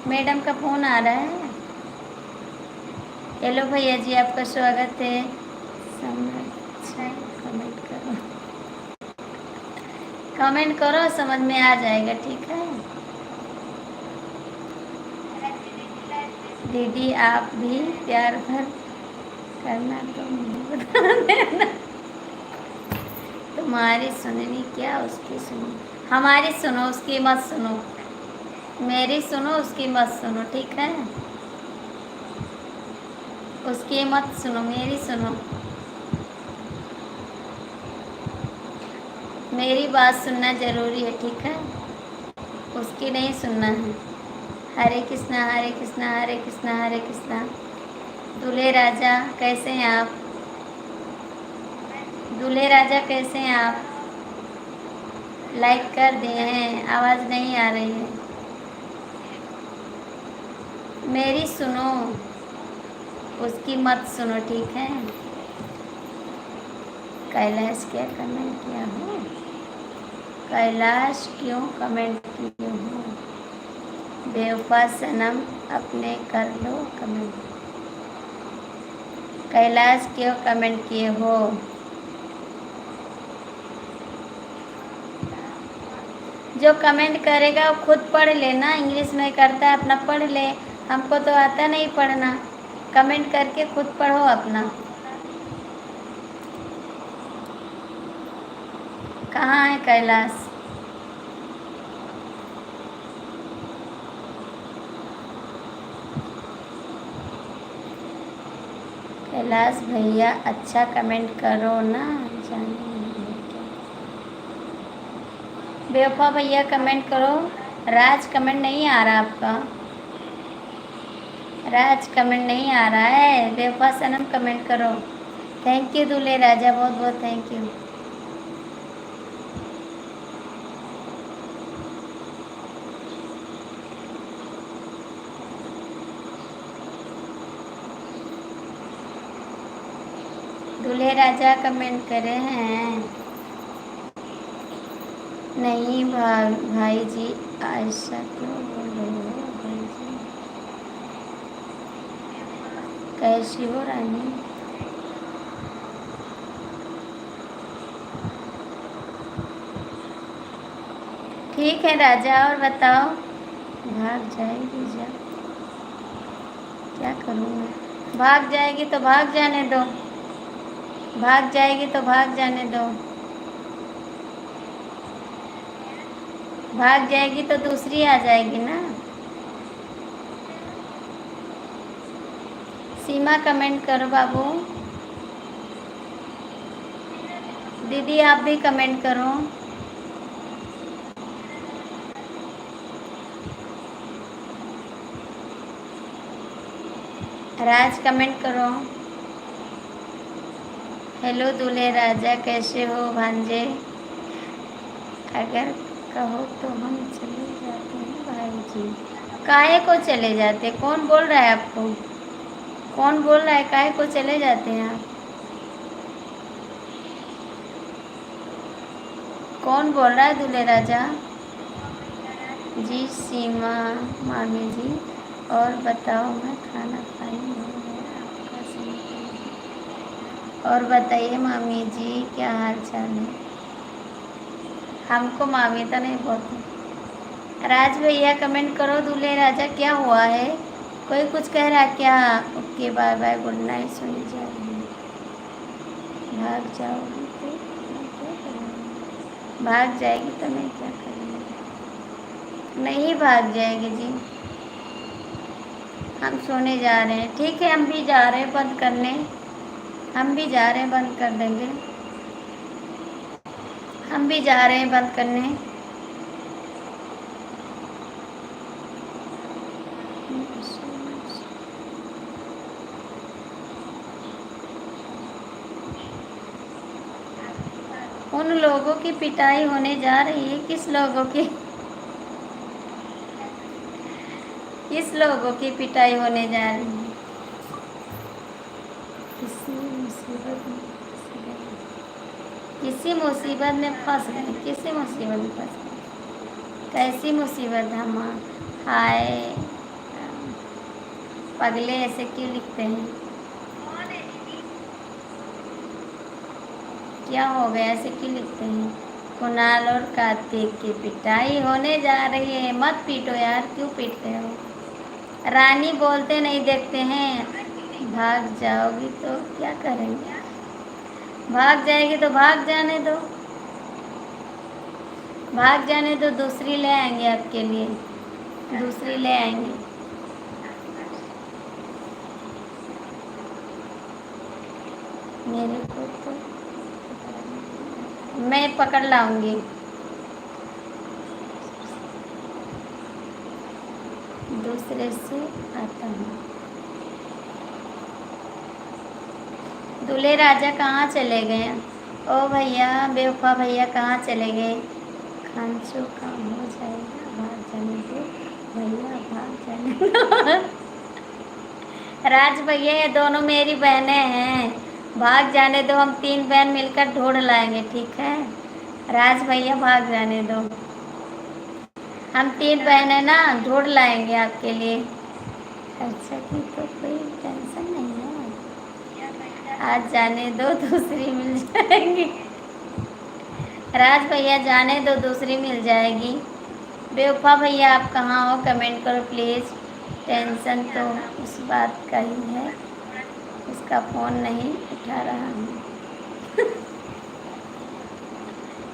मैडम का फ़ोन आ रहा है। हेलो भैया जी, आपका स्वागत है। अच्छा, कमेंट करो, कमेंट करो, समझ में आ जाएगा, ठीक है। दीदी आप भी प्यार भर करना तो मुझे बता देना। तुम्हारी सुननी क्या उसकी सुनो, हमारी सुनो उसकी मत सुनो, मेरी सुनो उसकी मत सुनो, ठीक है। उसकी मत सुनो, मेरी सुनो। मेरी बात सुनना ज़रूरी है, ठीक है, उसकी नहीं सुनना है। हरे कृष्णा हरे कृष्णा हरे कृष्णा हरे कृष्णा। दूल्हे राजा कैसे हैं आप? दूल्हे राजा कैसे हैं आप? लाइक कर दिए हैं, आवाज़ नहीं आ रही है। मेरी सुनो, उसकी मत सुनो, ठीक है। कैलाश क्या कमेंट किया हो? कैलाश क्यों कमेंट किए हो? बेवफा सनम अपने कर लो कमेंट। कैलाश क्यों कमेंट किए हो? जो कमेंट करेगा वो खुद पढ़ लेना, इंग्लिश में करता है अपना पढ़ ले, हमको तो आता नहीं पढ़ना। कमेंट करके खुद पढ़ो अपना। कहाँ है कैलाश? कैलाश भैया अच्छा कमेंट करो ना, जाने बेवफा भैया कमेंट करो। राज कमेंट नहीं आ रहा आपका, राज कमेंट नहीं आ रहा है। बेवफा सनम कमेंट करो। थैंक यू दूल्हे राजा, बहुत बहुत थैंक यू। दूल्हे राजा कमेंट करे हैं। नहीं भाई जी, ऐसा क्यों बोल रहे हो भाई जी? कैसी हो रानी? ठीक है राजा, और बताओ। भाग जाएगी जा, क्या करूँ मैं? भाग जाएगी तो भाग जाने दो, भाग जाएगी तो भाग जाने दो, भाग जाएगी तो दूसरी आ जाएगी ना। सीमा कमेंट करो बाबू। दीदी आप भी कमेंट करो। राज कमेंट करो। हेलो दूल्हे राजा, कैसे हो भांजे? अगर कहो तो हम चले जाते हैं भाई जी। काहे को चले जाते? कौन बोल रहा है आपको? कौन बोल रहा है काहे को चले जाते हैं आप? कौन बोल रहा है दूल्हे राजा? जी सीमा मामी जी, और बताओ। मैं खाना खाई हो गया आपका और बताइए मामी जी, क्या हाल चाल है? हमको मामी तो नहीं बोलते। राज भैया कमेंट करो। दूल्हे राजा क्या हुआ है? कोई कुछ कह रहा है क्या? Okay bye bye, good night, सुनी जा रही है। भाग जाओगी तो मैं क्या करूँगी? भाग जाएगी तो मैं क्या करूँगी? नहीं भाग जाएगी जी। हम सोने जा रहे हैं। ठीक है, हम भी जा रहे हैं बंद करने। हम भी जा रहे हैं, बंद कर देंगे। हम भी जा रहे हैं बंद करने। उन लोगों की पिटाई होने जा रही है। किस लोगों की? किस लोगों की पिटाई होने जा रही है? किसी मुसीबत में फंस गए। किसी मुसीबत में फंस गए। किसी मुसीबत में फंस गए? कैसी मुसीबत? हम हाय पगले, ऐसे क्यों लिखते हैं? क्या हो गया, ऐसे क्यों लिखते हैं? कुणाल और कार्तिक की पिटाई होने जा रही है। मत पीटो यार, क्यों पीटते हो? रानी बोलते नहीं देखते हैं। भाग जाओगी तो क्या करेंगे? भाग जाएगी तो भाग जाने दो, भाग जाने दो, दूसरी ले आएंगे आपके लिए, दूसरी ले आएंगे। मेरे को तो मैं पकड़ लाऊंगी। दूसरे से आता हूँ। दूल्हे राजा कहाँ चले गए? ओ भैया, बेवफा भैया कहाँ चले गए? खांचो काम हो जाएगा, भाग जाने दो भैया, भाग जाने दो। राज भैया, ये दोनों मेरी बहनें हैं। भाग जाने दो, हम तीन बहन मिलकर ढूंढ लाएंगे, ठीक है? राज भैया भाग जाने दो, हम तीन बहनें ना ढूंढ लाएंगे आपके लिए। खर्चा की तो कोई टेंशन नहीं है, आज जाने दो, दूसरी मिल जाएगी। राज भैया जाने दो, दूसरी मिल जाएगी। बेवफा भैया आप कहाँ हो? कमेंट करो प्लीज़। टेंशन तो उस बात का ही है, उसका फ़ोन नहीं उठा रहा हूँ।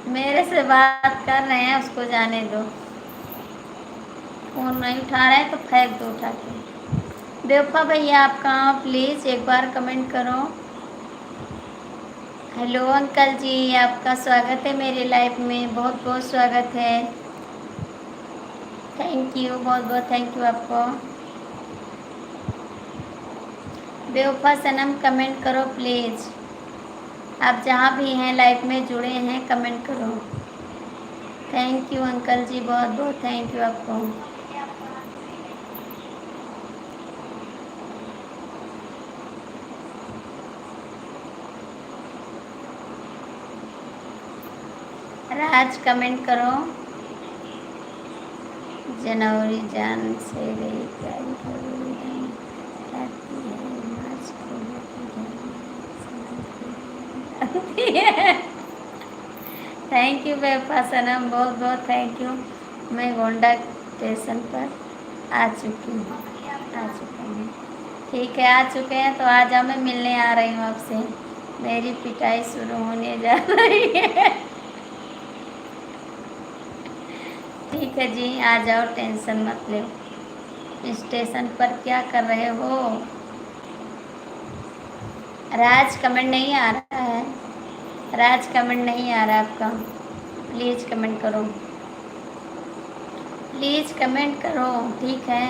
मेरे से बात कर रहे हैं, उसको जाने दो। फ़ोन नहीं उठा रहे हैं तो फेंक दो उठा के। बेवफा भैया आप कहाँ हो? प्लीज़ एक बार कमेंट करो। हेलो अंकल जी, आपका स्वागत है मेरी लाइफ में, बहुत बहुत स्वागत है। थैंक यू, बहुत बहुत थैंक यू आपको। बेवफा सनम कमेंट करो प्लीज़। आप जहाँ भी हैं लाइफ में जुड़े हैं, कमेंट करो। थैंक यू अंकल जी, बहुत बहुत थैंक यू आपको। राज कमेंट करो। जनवरी जान से गई प्यारी फरवरी जाती है, मार्च थैंक यू बेफा सनम, बहुत बहुत थैंक यू। मैं गोंडा स्टेशन पर आ चुकी हूँ, आ चुका हूँ। ठीक है, आ चुके हैं तो आ जाओ, मैं मिलने आ रही हूँ आपसे। मेरी पिटाई शुरू होने जा रही है। ठीक है जी, आ जाओ, टेंशन मत लो। स्टेशन पर क्या कर रहे हो? राज कमेंट नहीं आ रहा है, राज कमेंट नहीं आ रहा आपका, प्लीज़ कमेंट करो, प्लीज़ कमेंट करो। ठीक है,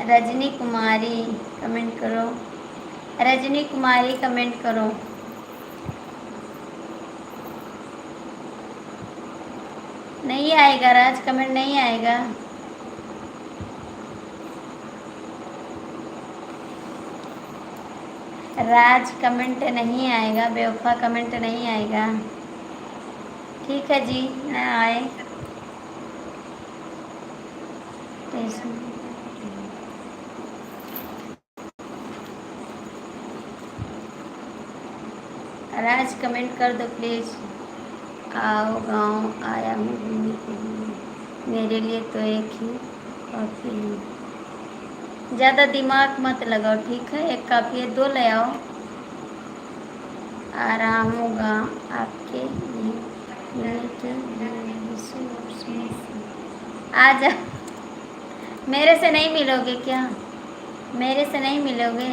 रजनी कुमारी कमेंट करो, रजनी कुमारी कमेंट करो। नहीं आएगा राज, कमेंट नहीं आएगा। राज कमेंट नहीं आएगा, बेवफा कमेंट नहीं आएगा। ठीक है जी, ना आए। राज कमेंट कर दो प्लीज़। आओ गांव आया हूँ घूमने के लिए, मेरे लिए तो एक ही काफ़ी है। ज़्यादा दिमाग मत लगाओ, ठीक है, एक काफ़ी है, दो ले आओ। आ रहा हूँ गाँव आपके लिए मिलने के लिए। आ जा, मेरे से नहीं मिलोगे क्या? मेरे से नहीं मिलोगे,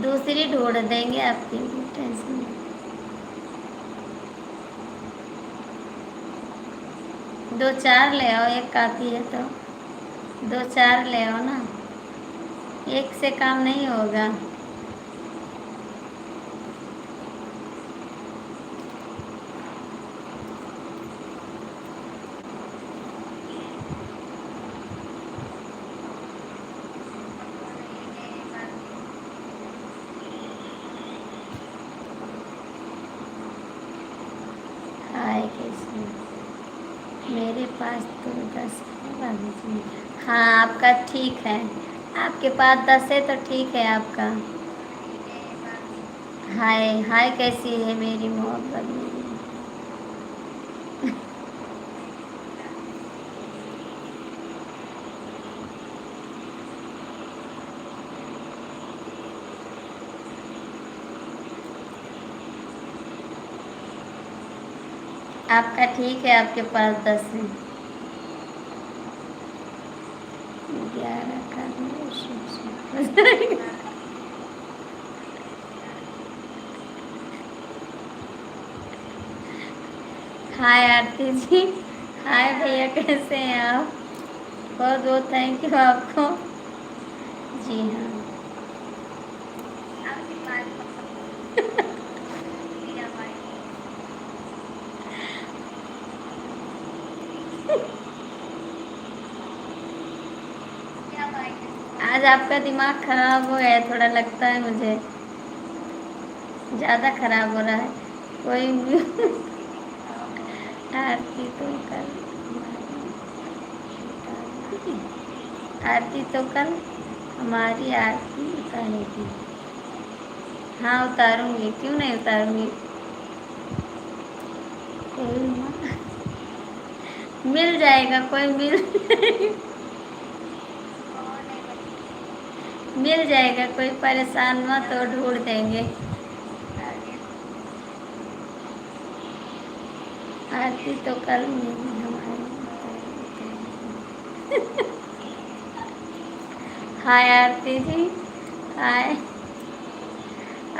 दूसरी ढूंढ देंगे आपकी, टेंशन नहीं। दो चार ले आओ, एक काफ़ी है तो दो चार ले आओ ना, एक से काम नहीं होगा। हाय कैसे? मेरे पास तो 10 है। हाँ आपका ठीक है, आपके पास 10 है तो ठीक है आपका। हाय हाय कैसी है मेरी मोहब्बत मेरी? आपका ठीक है, आपके पास 10 है। 11 का हाय आरती जी, हाय भैया कैसे हैं आप? बहुत बहुत थैंक यू आपको। जी हाँ। आज आपका दिमाग खराब हो गया है, थोड़ा लगता है मुझे, ज़्यादा खराब हो रहा है। कोई आरती तो कल, आरती तो कल हमारी आरती उतारेगी। हाँ उतारूंगी, क्यों नहीं उतारूंगी। कोई मिल जाएगा, कोई मिल जाएगा, कोई परेशान मत हो, ढूंढ देंगे। आरती तो कल मिली हमारी। हाय आरती जी, हाय।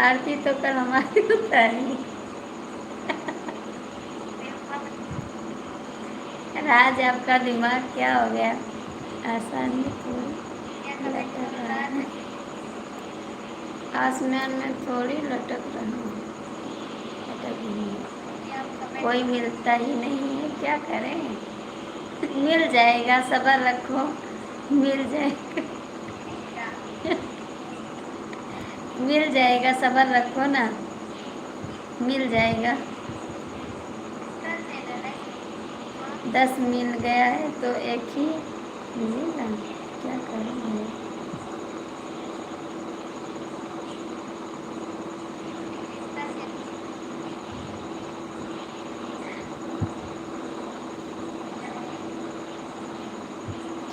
आरती तो कल हमारी उतारी। राज आपका दिमाग क्या हो गया? आसानी थोड़ी लटक रहा है, आसमान में थोड़ी लटक रहा हूँ, लटक नहीं है। कोई मिलता ही नहीं है, क्या करें। मिल जाएगा, सब्र रखो, मिल जाएगा। मिल जाएगा, सब्र रखो ना, मिल जाएगा। 10 मिल गया है तो एक ही मिलेगा, क्या करेंगे।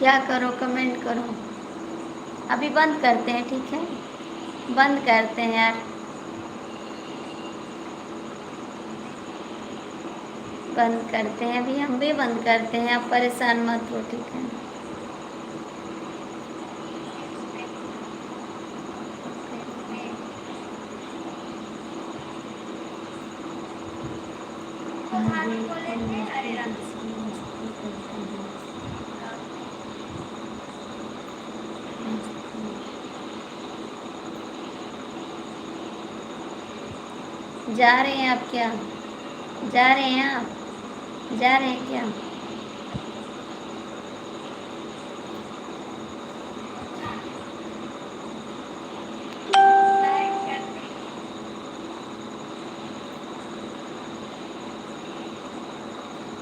क्या करो, कमेंट करो। अभी बंद करते हैं, ठीक है, बंद करते हैं यार, बंद करते हैं, अभी हम भी बंद करते हैं, आप परेशान मत हो, ठीक है। जा रहे हैं आप क्या? जा रहे हैं आप? जा रहे हैं क्या?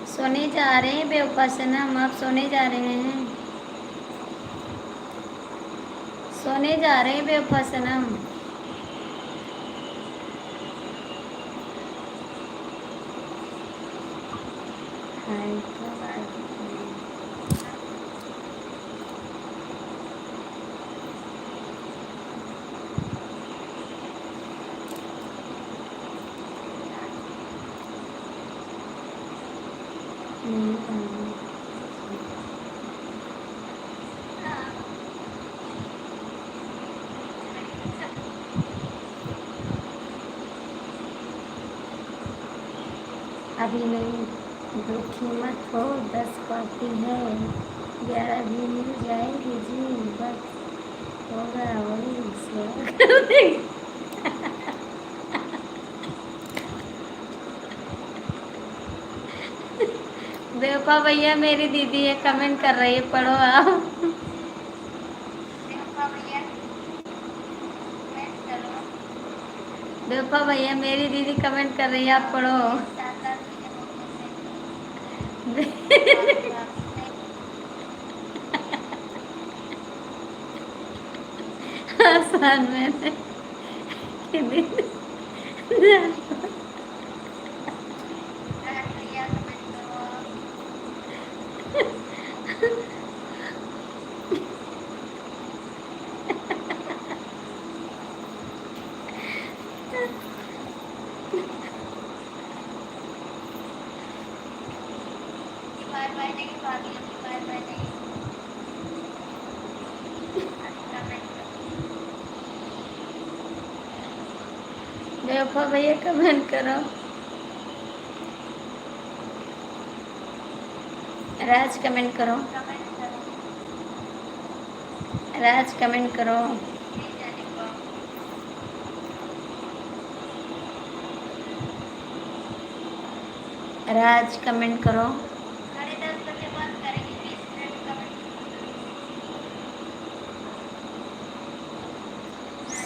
सोने जा रहे हैं बेवफा सनम, आप सोने जा रहे हैं, सोने जा रहे हैं बेवफा सनम। हाय क्या बात है? अभी नहीं, दुखी मत हो, 10 पार्टी है, 11 भी मिल जाएगी जी, बस होगा वही स्वर्ग। बेवफा भैया मेरी दीदी है, कमेंट कर रही है, पढ़ो आप। बेवफा भैया मेरी दीदी कमेंट कर रही है, आप पढ़ो। आसान मैंने कि दिन बेवफा भैया कमेंट करो, राज कमेंट करो, राज कमेंट करो, राज कमेंट करो।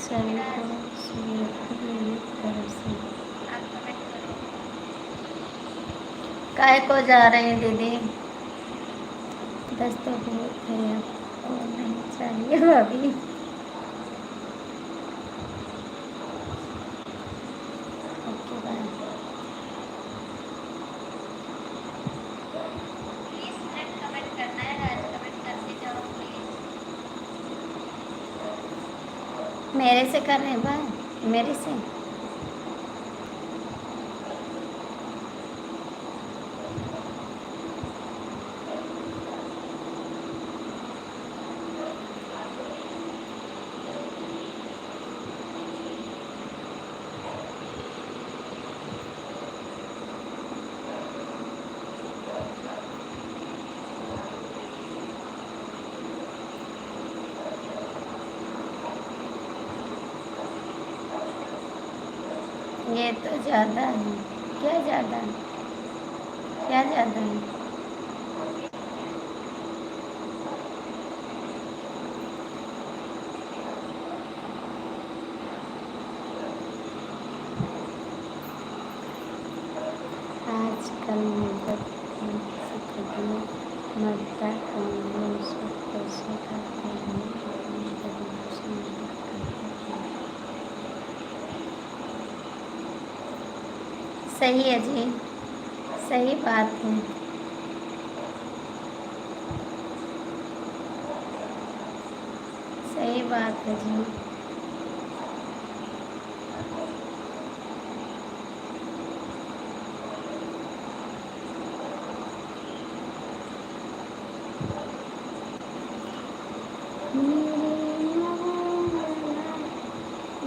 सभी को काय को जा रहे हैं दीदी? 10 तो बहुत है, अब और नहीं चाहिए अभी। Okay bye. मेरे से कर रहे हैं भाई, मेरे से। ये तो ज़्यादा है, क्या ज़्यादा है, क्या ज़्यादा है? आजकल मदद मरता कौन है, उसको कैसे करते हैं, गरीबों से मदद करते हैं। सही है जी, सही बात है। है जी।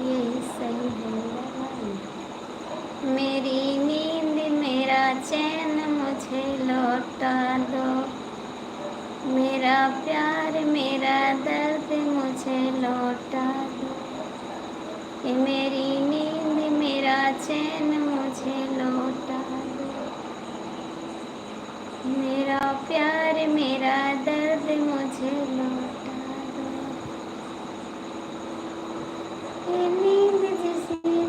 यही सही है। मेरी नींद मेरा चैन मुझे लौटा दो, मेरा प्यार मेरा दर्द मुझे लौटा दो। ये मेरी नींद मेरा चैन मुझे लौटा दो, मेरा प्यार मेरा दर्द मुझे लौटा दो। ये नींद जिस दिन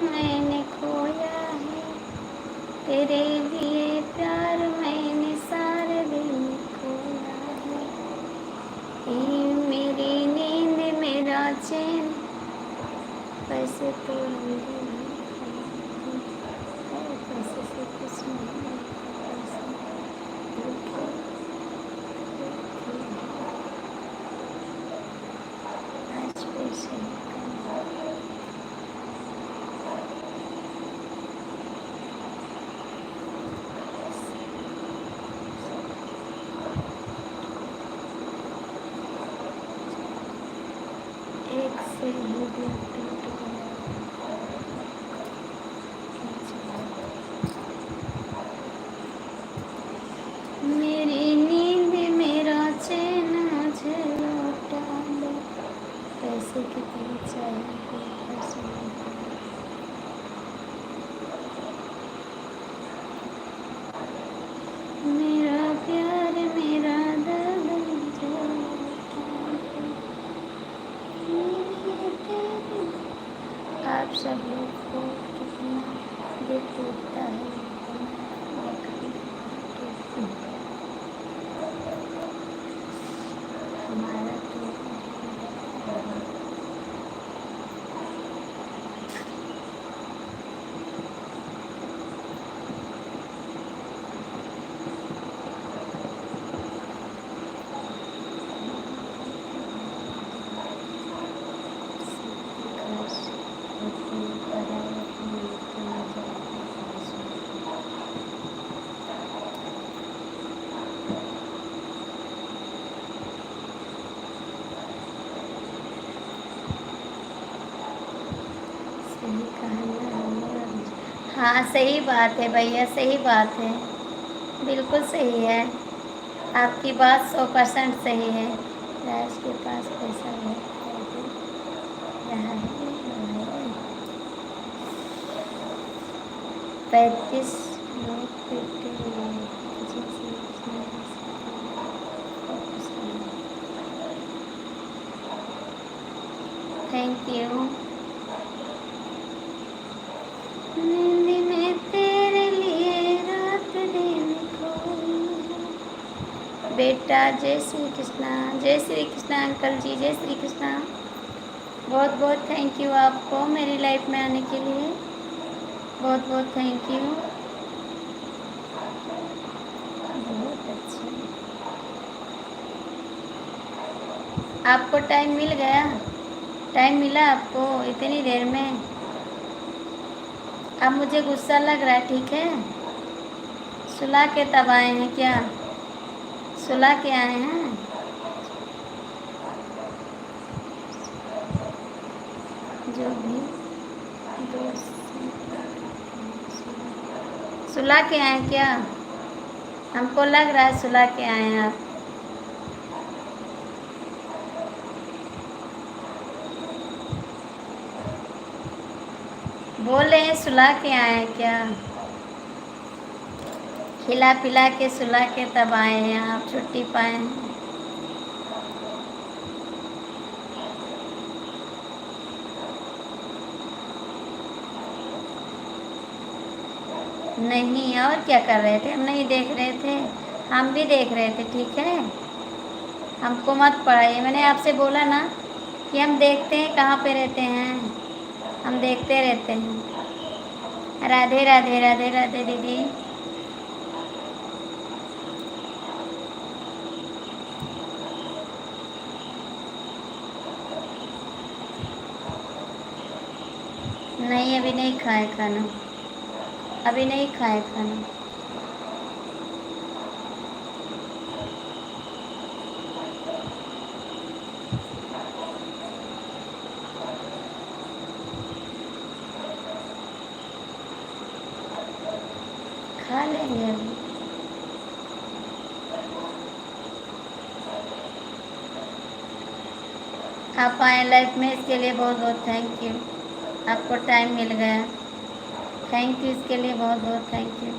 मैंने खोया है, तेरे लिए प्यार मैंने सारे दिन खोया है। ये मेरी नींद मेरा चैन, पैसे तो मेरे पैसे से कुछ नहीं, आज पैसे एक से ही दिल टूट गया। मेरी नींद मेरा चैन मुझे लौटा दो, पैसे कितने चाहिए पैसे मेरा प्यार मेरा दर्द मुझे लौटा दो। आप सब लोग को कितना दिल टूटता है, हमारा तो हाँ सही बात है भैया, सही बात है, बिल्कुल सही है, आपकी बात 100% सही है। राज के पास पैसा है, रहा है 35 लोग पीटे थैंक यू। नींद में तेरे लिए रात दिन खोई है। बेटा जय श्री कृष्णा, जय श्री कृष्णा अंकल जी, जय श्री कृष्णा। बहुत बहुत थैंक यू आपको मेरी लाइफ में आने के लिए, बहुत बहुत थैंक यू। बहुत अच्छे, आपको टाइम मिल गया, टाइम मिला आपको इतनी देर में। अब मुझे गुस्सा लग रहा है, ठीक है, सुला के तब आए हैं क्या, सुला के आए हैं। जो भी दोस्त सुला के आए क्या, हमको लग रहा है सुला के आए हैं आप। बोले सुला के आए हैं क्या, खिला पिला के सुला के तब आए हैं आप, छुट्टी पाए हैं। नहीं, और क्या कर रहे थे, हम नहीं देख रहे थे, हम भी देख रहे थे, ठीक है, हमको मत पढ़ाइए। मैंने आपसे बोला ना कि हम देखते हैं कहाँ पे रहते हैं, हम देखते रहते हैं। राधे राधे राधे राधे दीदी। नहीं, अभी नहीं खाए खाना, अभी नहीं खाए खाना। खा लेंगे अभी। आप आए लाइफ में, इसके लिए बहुत बहुत थैंक यू। आपको टाइम मिल गया, थैंक यू, इसके लिए बहुत बहुत थैंक यू।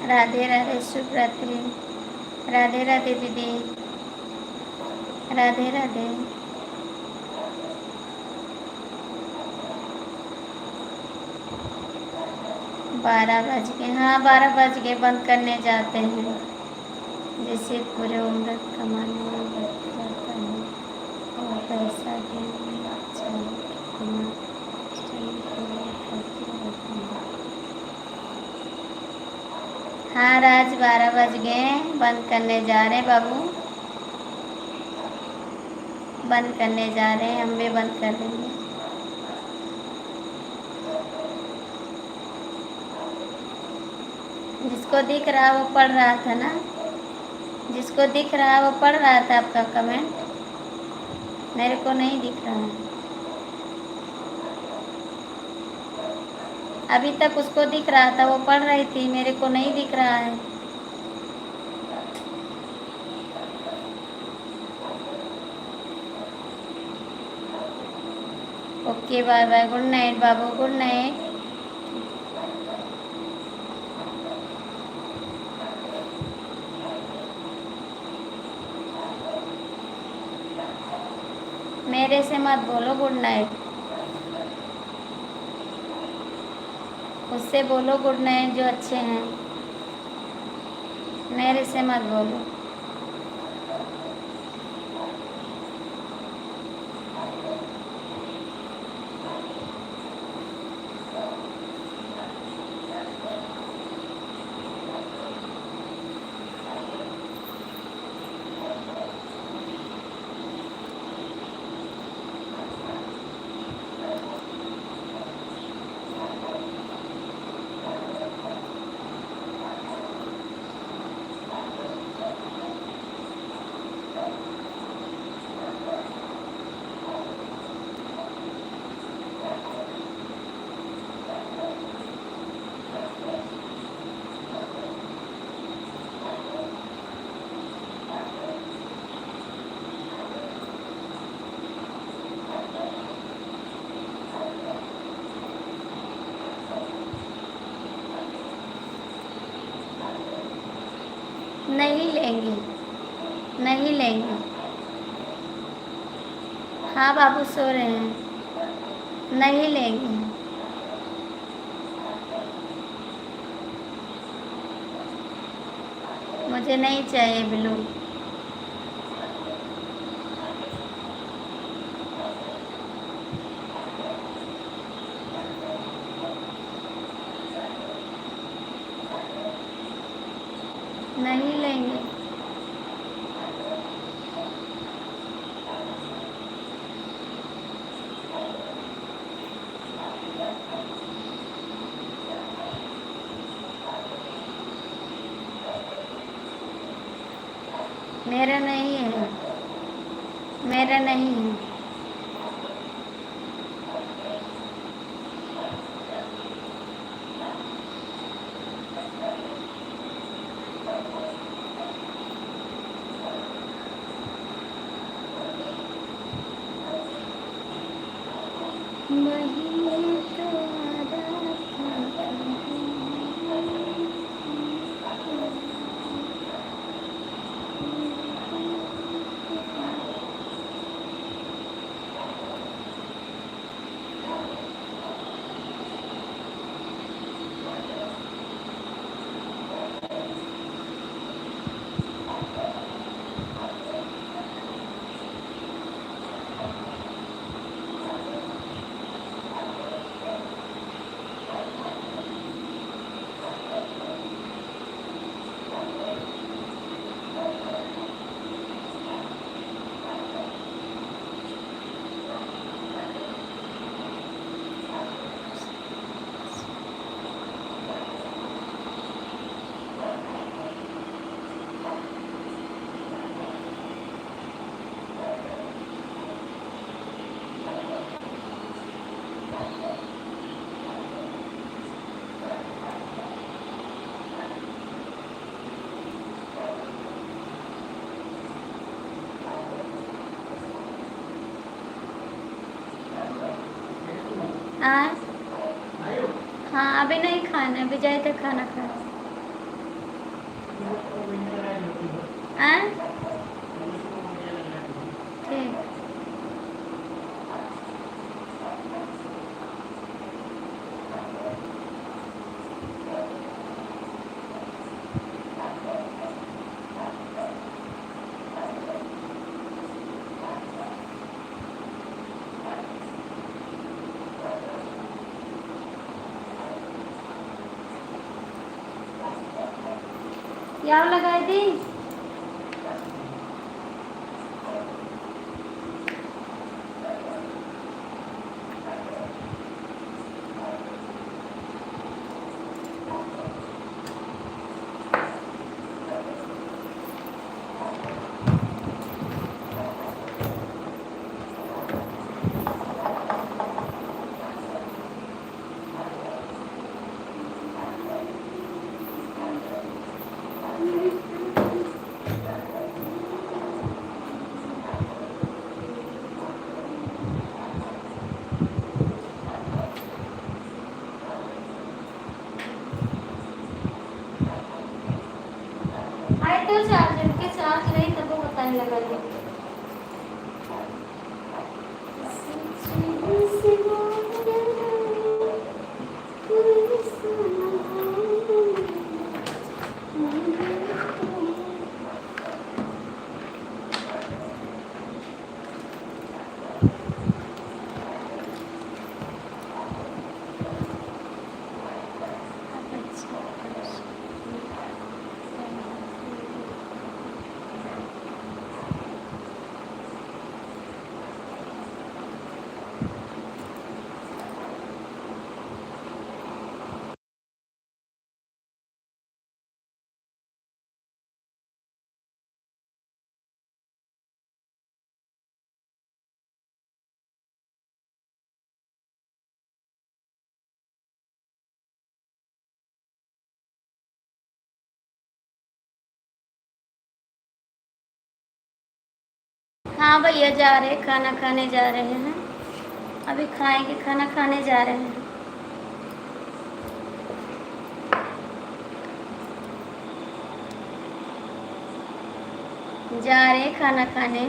राधे राधे, शुभ रात्रि। राधे राधे दीदी, राधे राधे। 12 बज गए, हाँ 12 बज गए, बंद करने जाते हैं। जिसे पूरे उम्र कमाने में लग जाता है और पैसा भी अच्छा कमा करते रहते हैं। हाँ राज, 12 बज गए, बंद करने जा रहे हैं बाबू, बंद करने जा रहे हैं, हम भी बंद कर देंगे। जिसको दिख रहा वो पढ़ रहा था ना, जिसको दिख रहा वो पढ़ रहा था आपका कमेंट, मेरे को नहीं दिख रहा है। अभी तक उसको दिख रहा था, वो पढ़ रही थी, मेरे को नहीं दिख रहा है। Okay, bye bye, good night बाबू, गुड नाइट। मेरे से मत बोलो गुड नाइट, उससे बोलो गुड नाइट जो अच्छे हैं, मेरे से मत बोलो। नहीं लेंगे, नहीं लेंगे। हाँ बाबू सो रहे हैं, नहीं लेंगे। मुझे नहीं चाहिए ब्लू। नहीं लेंगे। मेरा नहीं है, मेरा नहीं है। वही है तो आदत हाँ हाँ, अभी नहीं खाना, अभी जाए तो खाना खा। हाँ ठीक। यार लगाई दी। आए तो चार्जर के चार्ज नहीं तब वो बताने लगा दी। हाँ भैया जा रहे, खाना खाने जा रहे हैं। अभी खाएंगे, खाना खाने जा रहे हैं। जा रहे खाना खाने।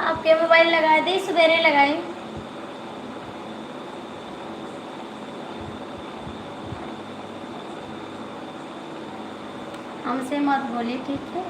आपके मोबाइल लगाए दी, सवेरे लगाई। हमसे मत बोली, ठीक है।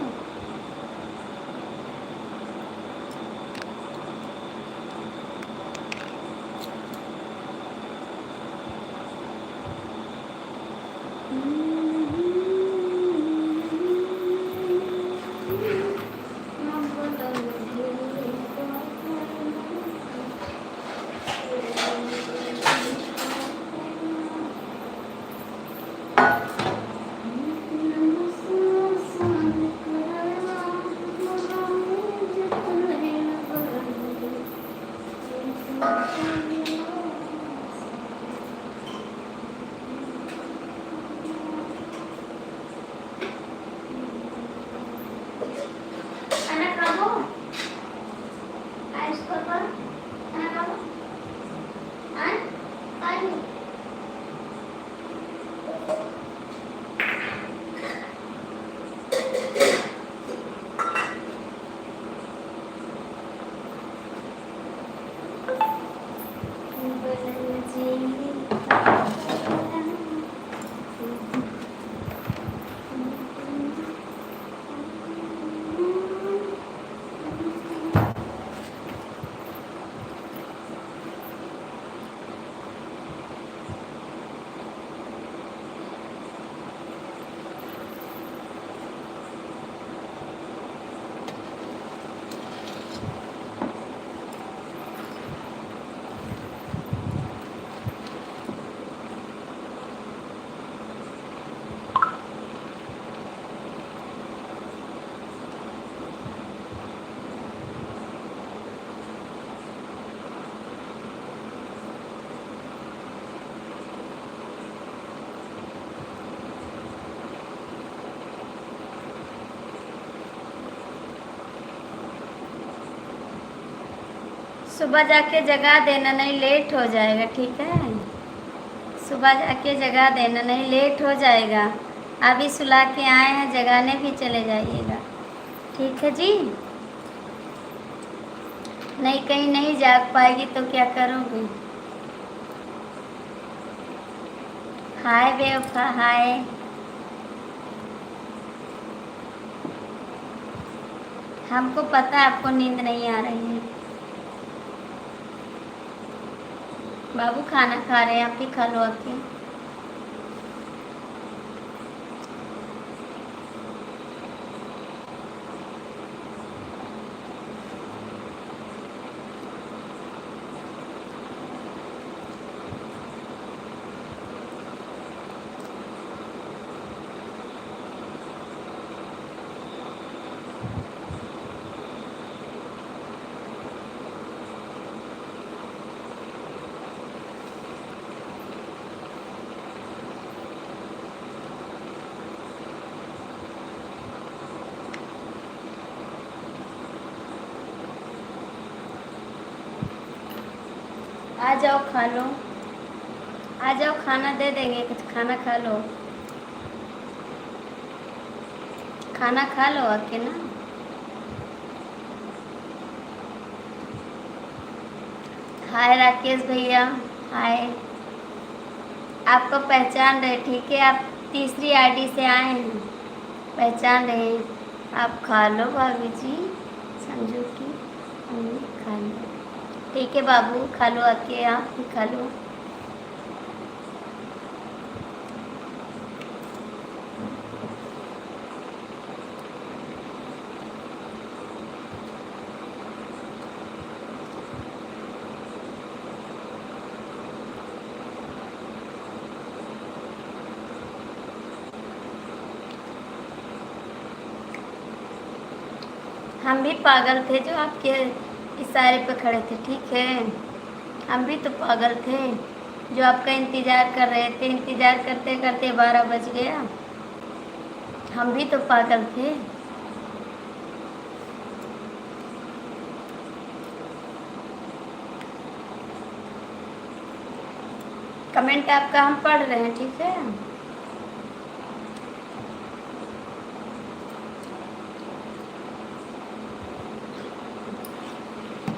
सुबह जाके जगा देना, नहीं लेट हो जाएगा, ठीक है। सुबह जाके जगा देना, नहीं लेट हो जाएगा। अभी सुला के आए हैं, जगाने भी चले जाइएगा, ठीक है जी। नहीं, कहीं नहीं जाग पाएगी तो क्या करोगे। हाय बेवफा, हाय। हमको पता है आपको नींद नहीं आ रही है। बाबू खाना खा रहे हैं, आप ही खा लो आके। आ जाओ खा लो, आ जाओ, खाना दे देंगे, कुछ खाना खा लो, खाना खा लो आके ना। हाय राकेश भैया, हाय। आपको पहचान रहे, ठीक है, आप तीसरी आईडी से आए हैं, पहचान रहे हैं। आप खा लो भाभी जी, संजू की मम्मी, खा लो, ठीक है बाबू, खा लो आके, आप भी खा लो। हम भी पागल थे जो आपके इशारे पे खड़े थे, ठीक है। हम भी तो पागल थे जो आपका इंतज़ार कर रहे थे, इंतज़ार करते करते 12 बज गया। हम भी तो पागल थे। कमेंट आपका हम पढ़ रहे हैं, ठीक है।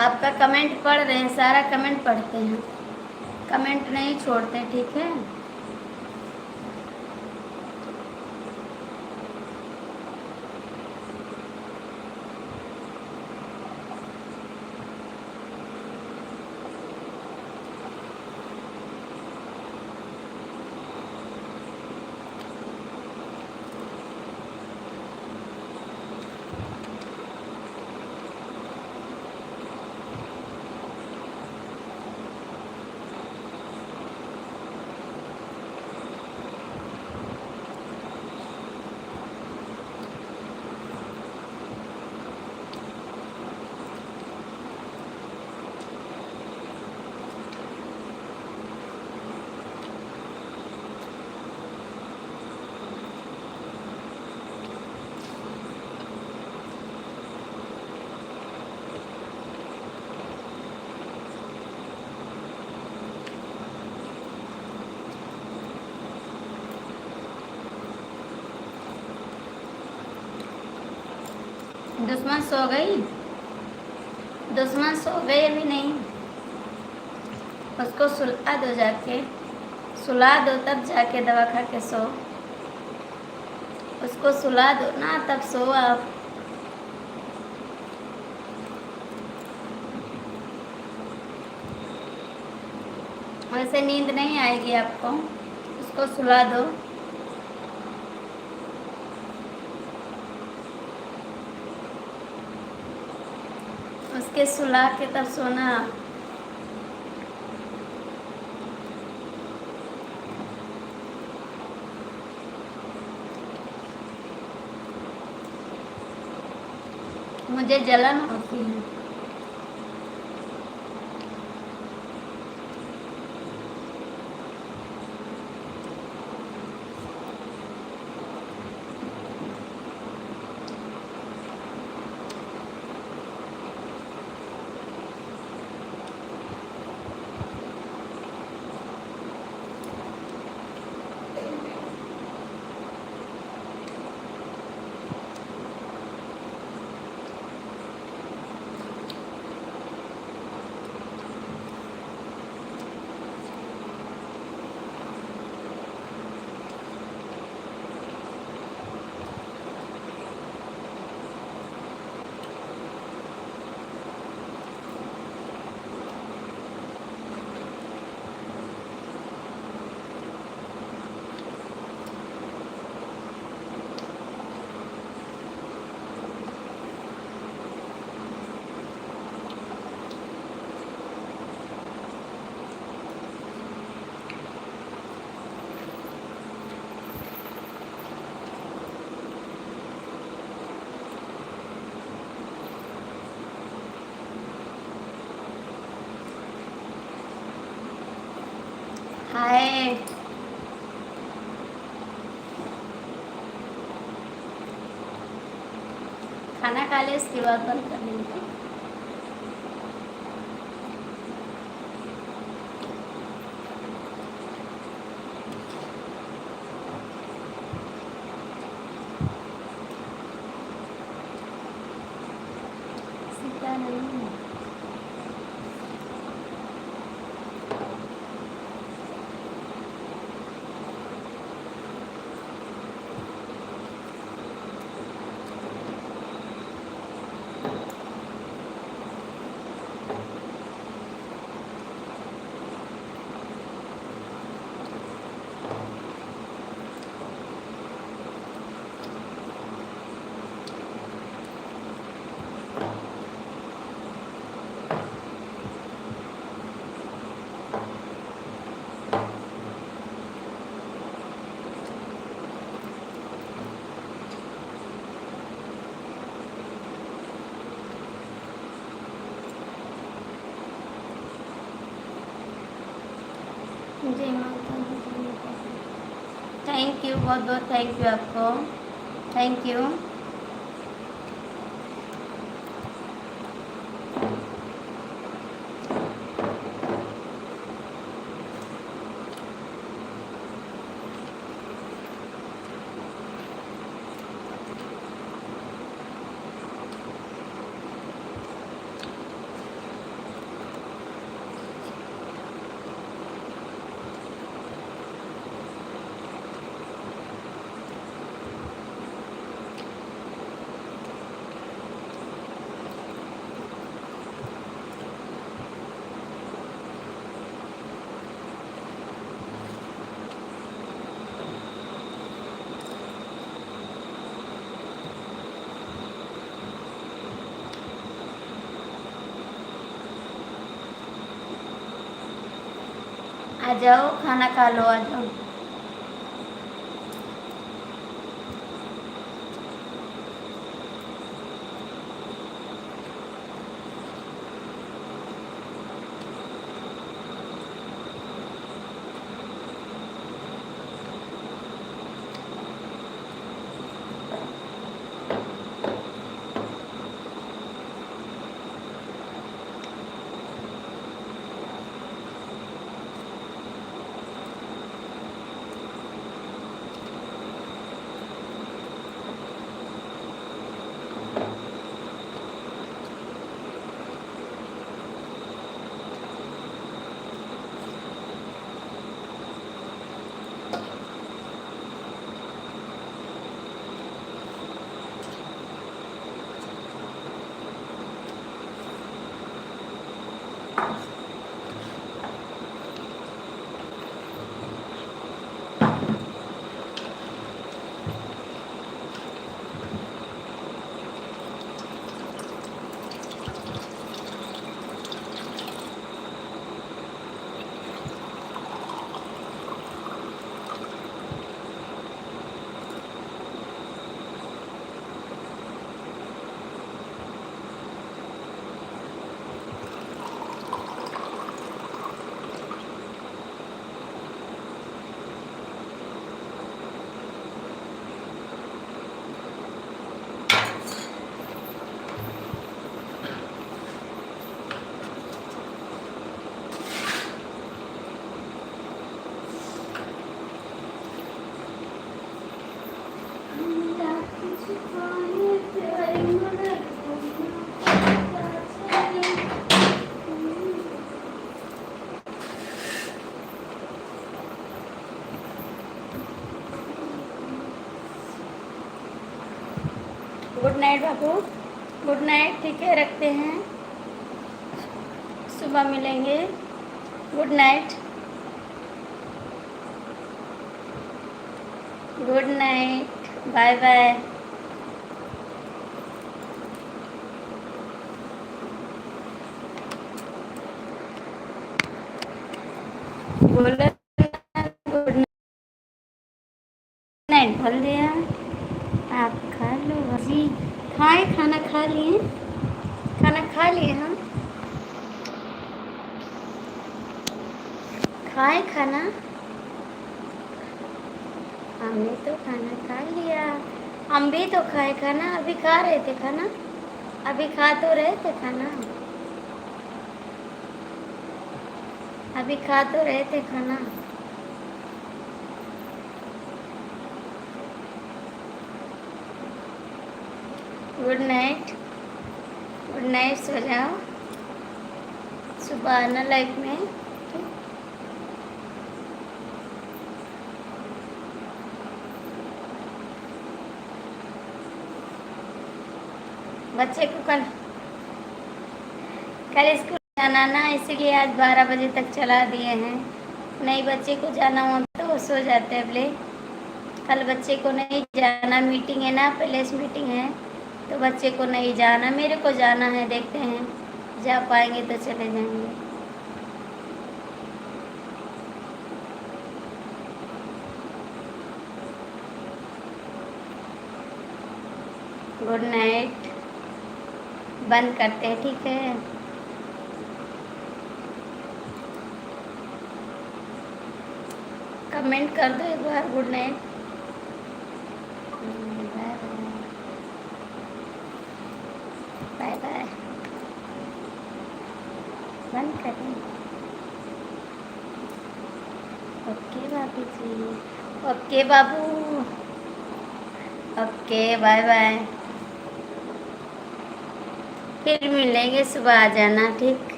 आपका कमेंट पढ़ रहे हैं, सारा कमेंट पढ़ते हैं, कमेंट नहीं छोड़ते, ठीक है। दुश्मन सो गई, दुश्मन सो गई अभी नहीं, उसको सुला दो, जाके सुला दो, तब जाके दवा खा के सो। उसको सुला दो ना, तब सो आप। वैसे नींद नहीं आएगी आपको, उसको सुला दो। उसके सुला के तब सोना। मुझे जलन होती है। खाना खा ले, उसके बाद बंद कर लेंगे। सीता नहीं। जय माता दी। थैंक यू, बहुत बहुत थैंक यू आपको, थैंक यू। आ जाओ, खाना खा लो, आ जाओ। गुड नाइट बाबू, गुड नाइट, ठीक है, रखते हैं, सुबह मिलेंगे। Good night, good night, bye bye. बोला गुड नाइट बोल दिया। आप खा लो जी, खाए, खाना खा लिए, खाना खा लिए हम, खाए खाना। हमने तो खाना खा लिया। हम भी तो खाए खाना, अभी खा रहे थे खाना, अभी खा तो रहे थे खाना, अभी खा तो रहे थे खाना। गुड नाइट, गुड नाइट, सो जाओ, सुबह आना लाइफ में। ठीक? बच्चे को कल कल स्कूल जाना ना, इसीलिए आज 12 बजे तक चला दिए हैं। नहीं बच्चे को जाना हो तो वो सो जाते हैं बोले। कल बच्चे को नहीं जाना, मीटिंग है ना, पैलेस मीटिंग है, तो बच्चे को नहीं जाना, मेरे को जाना है। देखते हैं जा पाएंगे तो चले जाएंगे। गुड नाइट, बंद करते हैं, ठीक है। कमेंट कर दो एक बार good night. Bye bye, bye bye, बंद करें। ओके भाभी जी, ओके बाबू, ओके बाय बाय, फिर मिलेंगे, सुबह आ जाना, ठीक।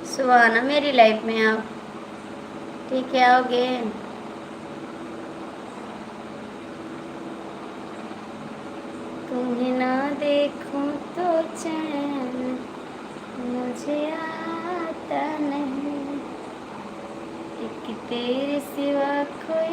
सुबह आना मेरी लाइफ में आप, ठीक है, आओगे। तुम्हें ना देखूं तो चैन मुझे आता नहीं, एक तेरे सिवा कोई